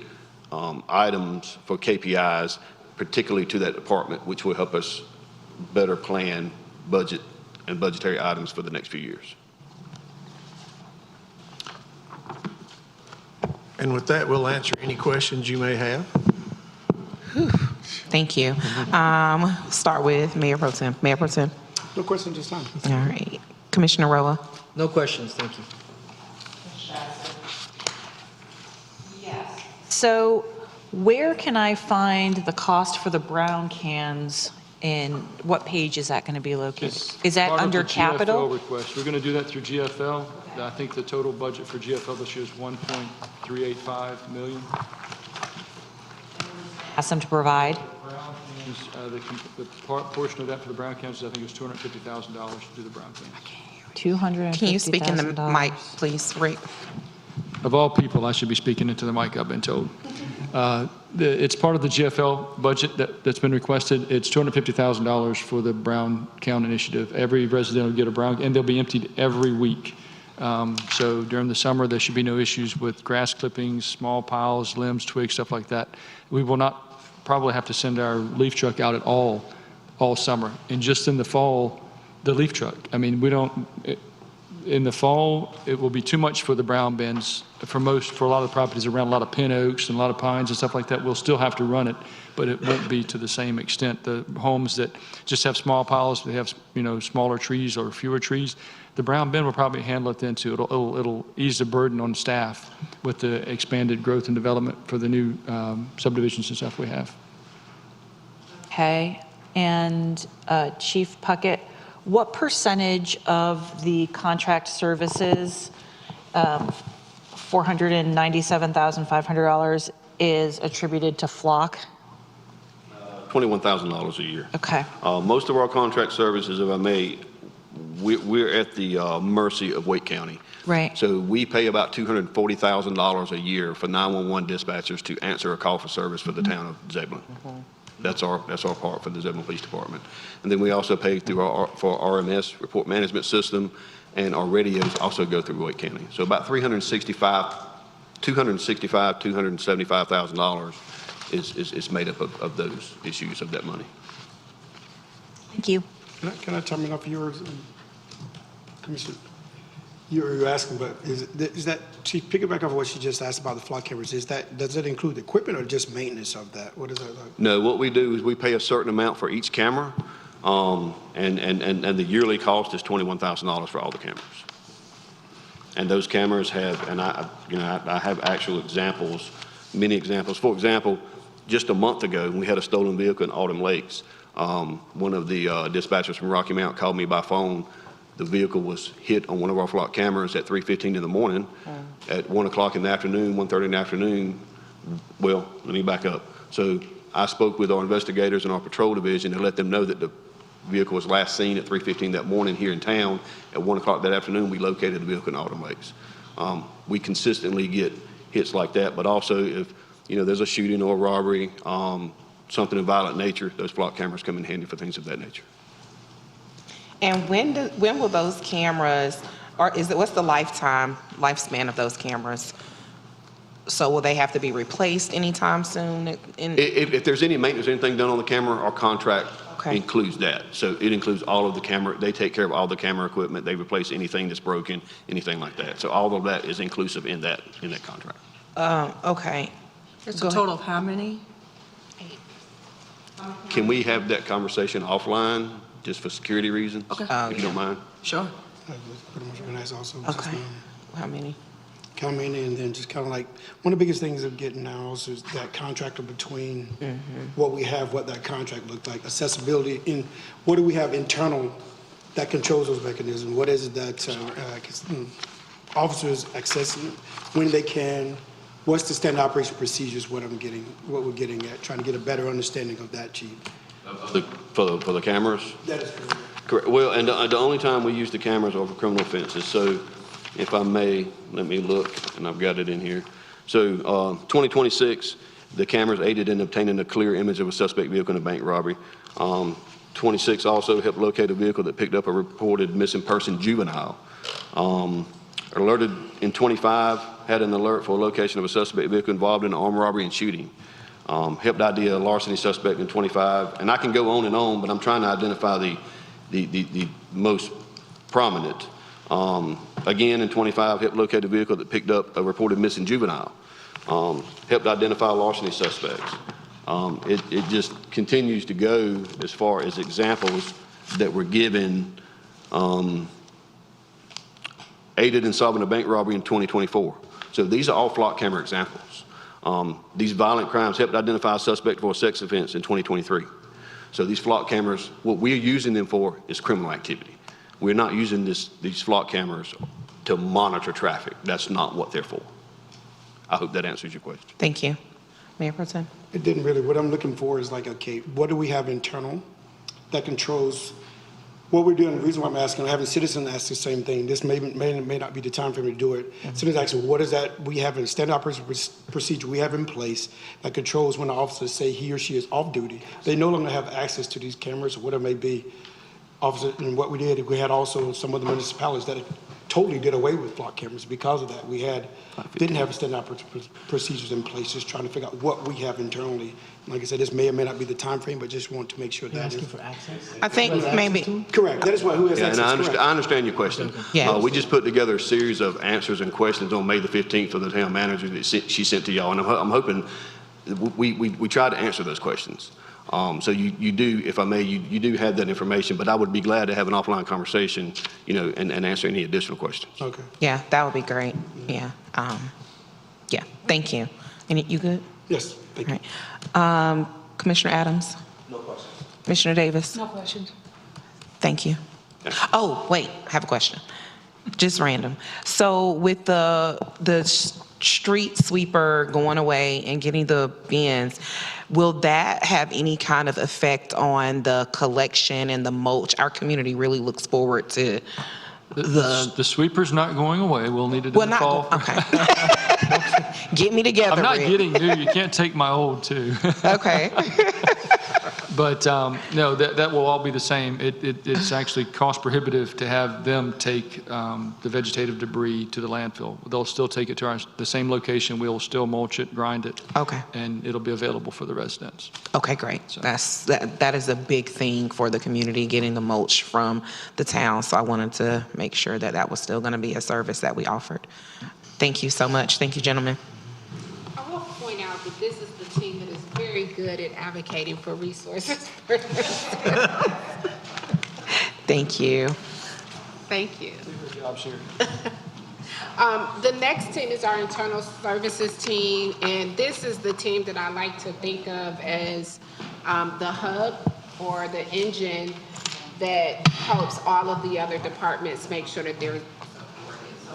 items for KPIs, particularly to that department, which will help us better plan budget and budgetary items for the next few years. And with that, we'll answer any questions you may have. Thank you. Start with Mayor Pro Tem. Mayor Pro Tem. No questions this time. All right. Commissioner Roa. No questions, thank you. So where can I find the cost for the brown cans, and what page is that going to be located? Is that Part of under the capital? GFL request. We're going to do that through GFL. I think the total budget for GFL this year is $1.385 million. Ask them to provide? The portion of that for the brown cans, I think it was $250,000 to do the brown cans. $250,000. Can you speak in the mic, please, Rick? Of all people, I should be speaking into the mic, I've been told. It's part of the GFL budget that's been requested. It's $250,000 for the brown count initiative. Every resident will get a brown, and they'll be emptied every week. So during the summer, there should be no issues with grass clippings, small piles, limbs, twigs, stuff like that. We will not probably have to send our leaf truck out at all summer. And just in the fall, the leaf truck. I mean, in the fall, it will be too much for the brown bins. For a lot of the properties around a lot of pin oaks and a lot of pines and stuff like that, we'll still have to run it, but it won't be to the same extent. The homes that just have small piles, they have smaller trees or fewer trees, the brown bin will probably handle it then too. It'll ease the burden on staff with the expanded growth and development for the new subdivisions and stuff we have. Okay. And Chief Puckett, What percentage of the contract services, $497,500, is attributed to flock? $21,000 a year. Okay. Most of our contract services, if I may, we're at the mercy of Wake County. Right. So we pay about $240,000 a year for 911 dispatchers to answer a call for service for the town of Zebulon. That's our part for the Zebulon Police Department. And then we also pay through for our RMS, report management system, and our radios also go through Wake County. So about $275,000 is made up of those issues of that money. Thank you. Can I chime in off yours, Commissioner? You're asking, but is that, she piggyback off of what she just asked about the flock cameras, does it include equipment or just maintenance of that? What is that like? No, what we do is we pay a certain amount for each camera, and the yearly cost is $21,000 for all the cameras. And those cameras have, and I have actual examples, many examples. For example, just a month ago, we had a stolen vehicle in Autumn Lakes. One of the dispatchers from Rocky Mount called me by phone. The vehicle was hit on one of our flock cameras at 3:15 in the morning. At 1 o'clock in the afternoon, 1:30 in the afternoon. Well, let me back up. So I spoke with our investigators and our patrol division and let them know that the vehicle was last seen at 3:15 that morning here in town. At 1 o'clock that afternoon, we located the vehicle in Autumn Lakes. We consistently get hits like that, but also if there's a shooting or a robbery, something of violent nature, those flock cameras come in handy for things of that nature. And when will those cameras, or what's the lifespan of those cameras? So will they have to be replaced anytime soon? If there's any maintenance or anything done on the camera, our contract includes that. So it includes all of the camera. They take care of all the camera equipment. They replace anything that's broken, anything like that. So all of that is inclusive in that contract. Okay. It's a total of how many? Can we have that conversation offline, just for security reasons? Okay. If you don't mind. Sure. Pretty much organized also. Okay. How many? How many, and then just kind of like, one of the biggest things of getting now also is that contractor between what we have, what that contract looked like, accessibility, and what do we have internal that controls those mechanisms? What is it that officers accessing when they can? What's the standard operation procedures? What we're getting at, trying to get a better understanding of that, Chief. For the cameras? That is correct. Correct. Well, and the only time we use the cameras are for criminal offenses. So if I may, let me look, and I've got it in here. So 2026, the cameras aided in obtaining a clear image of a suspect vehicle in a bank robbery. 26 also helped locate a vehicle that picked up a reported missing person juvenile. Alerted in 25, had an alert for a location of a suspect vehicle involved in an armed robbery and shooting. Helped ID a larceny suspect in 25. And I can go on and on, but I'm trying to identify the most prominent. Again, in 25, helped locate a vehicle that picked up a reported missing juvenile. Helped identify larceny suspects. It just continues to go as far as examples that were given. Aided in solving a bank robbery in 2024. So these are all flock camera examples. These violent crimes helped identify a suspect for a sex offense in 2023. So these flock cameras, what we're using them for is criminal activity. We're not using these flock cameras to monitor traffic. That's not what they're for. I hope that answers your question. Thank you. Mayor Pro Tem. It didn't really. What I'm looking for is like, okay, what do we have internal that controls what we're doing? The reason why I'm asking, I'm having citizens ask the same thing. This may not be the time for me to do it. Citizens asking, what is that we have in standard operation procedure we have in place that controls when the officers say he or she is off duty. They no longer have access to these cameras or whatever it may be. Officer, and what we did, we had also some other municipalities that totally did away with flock cameras because of that. We didn't have standard operation procedures in place, just trying to figure out what we have internally. Like I said, this may or may not be the time frame, but just want to make sure that is for access. I think maybe. Correct. That is why who has Yeah, access. and I understand your question. Yeah. We just put together a series of answers and questions on May the 15th for the town manager that she sent to y'all, and I'm hoping we try to answer those questions. So you do, if I may, you do have that information, but I would be glad to have an offline conversation, and answer any additional questions. Okay. Yeah, that would be great. Yeah. Yeah. Thank you. And you good? Yes. Thank you. All right. Commissioner Adams? No questions. Commissioner Davis? No questions. Thank you. Oh, wait, I have a question. Just random. So with the street sweeper going away and getting the bins, will that have any kind of effect on the collection and the mulch? Our community really looks forward to The sweeper's not going away. We'll need it in well, the not fall. okay. Get me together. I'm not Rick. getting new. You can't take my old, too. Okay. But no, that will all be the same. It's actually cost prohibitive to have them take the vegetative debris to the landfill. They'll still take it to the same location. We'll still mulch it, grind it. Okay. And it'll be available for the residents. Okay, great. That is a big thing for the community, getting the mulch from the town. So I wanted to make sure that that was still going to be a service that we offered. Thank you so much. Thank you, gentlemen. I will point out that this is the team that is very good at advocating for resources. Thank you. Thank you. Good job, Sherry. The next team is our internal services team, and this is the team that I like to think of as the hub or the engine that helps all of the other departments make sure that they're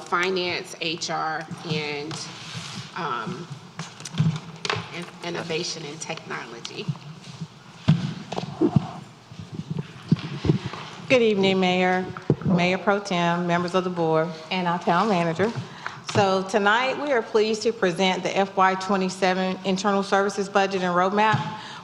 finance, HR, and innovation and technology. Good evening, Mayor, Mayor Pro Tem, members of the board, and our town manager. So tonight, we are pleased to present the FY27 Internal Services Budget and Roadmap.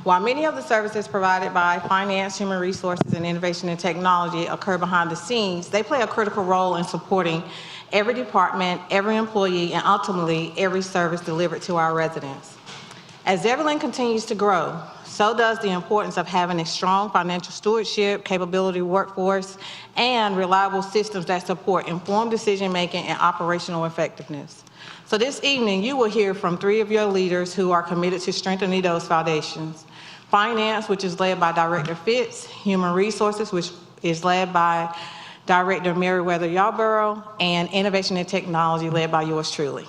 While many of the services provided by Finance, Human Resources, and Innovation and Technology occur behind the scenes, they play a critical role in supporting every department, every employee, and ultimately every service delivered to our residents. As Zebulon continues to grow, so does the importance of having a strong financial stewardship, capability workforce, and reliable systems that support informed decision-making and operational effectiveness. So this evening, you will hear from 3 of your leaders who are committed to strengthening those foundations. Finance, which is led by Director Fitz, Human Resources, which is led by Director Meriwether Yarborough, and Innovation and Technology led by yours truly.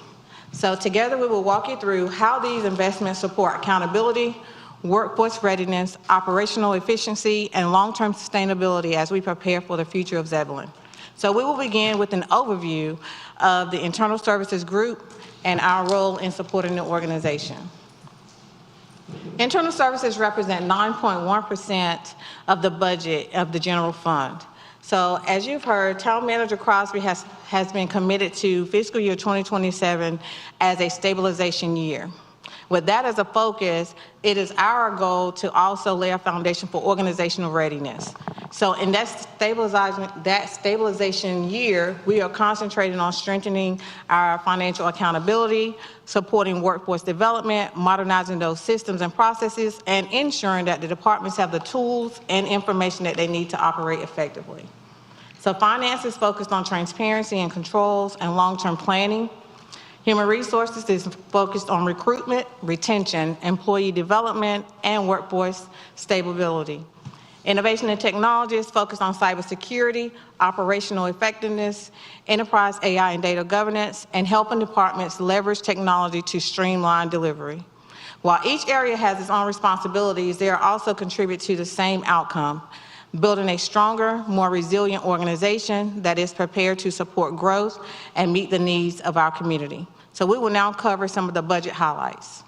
So together we will walk you through how these investments support accountability, workforce readiness, operational efficiency, and long-term sustainability as we prepare for the future of Zebulon. So we will begin with an overview of the Internal Services Group and our role in supporting the organization. Internal Services represent 9.1% of the budget of the general fund. So as you've heard, Town Manager Crosby has been committed to fiscal year 2027 as a stabilization year. With that as a focus, it is our goal to also lay a foundation for organizational readiness. So in that stabilization year, we are concentrating on strengthening our financial accountability, supporting workforce development, modernizing those systems and processes, and ensuring that the departments have the tools and information that they need to operate effectively. So finance is focused on transparency and controls and long-term planning. Human Resources is focused on recruitment, retention, employee development, and workforce stability. Innovation and Technology is focused on cybersecurity, operational effectiveness, enterprise AI and data governance, and helping departments leverage technology to streamline delivery. While each area has its own responsibilities, they are also contribute to the same outcome, building a stronger, more resilient organization that is prepared to support growth and meet the needs of our community. So we will now cover some of the budget highlights.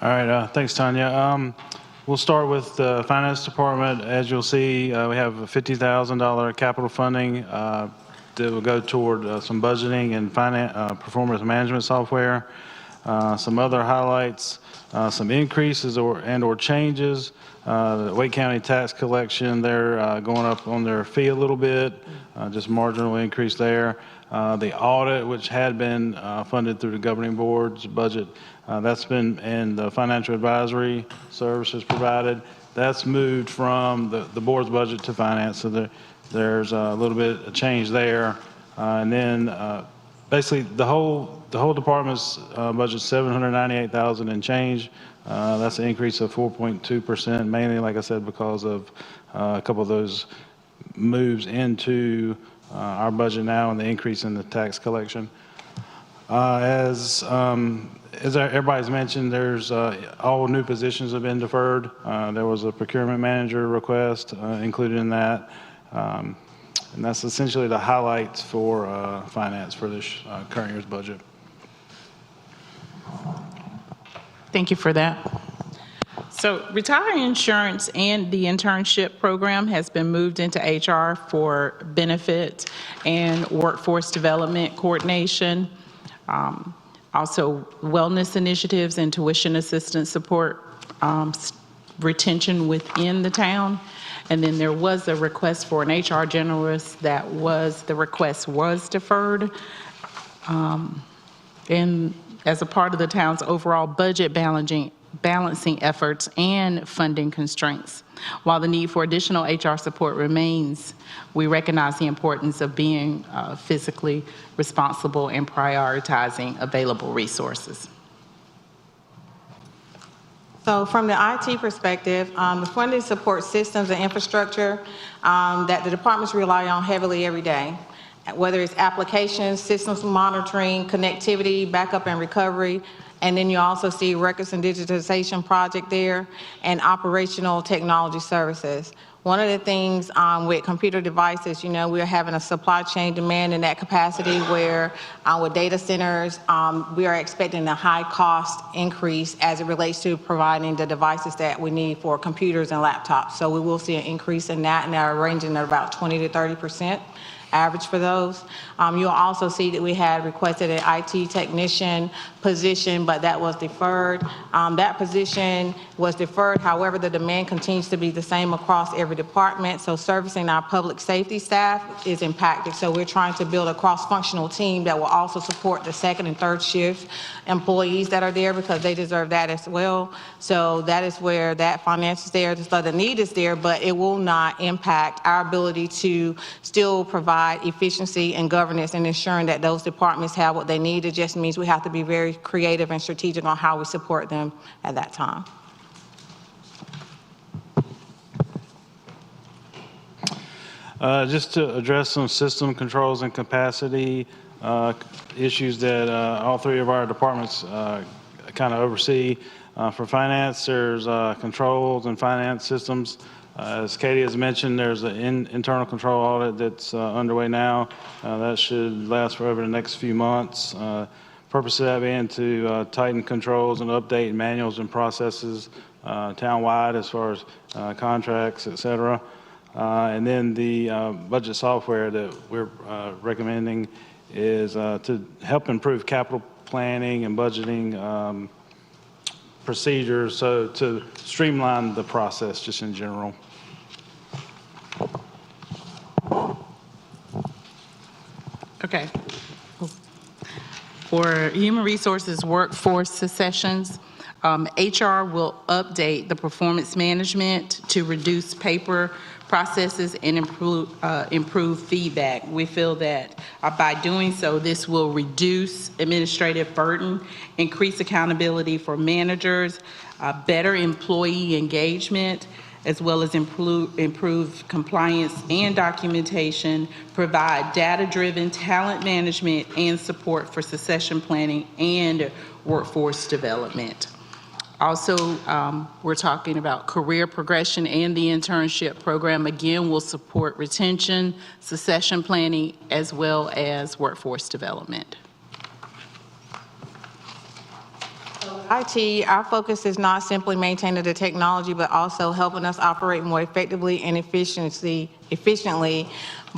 All right, thanks, Tanya. We'll start with the Finance Department. As you'll see, we have a $50,000 capital funding that will go toward some budgeting and performance management software. Some other highlights, some increases or changes. The Wake County tax collection, they're going up on their fee a little bit, just marginal increase there. The audit, which had been funded through the governing board's budget, that's been, and the financial advisory services provided, that's moved from the board's budget to finance, so there's a little bit of change there. And then basically the whole department's budget $798,000 and change. That's an increase of 4.2%, mainly, like I said, because of a couple of those moves into our budget now and the increase in the tax collection. As everybody's mentioned, there's all new positions have been deferred. There was a procurement manager request included in that. And that's essentially the highlights for finance for this current year's budget. Thank you for that. So retiree insurance and the internship program has been moved into HR for benefit and workforce development coordination. Also wellness initiatives and tuition assistance support, retention within the town. And then there was a request for an HR generalist the request was deferred. And as a part of the town's overall budget balancing efforts and funding constraints. While the need for additional HR support remains, we recognize the importance of being fiscally responsible and prioritizing available resources. So from the IT perspective, the funding supports systems and infrastructure that the departments rely on heavily every day, whether it's applications, systems monitoring, connectivity, backup and recovery, and then you also see records and digitization project there and operational technology services. One of the things with computer devices, we are having a supply chain demand in that capacity where with data centers, we are expecting a high cost increase as it relates to providing the devices that we need for computers and laptops. So we will see an increase in that, and they're ranging at about 20 to 30% average for those. You'll also see that we had requested an IT technician position, but that was deferred. That position was deferred. However, the demand continues to be the same across every department. So servicing our public safety staff is impacted. So we're trying to build a cross-functional team that will also support the second and third shift employees that are there because they deserve that as well. So that is where that finance is there. So the need is there, but it will not impact our ability to still provide efficiency and governance and ensuring that those departments have what they need. It just means we have to be very creative and strategic on how we support them at that time. Just to address some system controls and capacity issues that all three of our departments kind of oversee. For finance, there's controls and finance systems. As Katie has mentioned, there's an internal control audit that's underway now. That should last for over the next few months. Purpose of that being to tighten controls and update manuals and processes town-wide as far as contracts, et cetera. And then the budget software that we're recommending is to help improve capital planning and budgeting procedures, so to streamline the process just in general. Okay. For human resources workforce successions, HR will update the performance management to reduce paper processes and improve feedback. We feel that by doing so, this will reduce administrative burden, increase accountability for managers, better employee engagement, as well as improve compliance and documentation, provide data-driven talent management and support for succession planning and workforce development. Also, we're talking about career progression, and the internship program, again, will support retention, succession planning, as well as workforce development. IT, our focus is not simply maintaining the technology, but also helping us operate more effectively and efficiently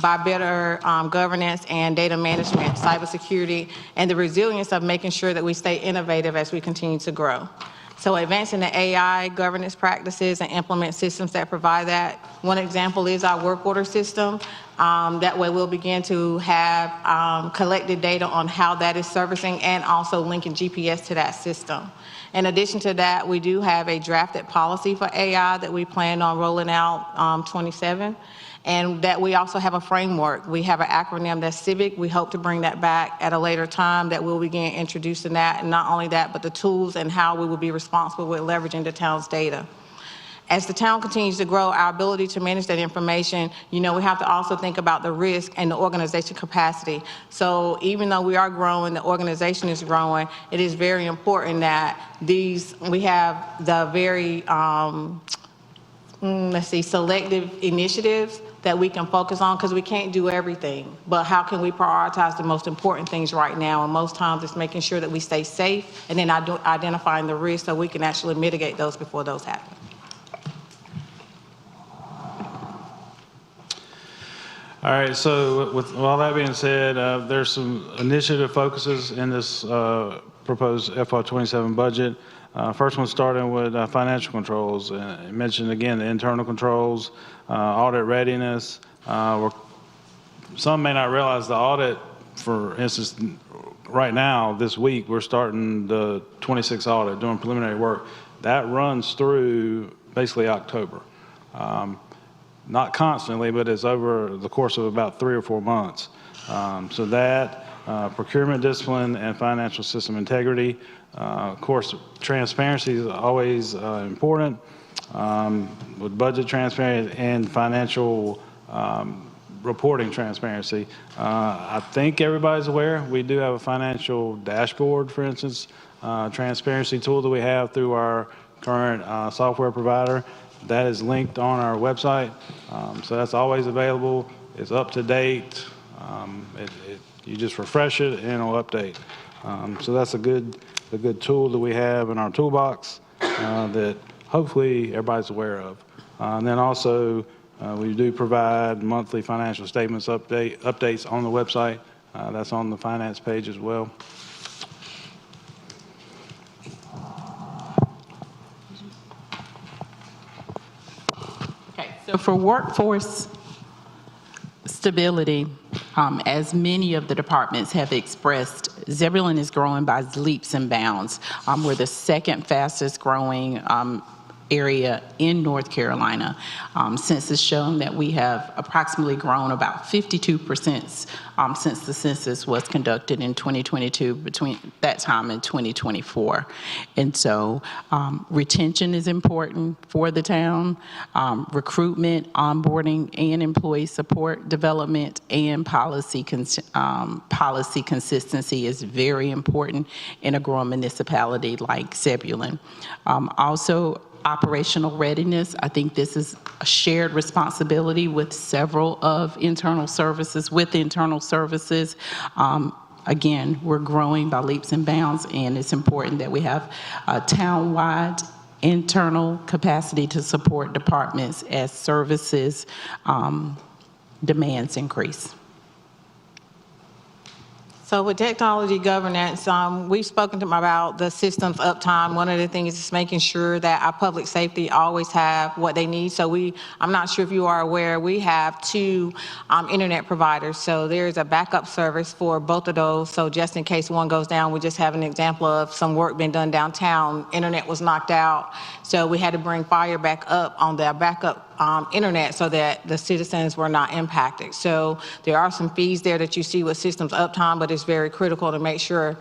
by better governance and data management, cybersecurity, and the resilience of making sure that we stay innovative as we continue to grow. So advancing the AI governance practices and implement systems that provide that. One example is our work order system. That way we'll begin to have collected data on how that is servicing and also linking GPS to that system. In addition to that, we do have a drafted policy for AI that we plan on rolling out 27. And that we also have a framework. We have an acronym that's CIVIC. We hope to bring that back at a later time, that we'll begin introducing that. And not only that, but the tools and how we will be responsible with leveraging the town's data. as the town continues to grow, our ability to manage that information, we have to also think about the risk and the organization capacity. So even though we are growing, the organization is growing, it is very important that we have the very, selective initiatives that we can focus on, because we can't do everything. But how can we prioritize the most important things right now? And most times it's making sure that we stay safe and then identifying the risks so we can actually mitigate those before those happen. All right, so with all that being said, there's some initiative focuses in this proposed FY27 budget. First one starting with financial controls. I mentioned again the internal controls, audit readiness. Some may not realize the audit, for instance, right now, this week, we're starting the 26 audit, doing preliminary work. That runs through basically October. Not constantly, but it's over the course of about 3 or 4 months. So that, procurement discipline and financial system integrity. Of course, transparency is always important with budget transparency and financial reporting transparency. I think everybody's aware we do have a financial dashboard, for instance, transparency tool that we have through our current software provider. That is linked on our website, so that's always available. It's up to date. You just refresh it and it'll update. So that's a good tool that we have in our toolbox that hopefully everybody's aware of. And then also we do provide monthly financial statements updates on the website. That's on the finance page as well. So for workforce stability, as many of the departments have expressed, Zebulon is growing by leaps and bounds. We're the second fastest growing area in North Carolina. Census shown that we have approximately grown about 52% since the census was conducted in 2022, between that time and 2024. And so retention is important for the town. Recruitment, onboarding, and employee support development and policy consistency is very important in a growing municipality like Zebulon. Also, operational readiness. I think this is a shared responsibility with several of internal services. Again, we're growing by leaps and bounds, and it's important that we have a town-wide internal capacity to support departments as services demands increase. So with technology governance, we've spoken to them about the systems uptime. One of the things is making sure that our public safety always have what they need. So I'm not sure if you are aware, we have 2 internet providers. So there's a backup service for both of those. So just in case one goes down, we just have an example of some work being done downtown. Internet was knocked out. So we had to bring fire back up on their backup internet so that the citizens were not impacted. So there are some fees there that you see with systems uptime, but it's very critical to make sure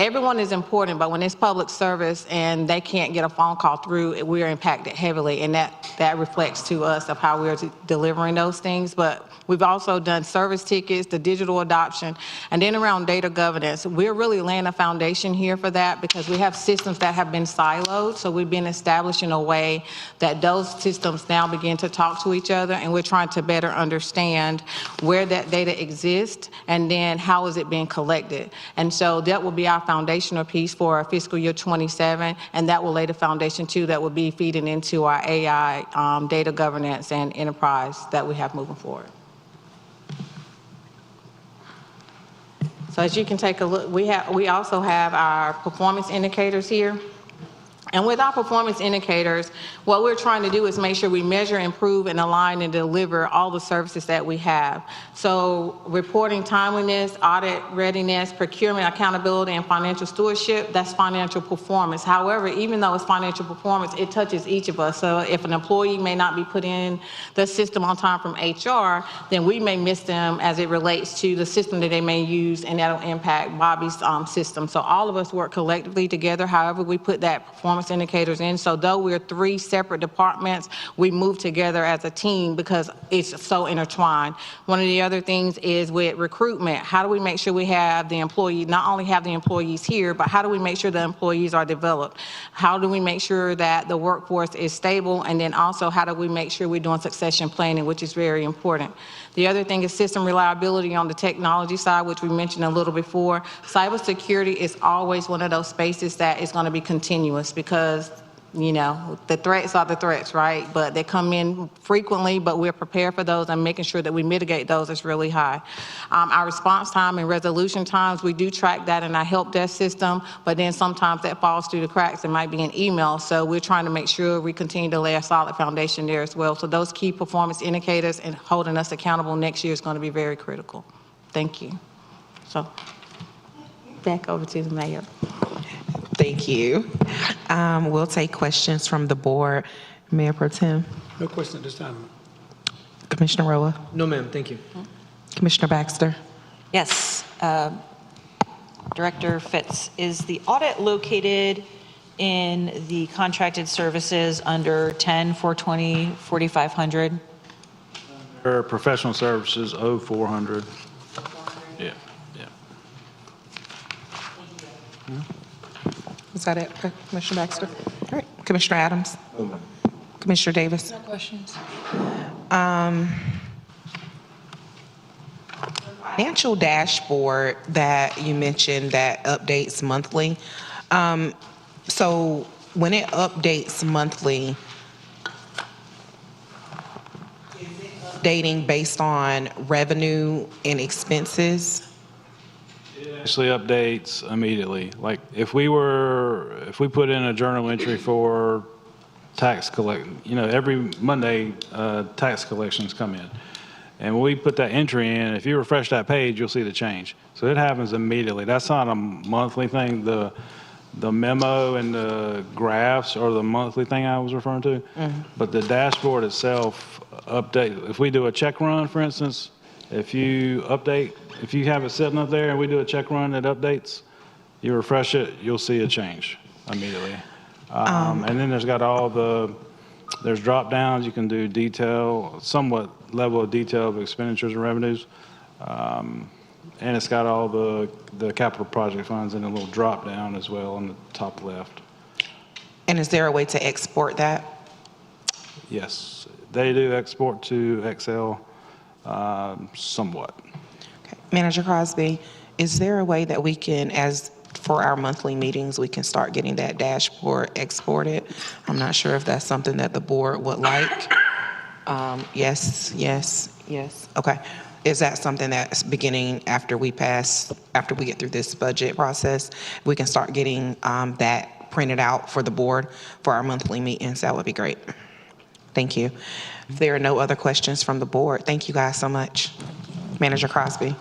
everyone is important, but when it's public service and they can't get a phone call through, we're impacted heavily, and that reflects to us of how we're delivering those things. But we've also done service tickets, the digital adoption, and then around data governance. We're really laying a foundation here for that because we have systems that have been siloed, so we've been establishing a way that those systems now begin to talk to each other, and we're trying to better understand where that data exists and then how is it being collected. And so that will be our foundational piece for our fiscal year 27, and that will lay the foundation too that will be feeding into our AI data governance and enterprise that we have moving forward. So as you can take a look, we also have our performance indicators here. And with our performance indicators, what we're trying to do is make sure we measure, improve, and align and deliver all the services that we have. So reporting timeliness, audit readiness, procurement, accountability, and financial stewardship, that's financial performance. However, even though it's financial performance, it touches each of us. So if an employee may not be put in the system on time from HR, then we may miss them as it relates to the system that they may use, and that'll impact Bobby's system. So all of us work collectively together. However, we put that performance performance indicators in. So though we're 3 separate departments, we move together as a team because it's so intertwined. One of the other things is with recruitment. How do we make sure we have the employee, not only have the employees here, but how do we make sure the employees are developed? How do we make sure that the workforce is stable? And then also, how do we make sure we're doing succession planning, which is very important. The other thing is system reliability on the technology side, which we mentioned a little before. Cybersecurity is always one of those spaces that is going to be continuous because, you know, the threats are the threats, right? But they come in frequently, but we're prepared for those and making sure that we mitigate those is really high. Our response time and resolution times, we do track that in our help desk system, but then sometimes that falls through the cracks. It might be an email. So we're trying to make sure we continue to lay a solid foundation there as well. So those key performance indicators and holding us accountable next year is going to be very critical. Thank you. So back over to the mayor. Thank you. We'll take questions from the board. Mayor Pro Tem. No question at this time. Commissioner Roa. No, ma'am, thank you. Commissioner Baxter. Yes. Director Fitz, is the audit located in the contracted services under 10-420, 4500? Or professional services, 0400. Yeah, yeah. Is that it, Commissioner Baxter? All right, Commissioner Adams. Commissioner Davis. No questions. Financial dashboard that you mentioned that updates monthly. So when it updates monthly, is it updating based on revenue and expenses? Actually updates immediately. Like if we put in a journal entry for tax collect, you know, every Monday tax collections come in. And when we put that entry in, if you refresh that page, you'll see the change. So it happens immediately. That's not a monthly thing. The memo and the graphs are the monthly thing I was referring to. Mm-hmm. But the dashboard itself update. If we do a check run, for instance, if you have it sitting up there and we do a check run that updates, you refresh it, you'll see a change immediately. And then there's drop downs. You can do detail, somewhat level of detail of expenditures and revenues. And it's got all the capital project funds in a little drop down as well on the top left. And is there a way to export that? Yes, they do export to Excel somewhat. Okay. Manager Crosby, is there a way that we can, as for our monthly meetings, we can start getting that dashboard exported? I'm not sure if that's something that the board would like. Yes. Okay. Is that something that's beginning after we get through this budget process? We can start getting that printed out for the board for our monthly meetings. That would be great. Thank you. If there are no other questions from the board, thank you guys so much. Manager Crosby.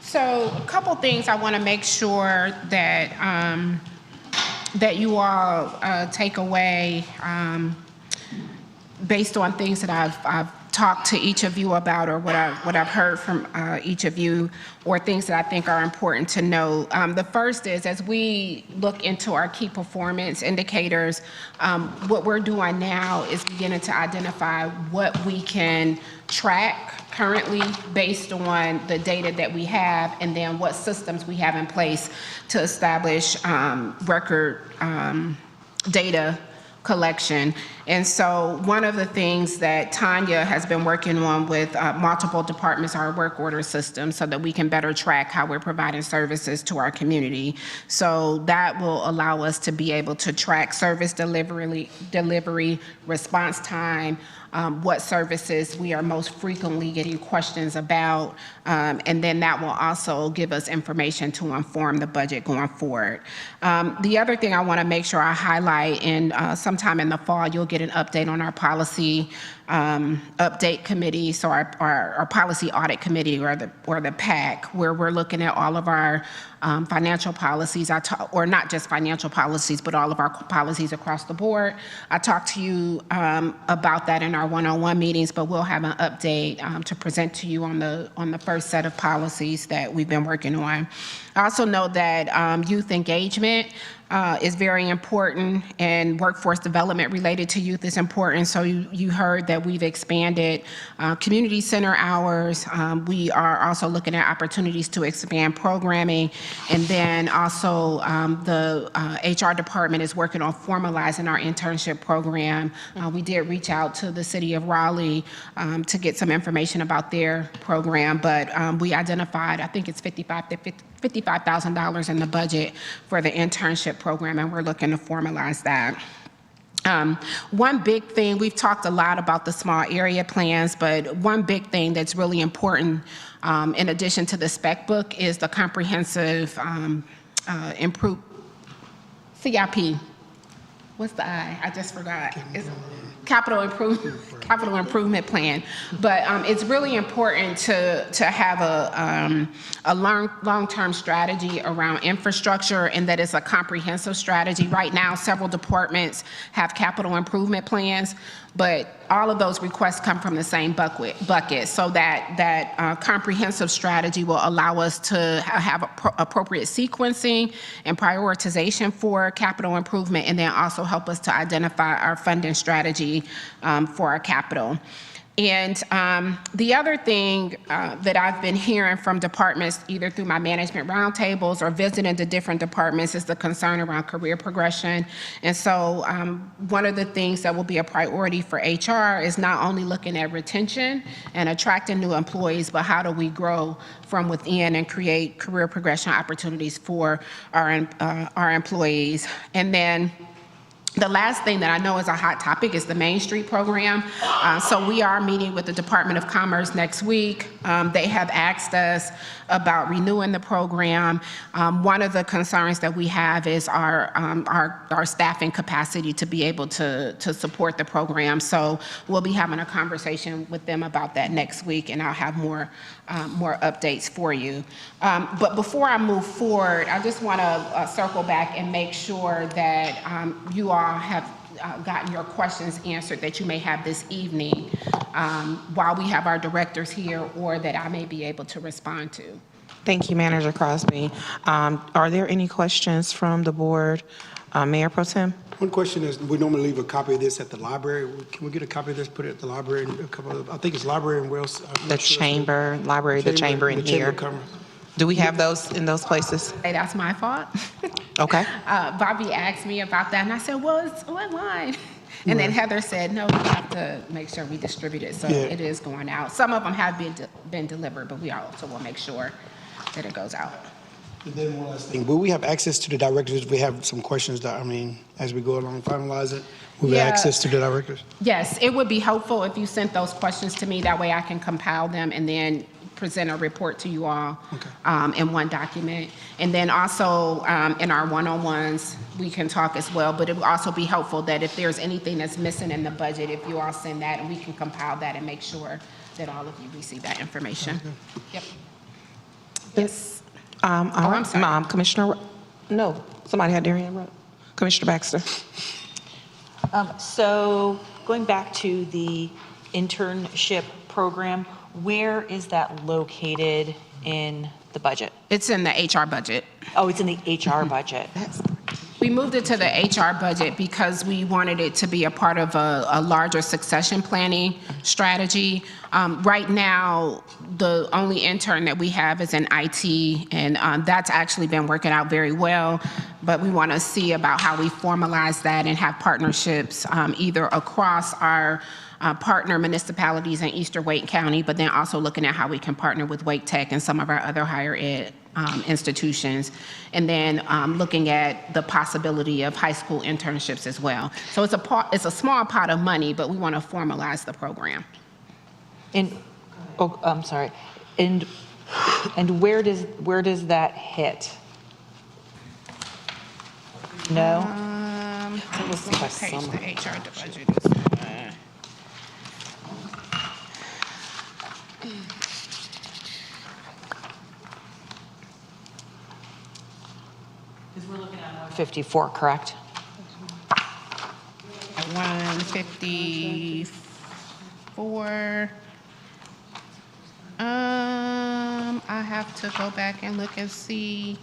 So a couple things I want to make sure that that you all take away based on things that I've talked to each of you about, or what I've heard from each of you, or things that I think are important to know. The first is, as we look into our key performance indicators, what we're doing now is beginning to identify what we can track currently based on the data that we have, and then what systems we have in place to establish record data collection. And so one of the things that Tanya has been working on with multiple departments are work order systems, so that we can better track how we're providing services to our community. So that will allow us to be able to track service delivery, response time, what services we are most frequently getting questions about, and then that will also give us information to inform the budget going forward. The other thing I want to make sure I highlight, and sometime in the fall, you'll get an update on our policy update committee, so our policy audit committee, or the PAC, where we're looking at all of our financial policies, or not just financial policies, but all of our policies across the board. I talked to you about that in our our one-on-one meetings, but we'll have an update to present to you on the first set of policies that we've been working on. I also know that youth engagement is very important, and workforce development related to youth is important. So you heard that we've expanded community center hours. We are also looking at opportunities to expand programming. And then also the HR department is working on formalizing our internship program. We did reach out to the city of Raleigh to get some information about their program, but we identified, I think it's $55,000 in the budget for the internship program, and we're looking to formalize that. One big thing, we've talked a lot about the small area plans, but one big thing that's really important in addition to the spec book is the comprehensive improved CIP. What's the I? I just forgot. It's capital improvement plan. But it's really important to have a long-term strategy around infrastructure, and that it's a comprehensive strategy. Right now, several departments have capital improvement plans, but all of those requests come from the same bucket. So that comprehensive strategy will allow us to have appropriate sequencing and prioritization for capital improvement, and then also help us to identify our funding strategy for our capital. And the other thing that I've been hearing from departments, either through my management roundtables or visiting the different departments, is the concern around career progression. And so one of the things that will be a priority for HR is not only looking at retention and attracting new employees, but how do we grow from within and create career progression opportunities for our employees. And then the last thing that I know is a hot topic is the Main Street program. So we are meeting with the Department of Commerce next week. They have asked us about renewing the program. One of the concerns that we have is our staffing capacity to be able to support the program. So we'll be having a conversation with them about that next week, and I'll have more updates for you. But before I move forward, I just want to circle back and make sure that you all have gotten your questions answered that you may have this evening while we have our directors here, or that I may be able to respond to. Thank you, Manager Crosby. Are there any questions from the board? Mayor Pro Tem? One question is, we normally leave a copy of this at the library. Can we get a copy of this, put it at the library, and a couple of, I think it's library and Wells. The chamber, library, the chamber in here. Do we have those in those places? Hey, that's my fault. Okay. Bobby asked me about that, and I said, well, it's online. And then Heather said, no, we have to make sure we distribute it, so it is going out. Some of them have been delivered, but we also will make sure that it goes out. And then one last thing, will we have access to the directors if we have some questions that, as we go along and finalize it, will we have access to the directors? Yes, it would be helpful if you sent those questions to me. That way I can compile them and then present a report to you all in one document. And then also in our one-on-ones, we can talk as well, but it would also be helpful that if there's anything that's missing in the budget, if you all send that, and we can compile that and make sure that all of you receive that information. Yep. Yes. I'm sorry. Commissioner, no, somebody had their hand up. Commissioner Baxter. So going back to the internship program, where is that located in the budget? It's in the HR budget. Oh, it's in the HR budget. We moved it to the HR budget because we wanted it to be a part of a larger succession planning strategy. Right now, the only intern that we have is in IT, and that's actually been working out very well. But we want to see about how we formalize that and have partnerships either across our partner municipalities in Eastern Wake County, but then also looking at how we can partner with Wake Tech and some of our other higher ed institutions, and then looking at the possibility of high school internships as well. So it's a small pot of money, but we want to formalize the program. And I'm sorry. And where does that hit? No. Let's see what page the HR budget is. Because we're looking at 154, correct? 150. 2024. I have to go back and look and see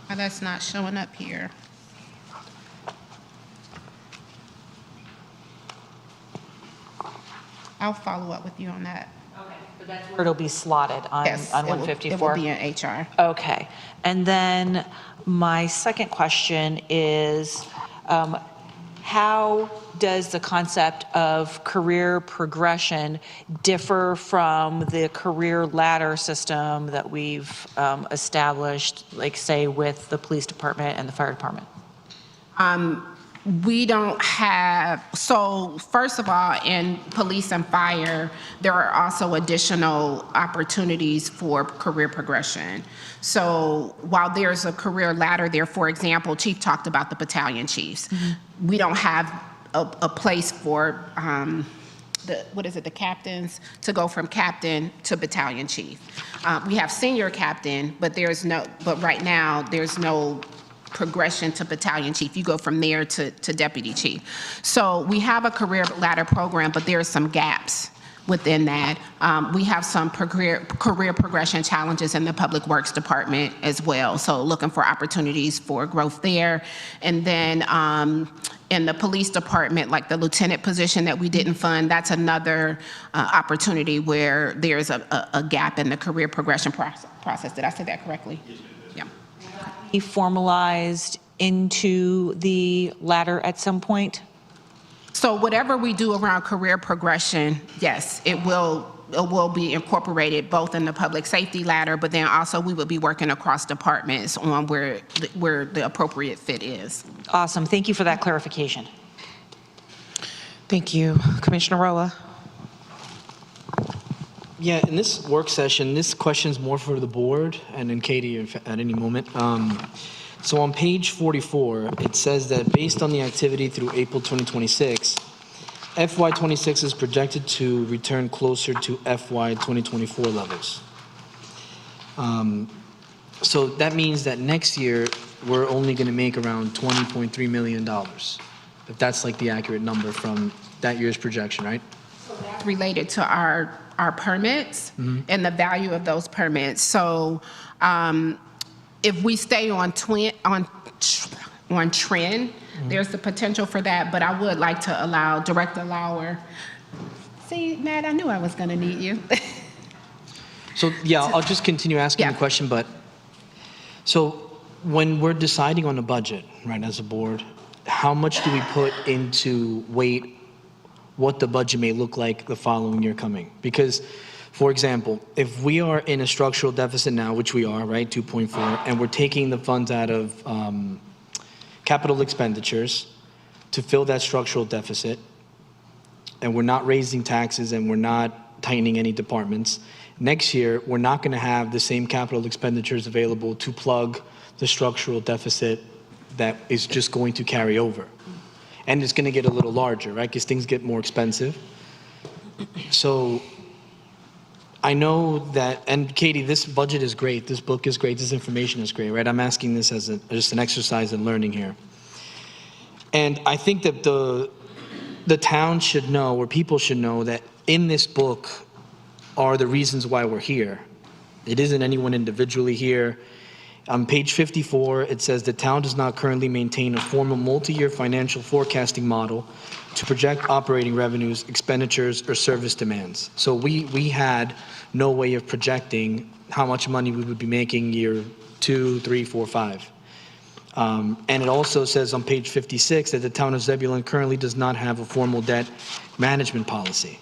why that's not showing up here. I'll follow up with you on that. But that's where it'll be slotted on Yes, on it will- 154? It will be in HR. Okay. And then my second question is, how does the concept of career progression differ from the career ladder system that we've established, like say with the police department and the fire department? We don't have, so first of all, in police and fire, there are also additional opportunities for career progression. So while there's a career ladder there, for example, Chief talked about the battalion chiefs. We don't have a place for the captains to go from captain to battalion chief. We have senior captain, but right now, there's no progression to battalion chief. You go from there to deputy chief. So we have a career ladder program, but there are some gaps within that. We have some career progression challenges in the public works department as well. So looking for opportunities for growth there. And then in the police department, like the lieutenant position that we didn't fund, that's another opportunity where there's a gap in the career progression process. Did I say that correctly? Yeah. Be formalized into the ladder at some point? So whatever we do around career progression, yes, it will be incorporated both in the public safety ladder, but then also we will be working across departments on where the appropriate fit is. Awesome. Thank you for that clarification. Thank you. Commissioner Roa? Yeah, in this work session, this question's more for the board and then Katie at any moment. So on page 44, it says that based on the activity through April 2026, FY26 is projected to return closer to FY 2024 levels. So that means that next year, we're only going to make around $20.3 million, if that's like the accurate number from that year's projection, right? Related to our permits and the value of those permits. So if we stay on trend, there's the potential for that, but I would like to allow Director Lauer. See, Matt, I knew I was going to need you. So yeah, I'll just continue asking the question, but so when we're deciding on the budget, right, as a board, how much do we put into weight what the budget may look like the following year coming? Because, for example, if we are in a structural deficit now, which we are, right, 2.4, and we're taking the funds out of capital expenditures to fill that structural deficit, and we're not raising taxes and we're not tightening any departments, next year, we're not going to have the same capital expenditures available to plug the structural deficit that is just going to carry over. And it's going to get a little larger, right? Because things get more expensive. So I know that, and Katie, this budget is great. This book is great. This information is great, right? I'm asking this as just an exercise in learning here. And I think that the town should know, or people should know, that in this book are the reasons why we're here. It isn't anyone individually here. On page 54, it says the town does not currently maintain a formal multi-year financial forecasting model to project operating revenues, expenditures, or service demands. So we had no way of projecting how much money we would be making year 2, 3, 4, 5. And it also says on page 56 that the town of Zebulon currently does not have a formal debt management policy.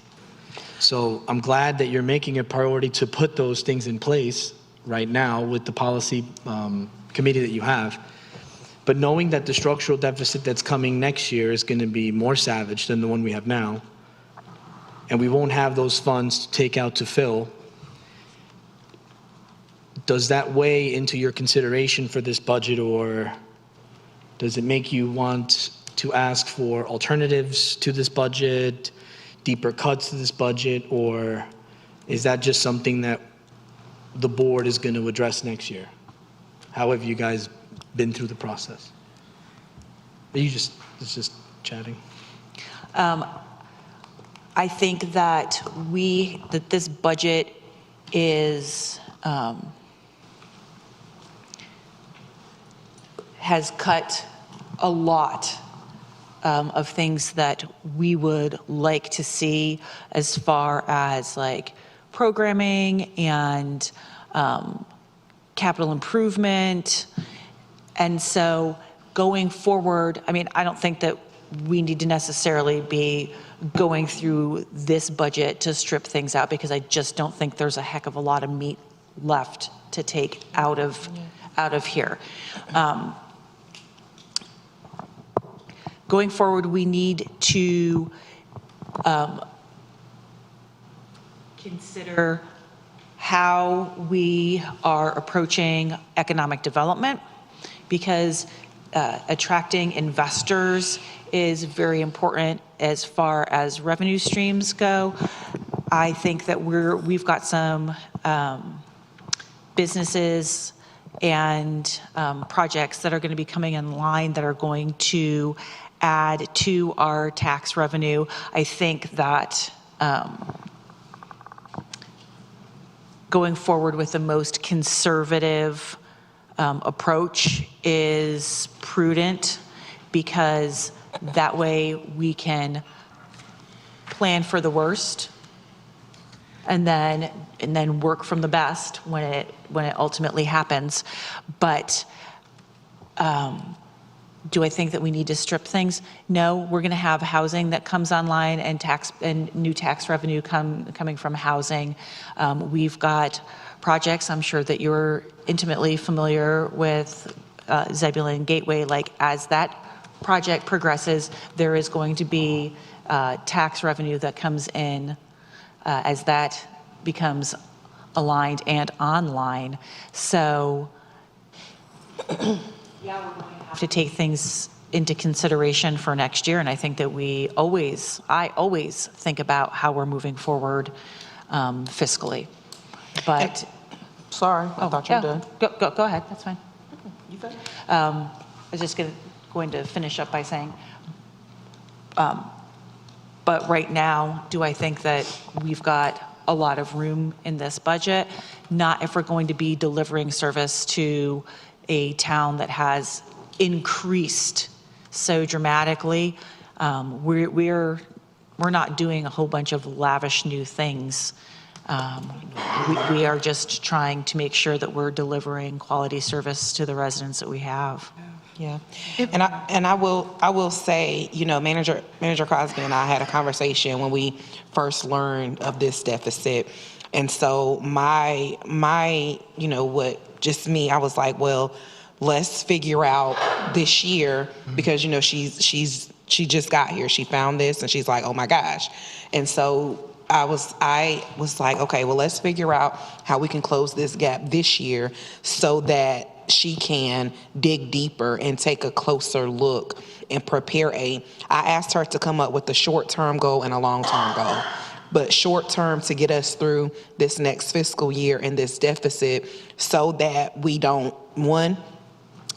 So I'm glad that you're making a priority to put those things in place right now with the policy committee that you have. But knowing that the structural deficit that's coming next year is going to be more savage than the one we have now, and we won't have those funds to take out to fill, does that weigh into your consideration for this budget, or does it make you want to ask for alternatives to this budget, deeper cuts to this budget, or is that just something that the board is going to address next year? How have you guys been through the process? It's just chatting. I think that this budget is, has cut a lot of things that we would like to see as far as like programming and capital improvement. And so going forward, I mean, I don't think that we need to necessarily be going through this budget to strip things out, because I just don't think there's a heck of a lot of meat left to take out of here. Going forward, we need to consider how we are approaching economic development, because attracting investors is very important as far as revenue streams go. I think that we've got some businesses and projects that are going to be coming in line that are going to add to our tax revenue. I think that going forward with the most conservative approach is prudent, because that way we can plan for the worst and then work from the best when it ultimately happens. But do I think that we need to strip things? No, we're going to have housing that comes online and new tax revenue coming from housing. We've got projects, I'm sure that you're intimately familiar with Zebulon Gateway. Like, as that project progresses, there is going to be tax revenue that comes in as that becomes aligned and online. So yeah, we're going to have to take things into consideration for next year. And I think that I always think about how we're moving forward fiscally. But sorry, I thought you were done. Go ahead, that's fine. You go. I was just going to finish up by saying, but right now, do I think that we've got a lot of room in this budget? Not if we're going to be delivering service to a town that has increased so dramatically. We're not doing a whole bunch of lavish new things. We are just trying to make sure that we're delivering quality service to the residents that we have. Yeah, and I will say, you know, Manager Crosby and I had a conversation when we first learned of this deficit, and so my you know, what just me, I was like, well, let's figure out this year, because you know she just got here, she found this and she's like, oh my gosh, and so I was like, okay, well, let's figure out how we can close this gap this year so that she can dig deeper and take a closer look and prepare I asked her to come up with a short-term goal and a long-term goal. But short-term to get us through this next fiscal year and this deficit, so that we don't, one,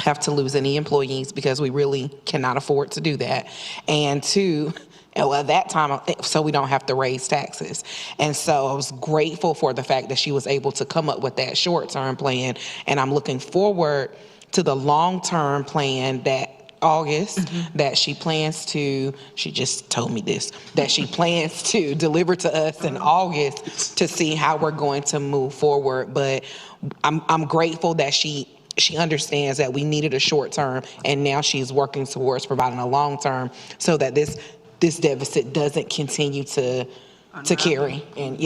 have to lose any employees, because we really cannot afford to do that. And two, well, at that time, so we don't have to raise taxes. And so I was grateful for the fact that she was able to come up with that short-term plan. And I'm looking forward to the long-term plan that August, that she plans to, she just told me this, that she plans to deliver to us in August, to see how we're going to move forward. But I'm grateful that she understands that we needed a short term, and now she's working towards providing a long term, so that this deficit doesn't continue to carry. And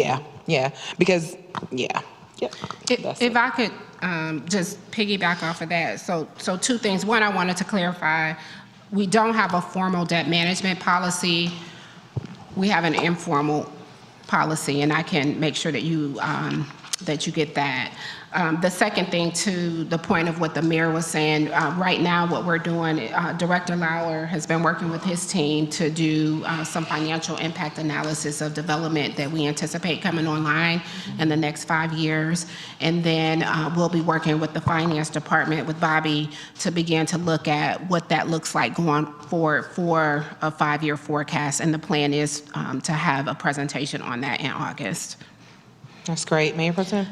because if I could just piggyback off of that. So two things. One, I wanted to clarify, we don't have a formal debt management policy. We have an informal policy, and I can make sure that you that you get that. The second thing, to the point of what the mayor was saying, right now what we're doing, Director Lauer has been working with his team to do some financial impact analysis of development that we anticipate coming online in the next 5 years. And then we'll be working with the finance department, with Bobby, to begin to look at what that looks like going forward for a 5-year forecast. And the plan is to have a presentation on that in August. That's great. Mayor Pro Tem?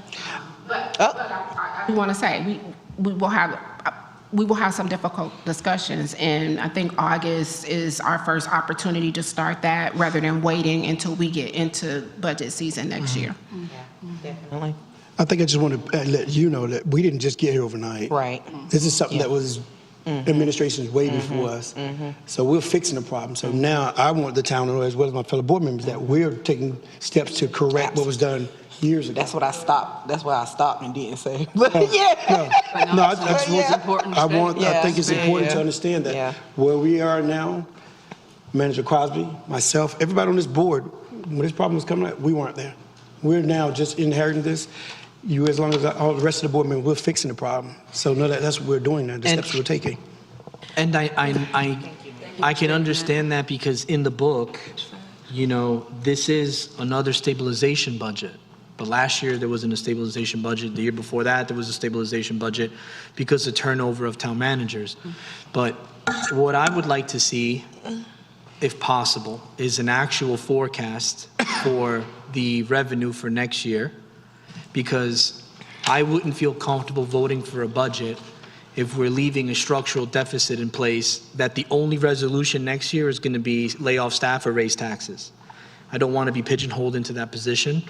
But I want to say, we will have some difficult discussions, and I think August is our first opportunity to start that, rather than waiting until we get into budget season next year. Definitely. I think I just want to let you know that we didn't just get here overnight. Right. This is something that was administrations way before us. So we're fixing the problem. So now I want the town to know, as well as my fellow board members, that we're taking steps to correct what was done years ago. That's what I stopped. That's why I stopped and didn't say. But yeah. No, I think it's important to understand that where we are now, Manager Crosby, myself, everybody on this board, when this problem was coming up, we weren't there. We're now just inheriting this. You, as long as all the rest of the board members, we're fixing the problem. So no, that's what we're doing now, the steps we're taking. And I can understand that, because in the book, you know, this is another stabilization budget. But last year there wasn't a stabilization budget. The year before that there was a stabilization budget because of turnover of town managers. But what I would like to see, if possible, is an actual forecast for the revenue for next year, because I wouldn't feel comfortable voting for a budget if we're leaving a structural deficit in place that the only resolution next year is going to be lay off staff or raise taxes. I don't want to be pigeonholed into that position.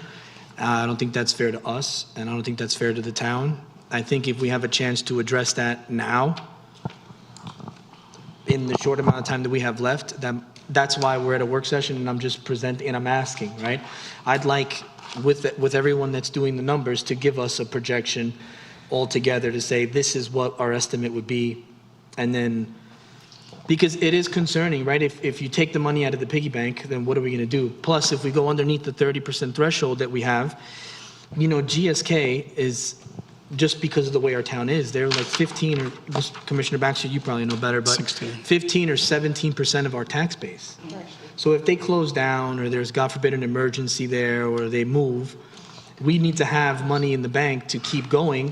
I don't think that's fair to us, and I don't think that's fair to the town. I think if we have a chance to address that now, in the short amount of time that we have left, that's why we're at a work session, and I'm just presenting and I'm asking, right? I'd like, with everyone that's doing the numbers, to give us a projection altogether to say this is what our estimate would be, and then, because it is concerning, right? If you take the money out of the piggy bank, then what are we going to do? Plus, if we go underneath the 30% threshold that we have, you know, GSK is, just because of the way our town is, they're like 15, or Commissioner Baxter, you probably know better, but 15 or 17% of our tax base. So if they close down, or there's, God forbid, an emergency there, or they move, we need to have money in the bank to keep going,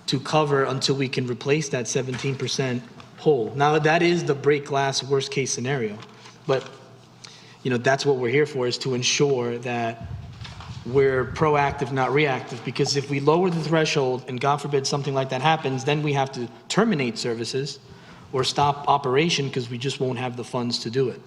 to cover until we can replace that 17% hole. Now, that is the break glass worst case scenario, but you know, that's what we're here for, is to ensure that we're proactive, not reactive, because if we lower the threshold and God forbid something like that happens, then we have to terminate services or stop operation because we just won't have the funds to do it.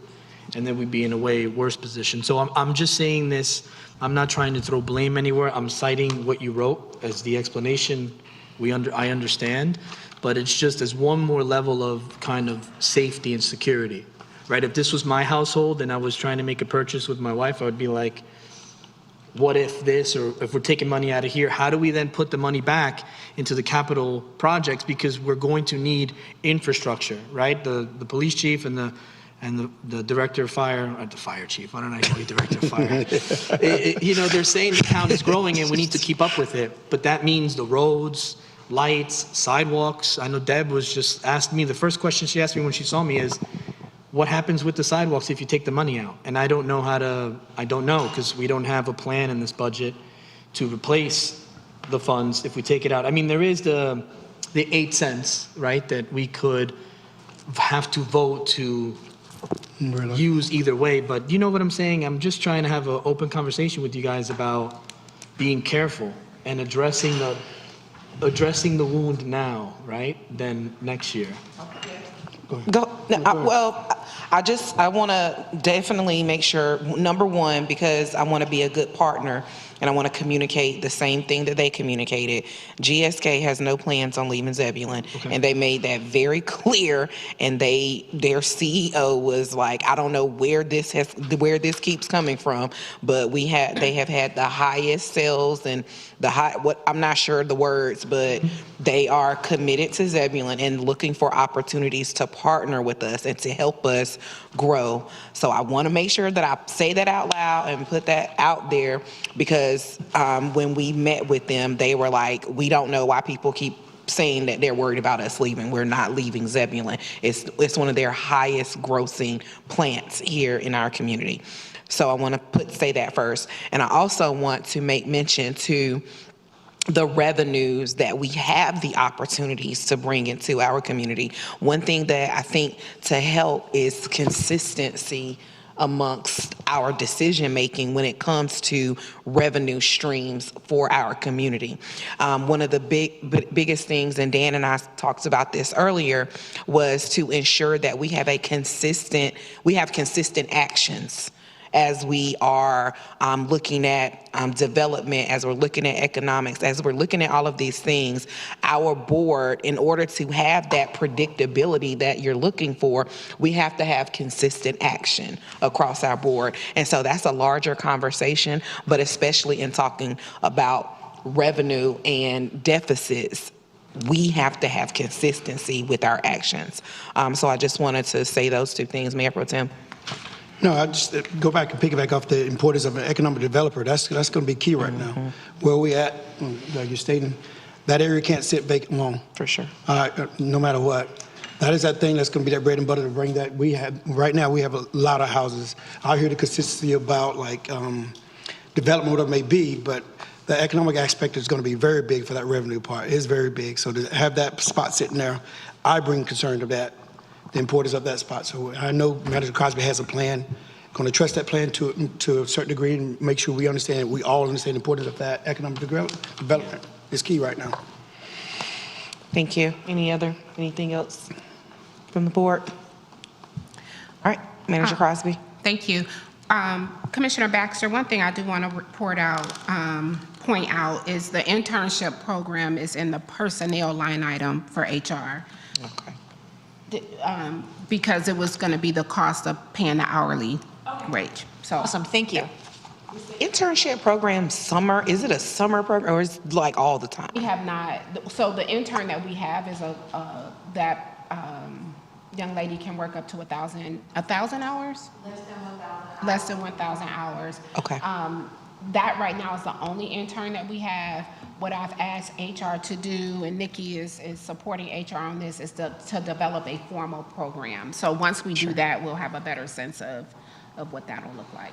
And then we'd be in a way worse position. So I'm just saying this, I'm not trying to throw blame anywhere. I'm citing what you wrote as the explanation. I understand, but it's just as one more level of kind of safety and security, right? If this was my household and I was trying to make a purchase with my wife, I would be like, what if this, or if we're taking money out of here, how do we then put the money back into the capital projects? Because we're going to need infrastructure, right? The police chief and the director of fire, or the fire chief, why don't I call you director of fire? You know, they're saying the town is growing and we need to keep up with it, but that means the roads, lights, sidewalks. I know Deb was just asked me, the first question she asked me when she saw me is, what happens with the sidewalks if you take the money out? And I don't know because we don't have a plan in this budget to replace the funds if we take it out. I mean, there is the 8 cents, right, that we could have to vote to use either way, but you know what I'm saying? I'm just trying to have an open conversation with you guys about being careful and addressing the wound now, right, than next year. I want to definitely make sure, number one, because I want to be a good partner and I want to communicate the same thing that they communicated. GSK has no plans on leaving Zebulon, and they made that very clear. And their CEO was like, I don't know where this keeps coming from, but they have had the highest sales and I'm not sure the words, but they are committed to Zebulon and looking for opportunities to partner with us and to help us us grow. So I want to make sure that I say that out loud and put that out there, because when we met with them, they were like, we don't know why people keep saying that they're worried about us leaving. We're not leaving Zebulon. It's one of their highest grossing plants here in our community. So I want to say that first. And I also want to make mention to the revenues that we have the opportunities to bring into our community. One thing that I think to help is consistency amongst our decision-making when it comes to revenue streams for our community. One of the biggest things, and Dan and I talked about this earlier, was to ensure that we have consistent actions as we are looking at development, as we're looking at economics, as we're looking at all of these things. Our board, in order to have that predictability that you're looking for, we have to have consistent action across our board. And so that's a larger conversation, but especially in talking about revenue and deficits, we have to have consistency with our actions. So I just wanted to say those two things, Mayor Pro Tem. No, I just go back and piggyback off the importance of an economic developer. That's going to be key right now. Where we at, like you're stating, that area can't sit vacant long. For sure. No matter what. That is that thing that's going to be that bread and butter to bring that. We have right now. We have a lot of houses. I hear the consistency about like development, whatever it may be, but the economic aspect is going to be very big for that revenue part. It is very big. So to have that spot sitting there, I bring concern to that. The importance of that spot. So I know Manager Crosby has a plan. Going to trust that plan to a certain degree and make sure we understand, we all understand the importance of that economic development. It's key right now. Thank you. Anything else from the board? All right, Manager Crosby. Thank you. Commissioner Baxter, one thing I do want to point out is the internship program is in the personnel line item for HR. Okay. Because it was going to be the cost of paying the hourly wage. So Awesome, thank you. Internship program summer, is it a summer program or is it like all the time? we have not, so the intern that we have is that young lady can work up to 1,000 hours? Less than 1,000 hours. Okay. That right now is the only intern that we have. What I've asked HR to do, and Nikki is supporting HR on this, is to develop a formal program. So once we do that, we'll have a better sense of what that'll look like.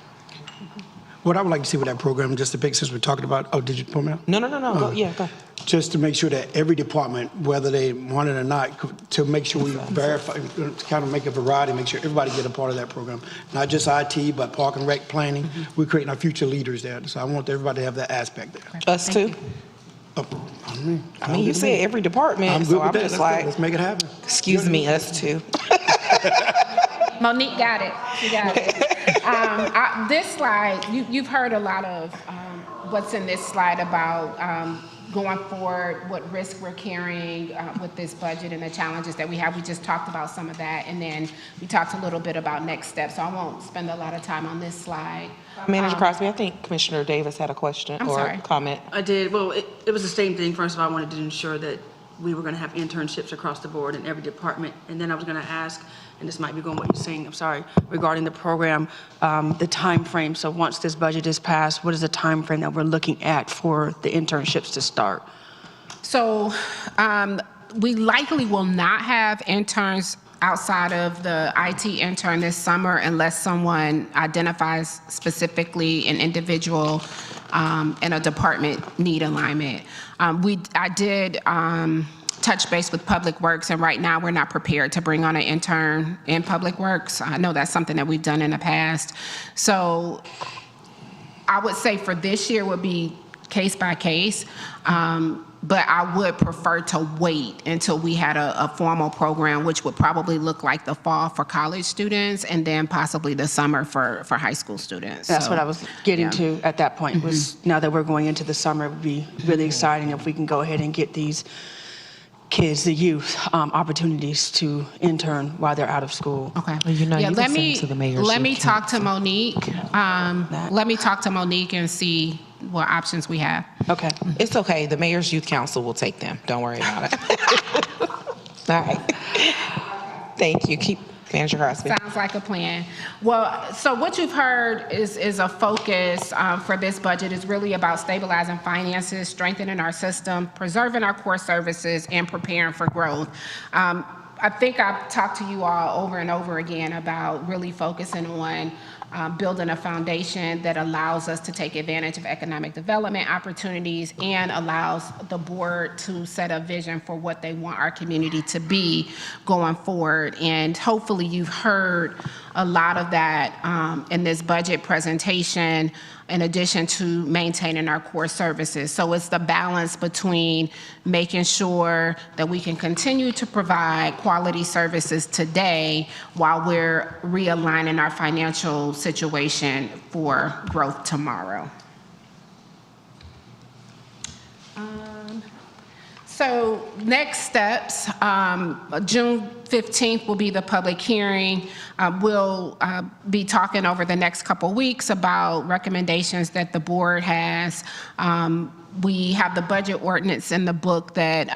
What I would like to see with that program, just to pick, since we're talking about, did you pull me out? No. Go. Just to make sure that every department, whether they want it or not, to make sure we verify, to kind of make a variety, make sure everybody get a part of that program. Not just IT, but park and rec planning. We're creating our future leaders there. So I want everybody to have that aspect there. Us too? I mean, you said every department, so I'm just like, let's make it happen. Excuse me, us too. Monique got it. She got it. This slide, you've heard a lot of what's in this slide about going forward, what risk we're carrying with this budget and the challenges that we have. We just talked about some of that, and then we talked a little bit about next steps. So I won't spend a lot of time on this slide. Manager Crosby, I think Commissioner Davis had a question comment. I did. Well, it was the same thing. First of all, I wanted to ensure that we were going to have internships across the board in every department. And then I was going to ask, and this might be going what you're saying, I'm sorry, regarding the program, the time frame. So once this budget is passed, what is the time frame that we're looking at for the internships to start? So we likely will not have interns outside of the IT intern this summer unless someone identifies specifically an individual in a department need alignment. I did touch base with Public Works, and right now we're not prepared to bring on an intern in Public Works. I know that's something that we've done in the past. So I would say for this year would be case by case. But I would prefer to wait until we had a formal program, which would probably look like the fall for college students and then possibly the summer for high school students. That's what I was getting to at that point, was now that we're going into the summer, it would be really exciting if we can go ahead and get these kids, the youth, opportunities to intern while they're out of school. Okay. Well, you know, Yeah, you let listen me to the mayor's let me youth talk to council. Monique. Let me talk to Monique and see what options we have. Okay. It's okay. The Mayor's Youth Council will take them. Don't worry about it. All right. Thank you. Manager Crosby. Sounds like a plan. Well, so what you've heard is a focus for this budget is really about stabilizing finances, strengthening our system, preserving our core services, and preparing for growth. I think I've talked to you all over and over again about really focusing on building a foundation that allows us to take advantage of economic development opportunities and allows the board to set a vision for what they want our community to be going forward. And hopefully you've heard a lot of that in this budget presentation, in addition to maintaining our core services. So it's the balance between making sure that we can continue to provide quality services today while we're realigning our financial situation for growth tomorrow. So next steps, June 15th will be the public hearing. We'll be talking over the next couple weeks about recommendations that the board has. We have the budget ordinance in the book that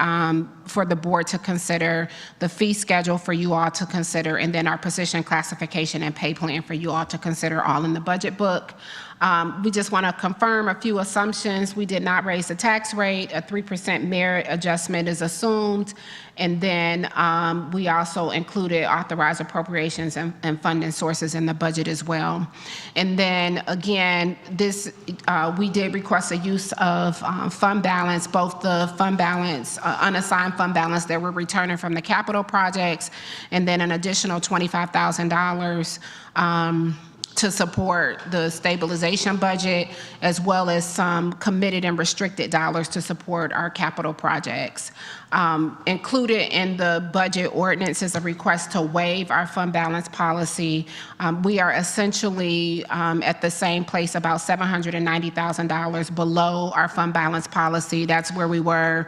for the board to consider, the fee schedule for you all to consider, and then our position classification and pay plan for you all to consider, all in the budget book. We just want to confirm a few assumptions. We did not raise the tax rate. A 3% merit adjustment is assumed. And then we also included authorized appropriations and funding sources in the budget as well. And then again, this we did request a use of fund balance, both the fund balance, unassigned fund balance that we're returning from the capital projects, and then an additional $25,000 to support the stabilization budget, as well as some committed and restricted dollars to support our capital projects. Included in the budget ordinance is a request to waive our fund balance policy. We are essentially at the same place, about $790,000 below our fund balance policy. That's where we were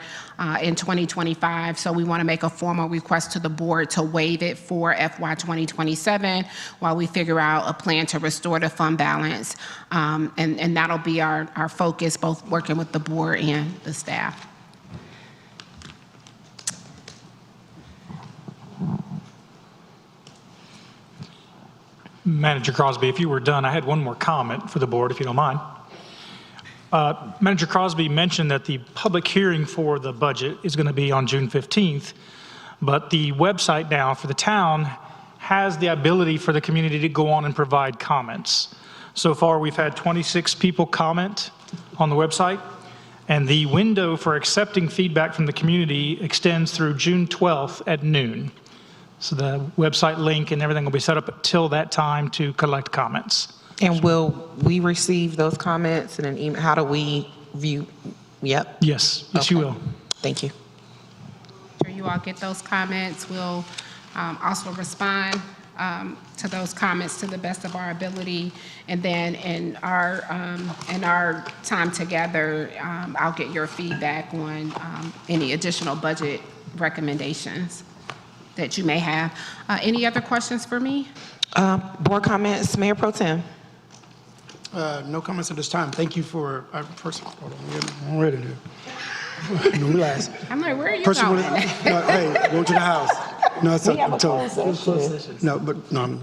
in 2025. So we want to make a formal request to the board to waive it for FY 2027 while we figure out a plan to restore the fund balance. And that'll be our focus, both working with the board and the staff. Manager Crosby, if you were done, I had one more comment for the board, if you don't mind. Manager Crosby mentioned that the public hearing for the budget is going to be on June 15th, but the website now for the town has the ability for the community to go on and provide comments. So far, we've had 26 people comment on the website, and the window for accepting feedback from the community extends through June 12th at noon. So the website link and everything will be set up until that time to collect comments. And will we receive those comments in an email? How do we view? Yep. Yes, yes, you will. Thank you. Sure you all get those comments. We'll also respond to those comments to the best of our ability. And then in our time together, I'll get your feedback on any additional budget recommendations that you may have. Any other questions for me? Board comments, Mayor Pro Tem. No comments at this time. Thank you for, first, hold on, I'm ready to. No, relax. I'm like, where are you Person going? with- no, hey, go to the house. No, it's We have a closed session. No, but, no.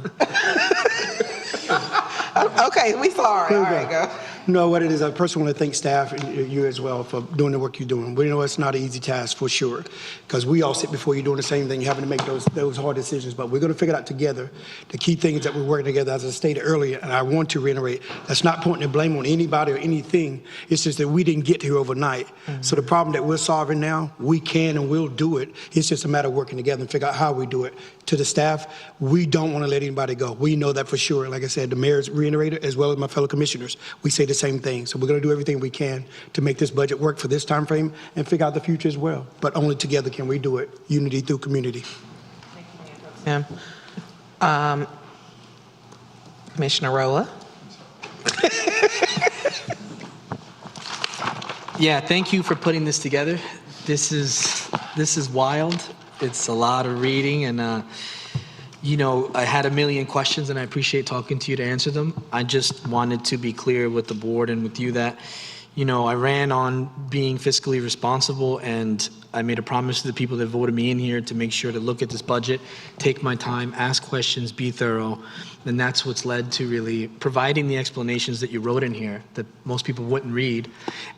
Okay, we sorry. Here All we go. right, go. No, what it is, I personally want to thank staff and you as well for doing the work you're doing. We know it's not an easy task for sure, because we all sit before you doing the same thing, having to make those hard decisions. But we're going to figure it out together. The key things that we're working together, as I stated earlier, and I want to reiterate, that's not pointing the blame on anybody or anything. It's just that we didn't get here overnight. So the problem that we're solving now, we can and will do it. It's just a matter of working together and figure out how we do it. To the staff, we don't want to let anybody go. We know that for sure. Like I said, the mayor's reiterated, as well as my fellow commissioners. We say the same thing. So we're going to do everything we can to make this budget work for this time frame and figure out the future as well. But only together can we do it. Unity through community. Commissioner Roa. Yeah, thank you for putting this together. This is wild. It's a lot of reading, and you know, I had a million questions, and I appreciate talking to you to answer them. I just wanted to be clear with the board and with you that, I ran on being fiscally responsible, and I made a promise to the people that voted me in here to make sure to look at this budget, take my time, ask questions, be thorough. And that's what's led to really providing the explanations that you wrote in here that most people wouldn't read,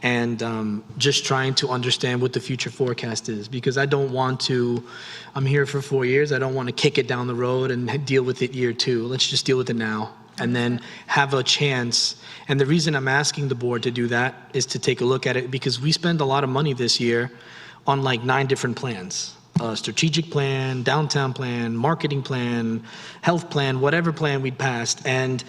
and just trying to understand what the future forecast is. Because I'm here for 4 years, I don't want to kick it down the road and deal with it year 2. Let's just deal with it now and then have a chance. And the reason I'm asking the board to do that is to take a look at it, because we spend a lot of money this year on like 9 different plans. Strategic plan, downtown plan, marketing plan, health plan, whatever plan we'd passed. And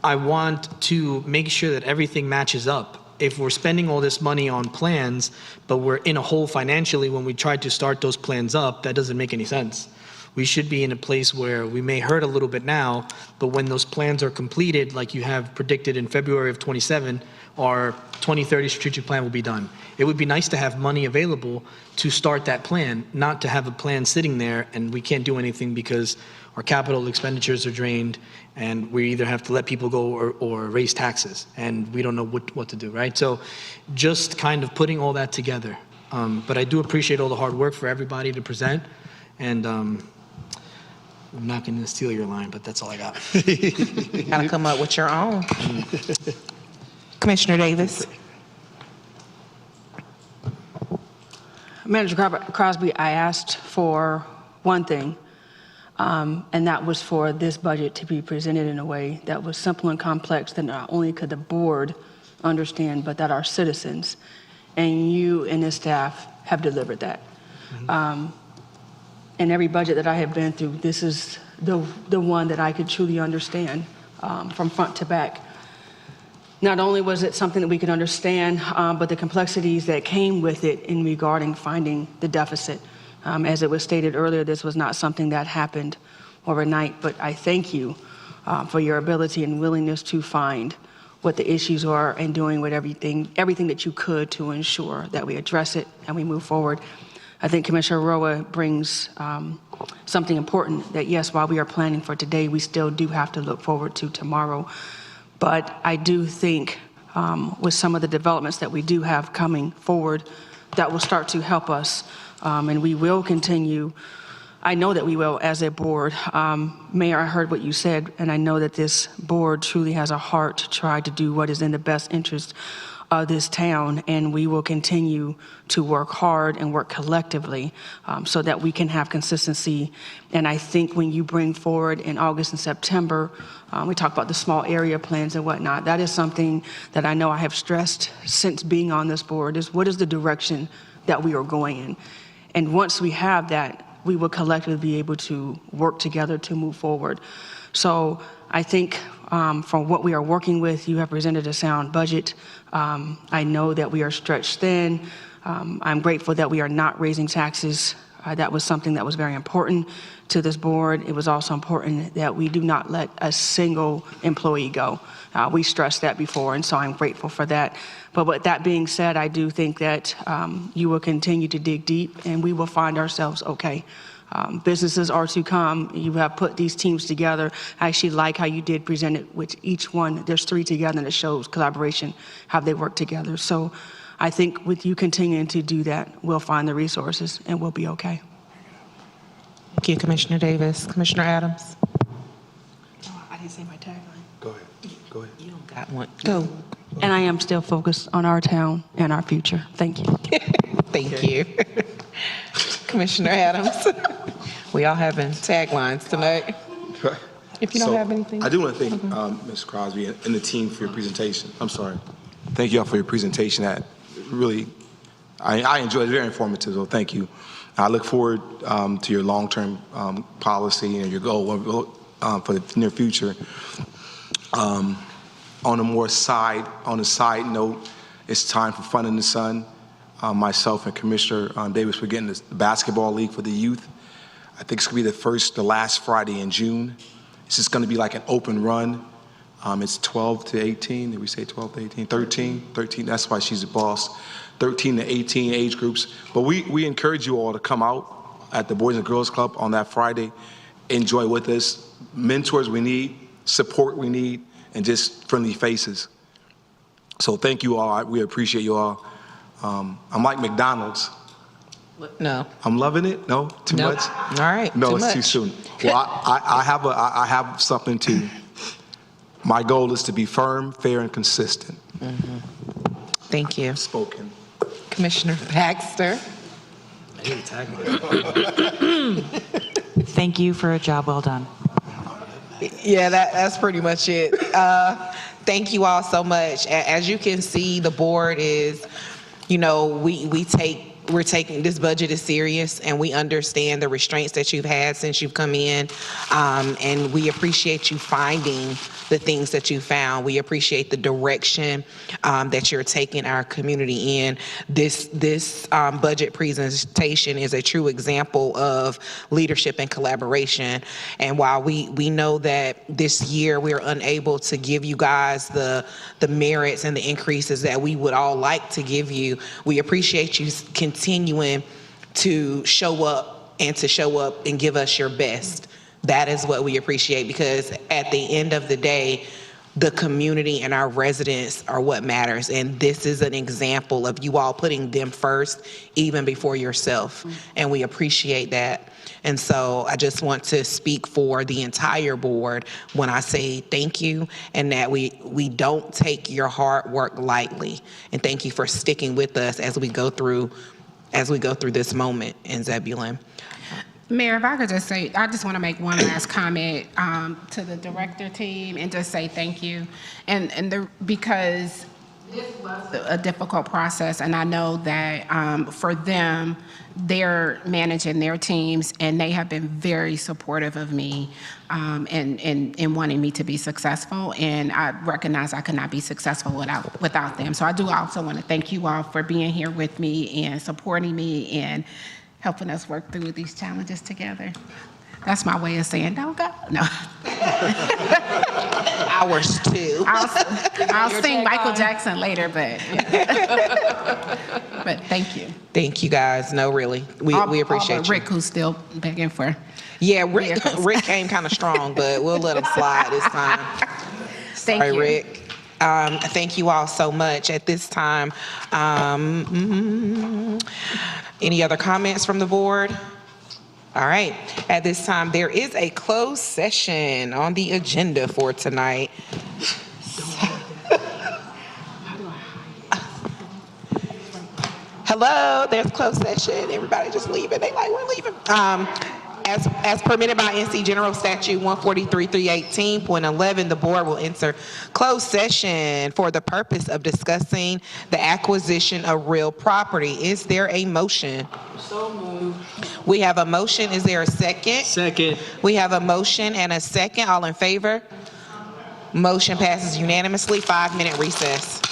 I want to make sure that everything matches up. If we're spending all this money on plans, but we're in a hole financially when we try to start those plans up, that doesn't make any sense. We should be in a place where we may hurt a little bit now, but when those plans are completed, like you have predicted in February of 27, our 2030 strategic plan will be done. It would be nice to have money available to start that plan, not to have a plan sitting there and we can't do anything because our capital expenditures are drained and we either have to let people go or raise taxes, and we don't know what to do, right? So just kind of putting all that together. But I do appreciate all the hard work for everybody to present, and I'm not going to steal your line, but that's all I got. Gotta come up with your own. Commissioner Davis. Manager Crosby, I asked for one thing, and that was for this budget to be presented in a way that was simple and complex that not only could the board understand, but that our citizens and you and the staff have delivered that. In every budget that I have been through, this is the one that I could truly understand from front to back. Not only was it something that we could understand, but the complexities that came with it in regarding finding the deficit. As it was stated earlier, this was not something that happened overnight, but I thank you for your ability and willingness to find what the issues are and doing with everything that you could to ensure that we address it and we move forward. I think Commissioner Roa brings something important that, yes, while we are planning for today, we still do have to look forward to tomorrow. But I do think with some of the developments that we do have coming forward, that will start to help us, and we will continue. I know that we will as a board. Mayor, I heard what you said, and I know that this board truly has a heart to try to do what is in the best interest of this town, and we will continue to work hard and work collectively so that we can have consistency. And I think when you bring forward in August and September, we talk about the small area plans and whatnot, that is something that I know I have stressed since being on this board, is what is the direction that we are going in. And once we have that, we will collectively be able to work together to move forward. So I think from what we are working with, you have presented a sound budget. I know that we are stretched thin. I'm grateful that we are not raising taxes. That was something that was very important to this board. It was also important that we do not let a single employee go. We stressed that before, and so I'm grateful for that. But with that being said, I do think that you will continue to dig deep, and we will find ourselves okay. Businesses are to come. You have put these teams together. I actually like how you did present it with each one. There's 3 together, and it shows collaboration, how they work together. So I think with you continuing to do that, we'll find the resources, and we'll be okay. Thank you, Commissioner Davis. Commissioner Adams. Oh, I didn't say my tagline. Go ahead. Go ahead. You don't got one. Go. And I am still focused on our town and our future. Thank you. Thank you. Commissioner Adams. We all having taglines tonight. If you don't have anything. I do want to thank Ms. Crosby and the team for your presentation. I'm sorry. Thank you all for your presentation. That really, I enjoyed it. Very informative, so thank you. I look forward to your long-term policy and your goal for the near future. On a side note, it's time for Fun in the Sun. Myself and Commissioner Davis, we're getting the basketball league for the youth. I think it's going to be the last Friday in June. It's just going to be like an open run. It's 12 to 18. Did we say 12 to 18? 13. That's why she's the boss. 13 to 18 age groups. But we encourage you all to come out at the Boys and Girls Club on that Friday. Enjoy with us. Mentors we need, support we need, and just friendly faces. So thank you all. We appreciate you all. I'm like McDonald's. No. I'm loving it. No, too Nope. much. All right. No, too it's much. too soon. Well, I have something to. My goal is to be firm, fair, and consistent. Thank you. Spoken. Commissioner Baxter. Thank you for a job well done. Yeah, that's pretty much it. Thank you all so much. As you can see, the board is, we're taking this budget is serious, and we understand the restraints that you've had since you've come in, and we appreciate you finding the things that you found. We appreciate the direction that you're taking our community in. This budget presentation is a true example of leadership and collaboration. And while we know that this year we're unable to give you guys the merits and the increases that we would all like to give you, we appreciate you continuing to show up and give us your best. That is what we appreciate, because at the end of the day, the community and our residents are what matters. And this is an example of you all putting them first, even before yourself. And we appreciate that. And so I just want to speak for the entire board when I say thank you, and that we don't take your hard work lightly. And thank you for sticking with us as we go through this moment in Zebulon. Mayor, if I could just say, I just want to make one last comment to the director team and just say thank you. Because this was a difficult process, and I know that for them, they're managing their teams, and they have been very supportive of me in wanting me to be successful. And I recognize I could not be successful without them. So I do also want to thank you all for being here with me and supporting me and helping us work through these challenges together. That's my way of saying, don't go. No. Ours too. I'll sing Michael Jackson later, but thank you. Thank you guys. No, really. We appreciate you. Rick, who's still begging for. Yeah, Rick came kind of strong, but we'll let him slide this time. Thank you. Rick. Thank you all so much. At this time, any other comments from the board? All right. At this time, there is a closed session on the agenda for tonight. Hello, there's closed session. Everybody just leaving. They like, we're leaving. As permitted by NC General Statute 143.318.11, the board will enter closed session for the purpose of discussing the acquisition of real property. Is there a motion? So moved. We have a motion. Is there a second? Second. We have a motion and a second. All in favor? Motion passes unanimously. 5-minute recess.